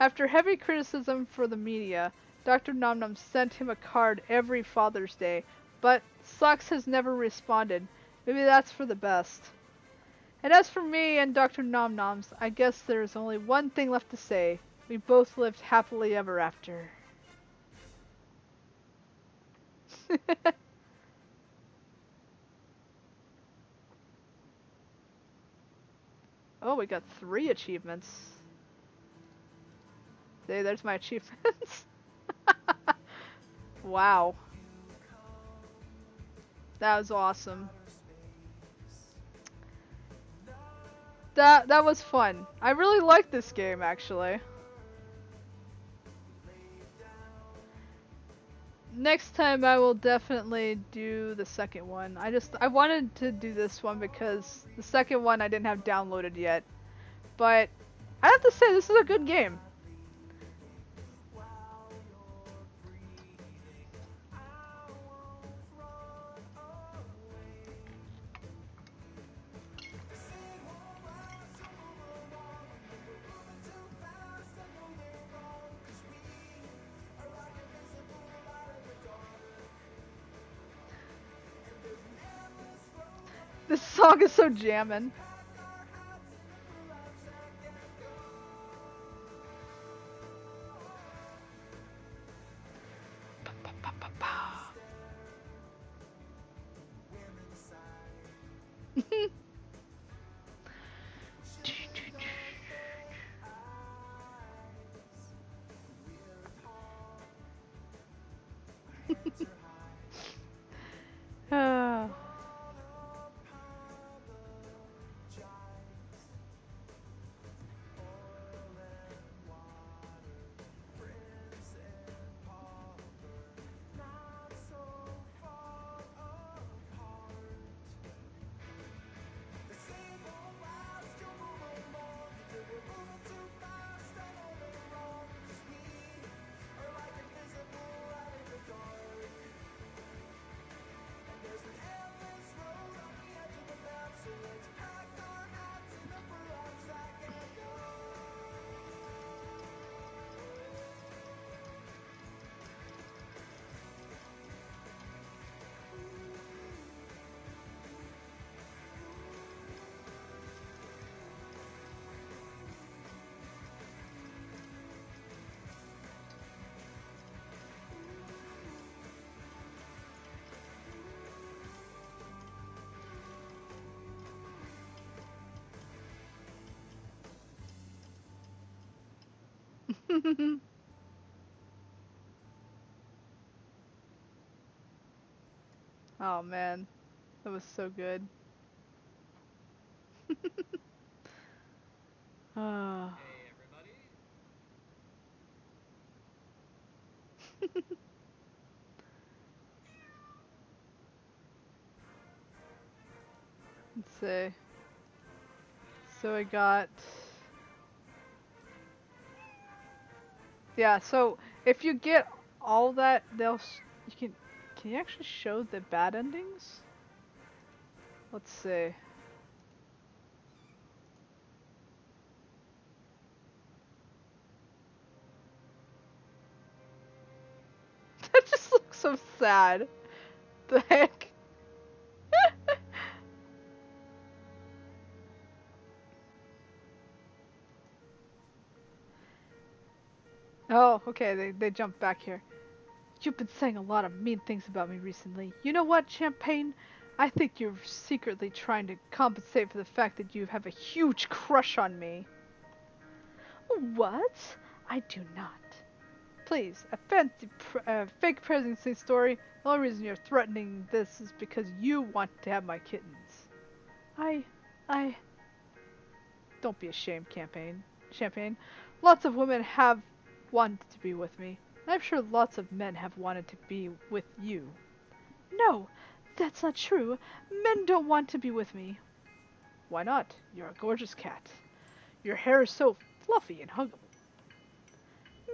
After heavy criticism for the media, Dr. Nom sent him a card every Father's Day, but Socks has never responded. Maybe that's for the best. And as for me and Dr. Nom, I guess there's only one thing left to say. We both lived happily ever after. Oh, we got 3 achievements. See, there's my achievements. Wow. That was awesome. That was fun. I really like this game, actually. Next time I will definitely do the second one. I wanted to do this one because the second one I didn't have downloaded yet. But I have to say this is a good game. This song is so jammin'. Ah. Oh man, that was so good. Ah. Let's see. So I got. Yeah. So if you get all that, you can. Can you actually show the bad endings? Let's see. That just looks so sad. The heck? Oh, okay, they jumped back here. You've been saying a lot of mean things about me recently. You know what, Champagne? I think you're secretly trying to compensate for the fact that you have a huge crush on me. What? I do not. Please, a fake pregnancy story. The only reason you're threatening this is because you want to have my kittens. I... Don't be ashamed, Champagne. Lots of women have wanted to be with me. And I'm sure lots of men have wanted to be with you. No, that's not true. Men don't want to be with me. Why not? You're a gorgeous cat. Your hair is so fluffy and huggable.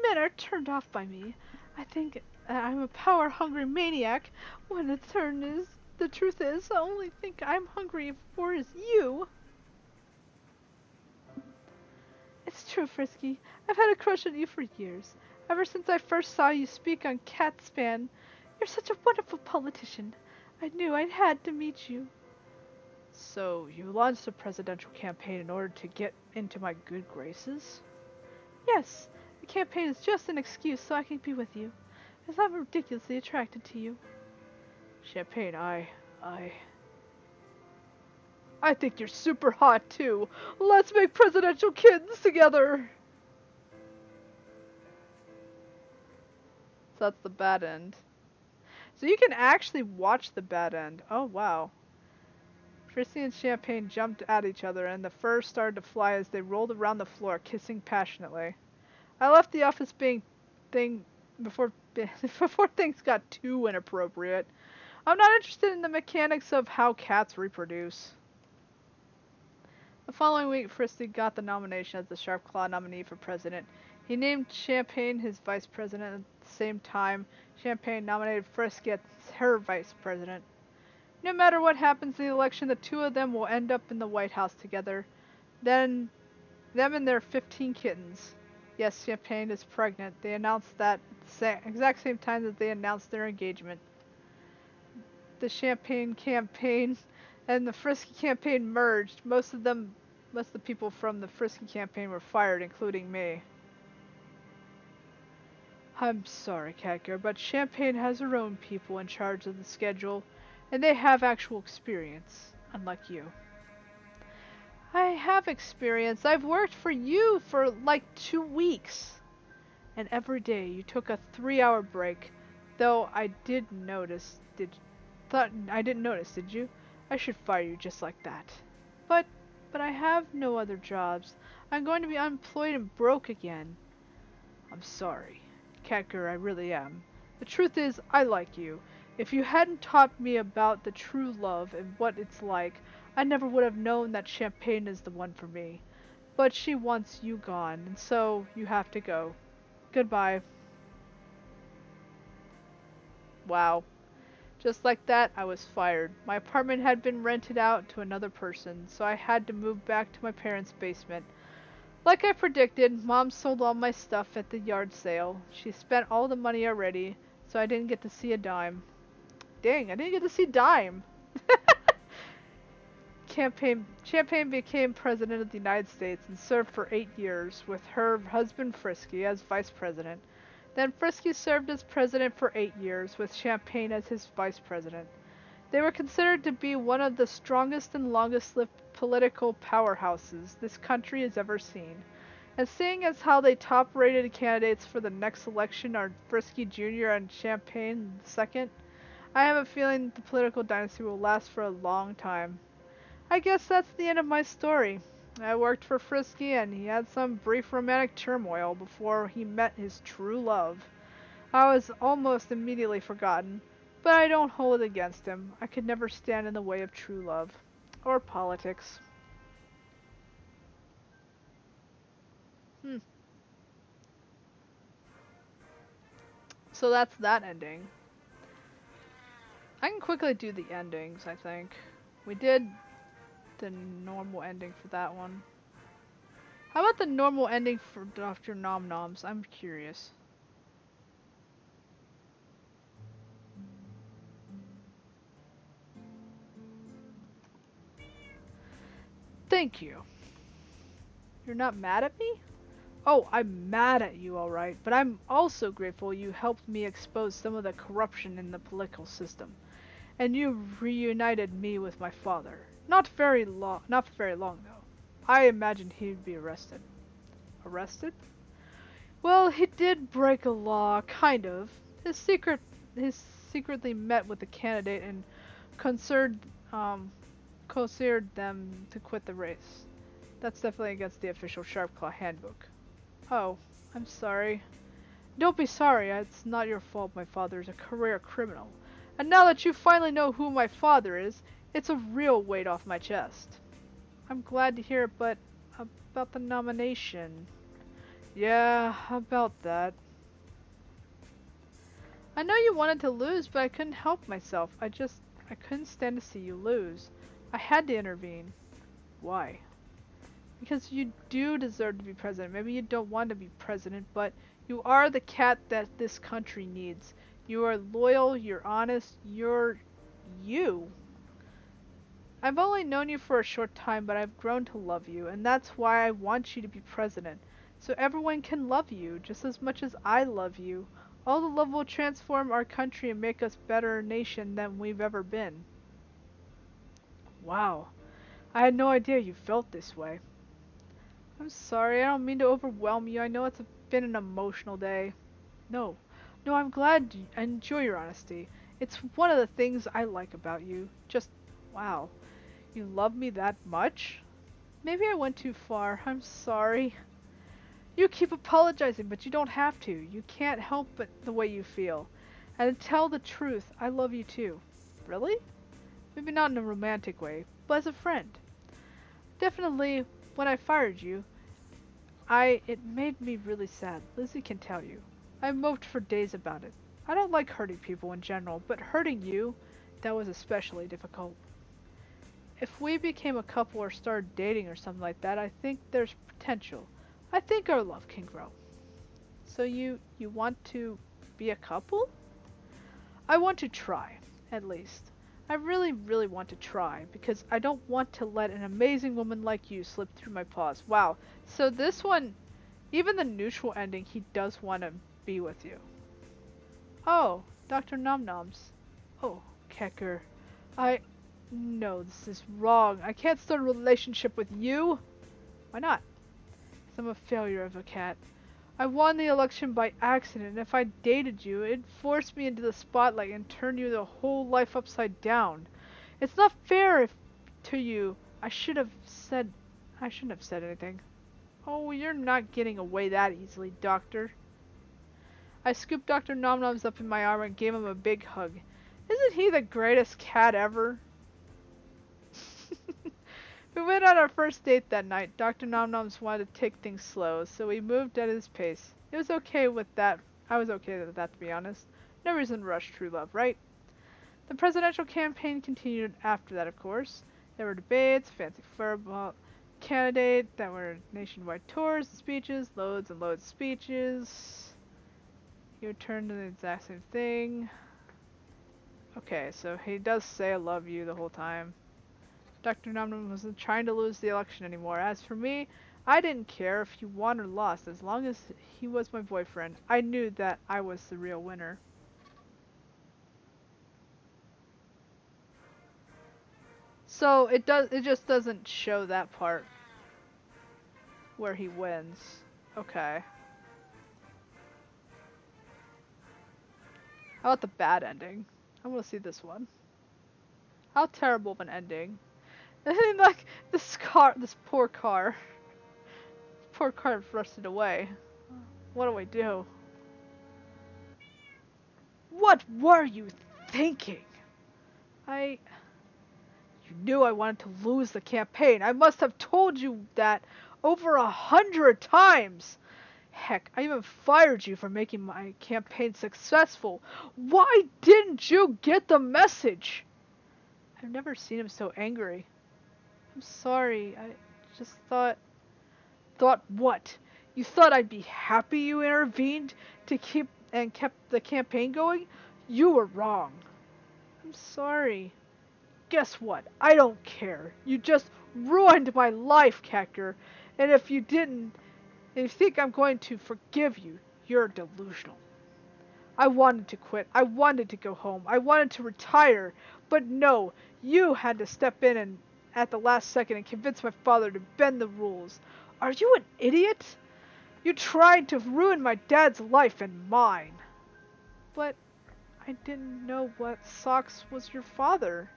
Men are turned off by me. I think I'm a power-hungry maniac, when the truth is, the only thing I'm hungry for is you. It's true, Frisky. I've had a crush on you for years. Ever since I first saw you speak on Catspan. You're such a wonderful politician. I knew I had to meet you. So, you launched a presidential campaign in order to get into my good graces? Yes. The campaign is just an excuse so I can be with you, as I'm ridiculously attracted to you. Champagne, I think you're super hot too. Let's make presidential kids together. So that's the bad end. So you can actually watch the bad end. Oh wow. Frisky and Champagne jumped at each other and the fur started to fly as they rolled around the floor, kissing passionately. I left the office before things got too inappropriate. I'm not interested in the mechanics of how cats reproduce. The following week, Frisky got the nomination as the Sharp Claw nominee for president. He named Champagne his vice president at the same time. Champagne nominated Frisky as her vice president. No matter what happens in the election, the two of them will end up in the White House together. Then, them and their 15 kittens. Yes, Champagne is pregnant. They announced that at the exact same time that they announced their engagement. The Champagne campaign and the Frisky campaign merged. Most of the people from the Frisky campaign were fired, including me. I'm sorry, Catgirl, but Champagne has her own people in charge of the schedule, and they have actual experience, unlike you. I have experience. I've worked for you for like 2 weeks. And every day you took a 3-hour break. Though I didn't notice, did you? I should fire you just like that. But I have no other jobs. I'm going to be unemployed and broke again. I'm sorry. Catgirl, I really am. The truth is, I like you. If you hadn't taught me about the true love and what it's like, I never would have known that Champagne is the one for me. But she wants you gone, and so you have to go. Goodbye. Wow. Just like that, I was fired. My apartment had been rented out to another person, so I had to move back to my parents' basement. Like I predicted, Mom sold all my stuff at the yard sale. She spent all the money already, so I didn't get to see a dime. Dang, I didn't get to see dime. Champagne became president of the United States and served for 8 years, with her husband Frisky as vice president. Then Frisky served as president for 8 years, with Champagne as his vice president. They were considered to be one of the strongest and longest-lived political powerhouses this country has ever seen. And seeing as how they top-rated candidates for the next election are Frisky Jr. and Champagne II, I have a feeling the political dynasty will last for a long time. I guess that's the end of my story. I worked for Frisky and he had some brief romantic turmoil before he met his true love. I was almost immediately forgotten, but I don't hold it against him. I could never stand in the way of true love. Or politics. So that's that ending. I can quickly do the endings, I think. We did the normal ending for that one. How about the normal ending for Dr. Nom Noms? I'm curious. Thank you. You're not mad at me? Oh, I'm mad at you, alright, but I'm also grateful you helped me expose some of the corruption in the political system. And you reunited me with my father. Not for very long, though. I imagined he'd be arrested. Arrested? Well, he did break a law, kind of. He secretly met with the candidate and coerced them to quit the race. That's definitely against the official Sharp Claw handbook. Oh, I'm sorry. Don't be sorry, it's not your fault my father is a career criminal. And now that you finally know who my father is, it's a real weight off my chest. I'm glad to hear it, but about the nomination. Yeah, about that. I know you wanted to lose, but I couldn't help myself. I couldn't stand to see you lose. I had to intervene. Why? Because you do deserve to be president. Maybe you don't want to be president, but you are the cat that this country needs. You are loyal, you're honest, you're you. I've only known you for a short time, but I've grown to love you, and that's why I want you to be president. So everyone can love you, just as much as I love you. All the love will transform our country and make us a better nation than we've ever been. Wow. I had no idea you felt this way. I'm sorry, I don't mean to overwhelm you. I know it's been an emotional day. No. No, I'm glad I enjoy your honesty. It's one of the things I like about you. Just, wow. You love me that much? Maybe I went too far. I'm sorry. You keep apologizing, but you don't have to. You can't help but the way you feel. And to tell the truth, I love you too. Really? Maybe not in a romantic way, but as a friend. Definitely, when I fired you, it made me really sad. Lizzie can tell you. I moped for days about it. I don't like hurting people in general, but hurting you, that was especially difficult. If we became a couple or started dating or something like that, I think there's potential. I think our love can grow. So you want to be a couple? I want to try, at least. I really, really want to try, because I don't want to let an amazing woman like you slip through my paws. Wow. So this one, even the neutral ending, he does want to be with you. Oh, Dr. Nomnoms. Oh, Kecker. No, this is wrong. I can't start a relationship with you. Why not? Because I'm a failure of a cat. I won the election by accident, and if I dated you, it'd force me into the spotlight and turn your whole life upside down. It's not fair to you. I shouldn't have said anything. Oh, you're not getting away that easily, Doctor. I scooped Dr. Nomnoms up in my arm and gave him a big hug. Isn't he the greatest cat ever? We went on our first date that night. Dr. Nomnoms wanted to take things slow, so we moved at his pace. It was okay with that. I was okay with that, to be honest. No reason to rush true love, right? The presidential campaign continued after that, of course. There were debates, fancy football candidate, there were nationwide tours, speeches, loads and loads of speeches. He returned to the exact same thing. Okay, so he does say I love you the whole time. Dr. Nomnom wasn't trying to lose the election anymore. As for me, I didn't care if he won or lost, as long as he was my boyfriend. I knew that I was the real winner. So it just doesn't show that part where he wins. Okay. How about the bad ending? I want to see this one. How terrible of an ending. And like this poor car rusted away. What do I do? What were you thinking? You knew I wanted to lose the campaign. I must have told you that over 100 times. Heck, I even fired you for making my campaign successful. Why didn't you get the message? I've never seen him so angry. I'm sorry, I just thought... Thought what? You thought I'd be happy you intervened to kept the campaign going? You were wrong. I'm sorry. Guess what? I don't care. You just ruined my life, Kecker. And if you think I'm going to forgive you, you're delusional. I wanted to quit. I wanted to go home. I wanted to retire. But no, you had to step in and at the last second and convince my father to bend the rules. Are you an idiot? You tried to ruin my dad's life and mine. But I didn't know what Socks was your father.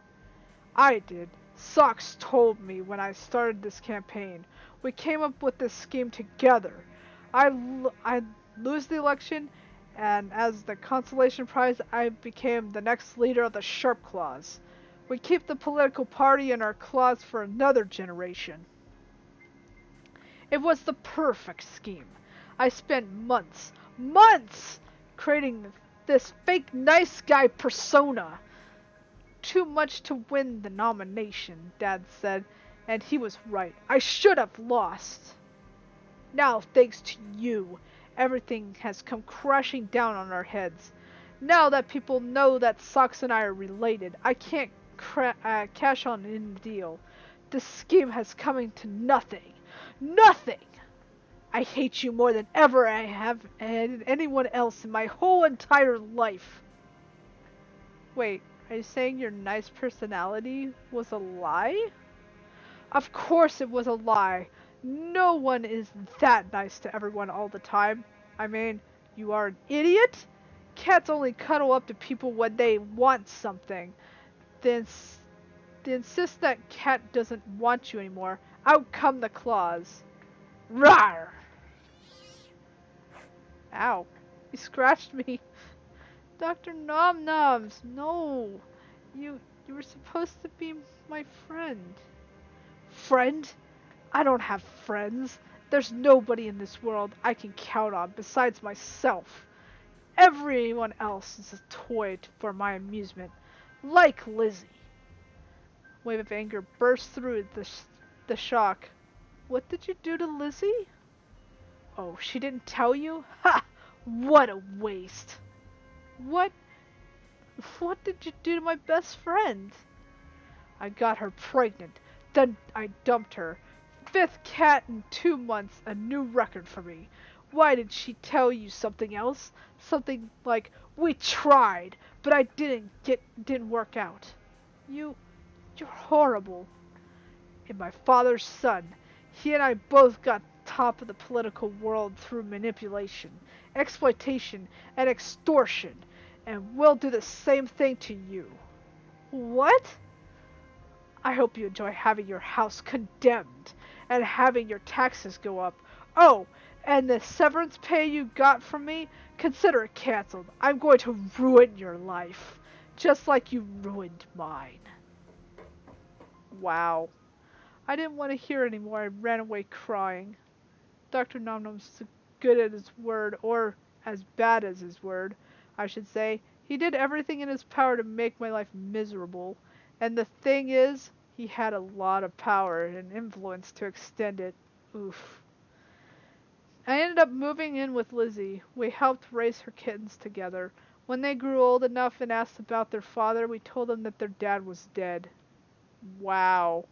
I did. Socks told me when I started this campaign. We came up with this scheme together. I lose the election, and as the consolation prize, I became the next leader of the Sharp Claws. We keep the political party in our claws for another generation. It was the perfect scheme. I spent months, creating this fake nice guy persona. Too much to win the nomination, Dad said, and he was right. I should have lost. Now, thanks to you, everything has come crashing down on our heads. Now that people know that Socks and I are related, I can't cash on in the deal. This scheme has come to nothing. Nothing! I hate you more than ever I have hated anyone else in my whole entire life. Wait, are you saying your nice personality was a lie? Of course it was a lie. No one is that nice to everyone all the time. I mean, you are an idiot? Cats only cuddle up to people when they want something. They insist that cat doesn't want you anymore. Out come the claws. Rawr! Ow. You scratched me. Dr. Nom Noms, no. You were supposed to be my friend. Friend? I don't have friends. There's nobody in this world I can count on besides myself. Everyone else is a toy for my amusement, like Lizzie. A wave of anger burst through the shock. What did you do to Lizzie? Oh, she didn't tell you? Ha! What a waste. What did you do to my best friend? I got her pregnant. Then I dumped her. 5th cat in 2 months, a new record for me. Why did she tell you something else? Something like, we tried, but I didn't work out. You're horrible. And my father's son, he and I both got top of the political world through manipulation, exploitation, and extortion, and we'll do the same thing to you. What? I hope you enjoy having your house condemned and having your taxes go up. Oh, and the severance pay you got from me, consider it canceled. I'm going to ruin your life, just like you ruined mine. Wow. I didn't want to hear anymore. I ran away crying. Dr. Nomnom's good at his word, or as bad as his word, I should say. He did everything in his power to make my life miserable. And the thing is, he had a lot of power and influence to extend it. Oof. I ended up moving in with Lizzie. We helped raise her kittens together. When they grew old enough and asked about their father, we told them that their dad was dead. Wow.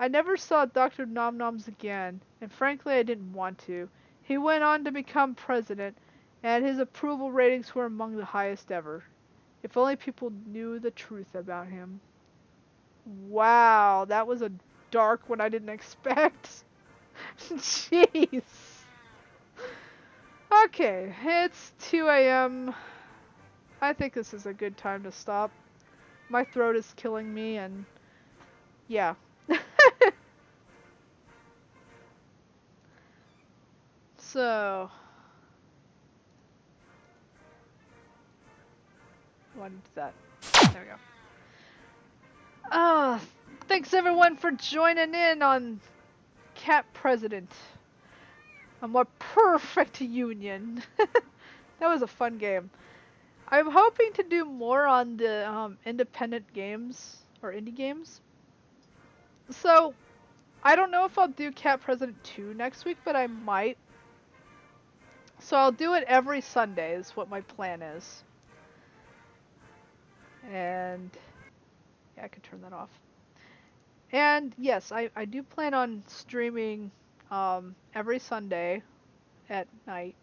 I never saw Dr. Nomnoms again, and frankly I didn't want to. He went on to become president, and his approval ratings were among the highest ever. If only people knew the truth about him. Wow, that was a dark one I didn't expect. Jeez. Okay, it's 2 a.m. I think this is a good time to stop. My throat is killing me, and yeah. So, what is that? There we go. Thanks everyone for joining in on Cat President. A more perfect union. That was a fun game. I'm hoping to do more on the independent games, or indie games. So, I don't know if I'll do Cat President 2 next week, but I might. So I'll do it every Sunday is what my plan is. And yeah, I could turn that off. And yes, I do plan on streaming every Sunday at night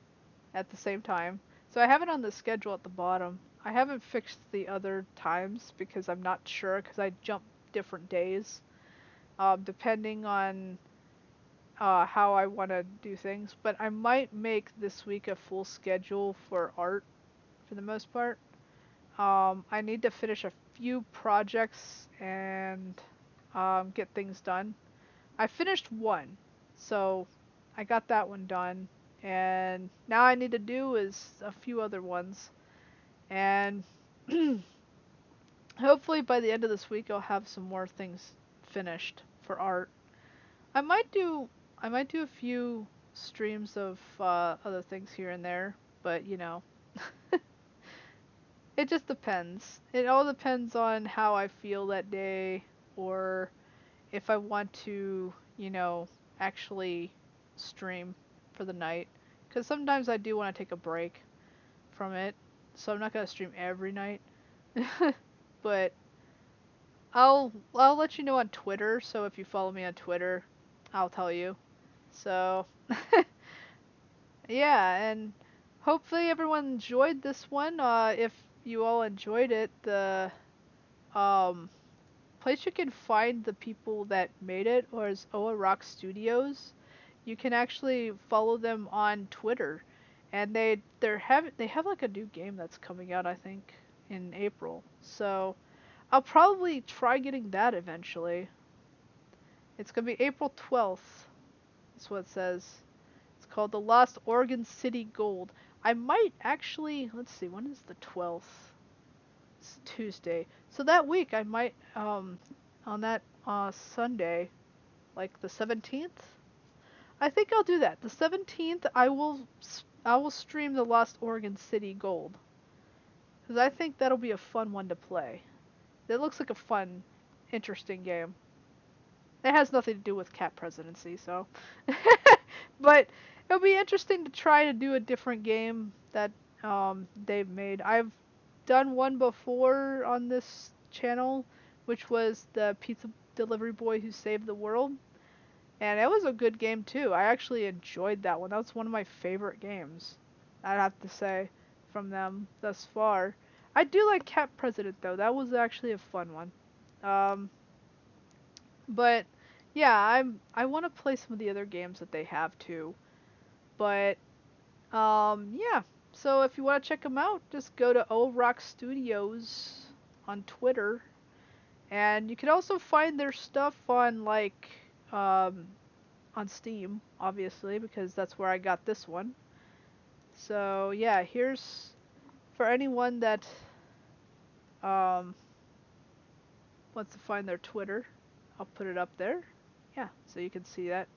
at the same time. So I have it on the schedule at the bottom. I haven't fixed the other times because I'm not sure, because I jump different days depending on how I want to do things. But I might make this week a full schedule for art for the most part. I need to finish a few projects and get things done. I finished one, so I got that one done, and now I need to do is a few other ones, and hopefully by the end of this week I'll have some more things finished for art. I might do I might do a few streams of other things here and there, but it just depends. It all depends on how I feel that day, or if I want to, actually stream for the night. Because sometimes I do want to take a break from it, so I'm not gonna stream every night. But I'll let you know on Twitter. So if you follow me on Twitter, I'll tell you. So yeah, and hopefully everyone enjoyed this one. If you all enjoyed it, the um place you can find the people that made it was Oa Rock Studios. You can actually follow them on Twitter, and they have like a new game that's coming out, I think, in April. So I'll probably try getting that eventually. It's gonna be April 12th. That's what it says. It's called The Lost Oregon City Gold. I might actually, let's see, when is the 12th? It's Tuesday. So that week I might on that Sunday, like the 17th. I think I'll do that. The 17th I will stream The Lost Oregon City Gold, cuz I think that'll be a fun one to play. It looks like a fun, interesting game. It has nothing to do with cat presidency, so but it'll be interesting to try to do a different game that they've made. I've done one before on this channel, which was the pizza delivery boy who saved the world, and it was a good game too. I actually enjoyed that one. That was one of my favorite games, I'd have to say, from them thus far. I do like Cat President though. That was actually a fun one. Um, but yeah, I want to play some of the other games that they have too. But yeah. So if you want to check them out, just go to O Rock Studios on Twitter, and you can also find their stuff on um on Steam, obviously, because that's where I got this one. So yeah, here's for anyone that um wants to find their Twitter. I'll put it up there. Yeah, so you can see that.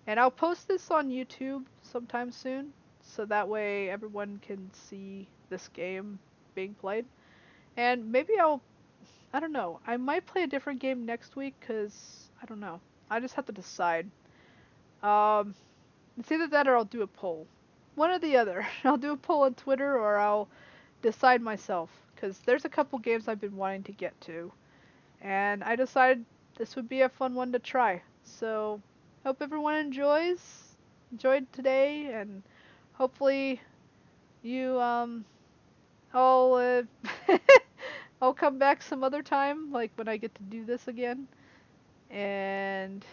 And I'll post this on YouTube sometime soon, so that way everyone can see this game being played. And maybe I don't know, I might play a different game next week, because, I don't know. I just have to decide. Um, it's either that or I'll do a poll. One or the other. I'll do a poll on Twitter or I'll decide myself, because there's a couple games I've been wanting to get to. And I decided this would be a fun one to try. So, hope everyone enjoyed today, and hopefully you all I'll come back some other time, like when I get to do this again. And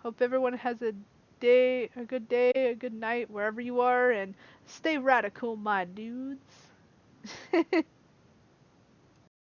hope everyone has a good day, a good night wherever you are, and stay radical, my dudes.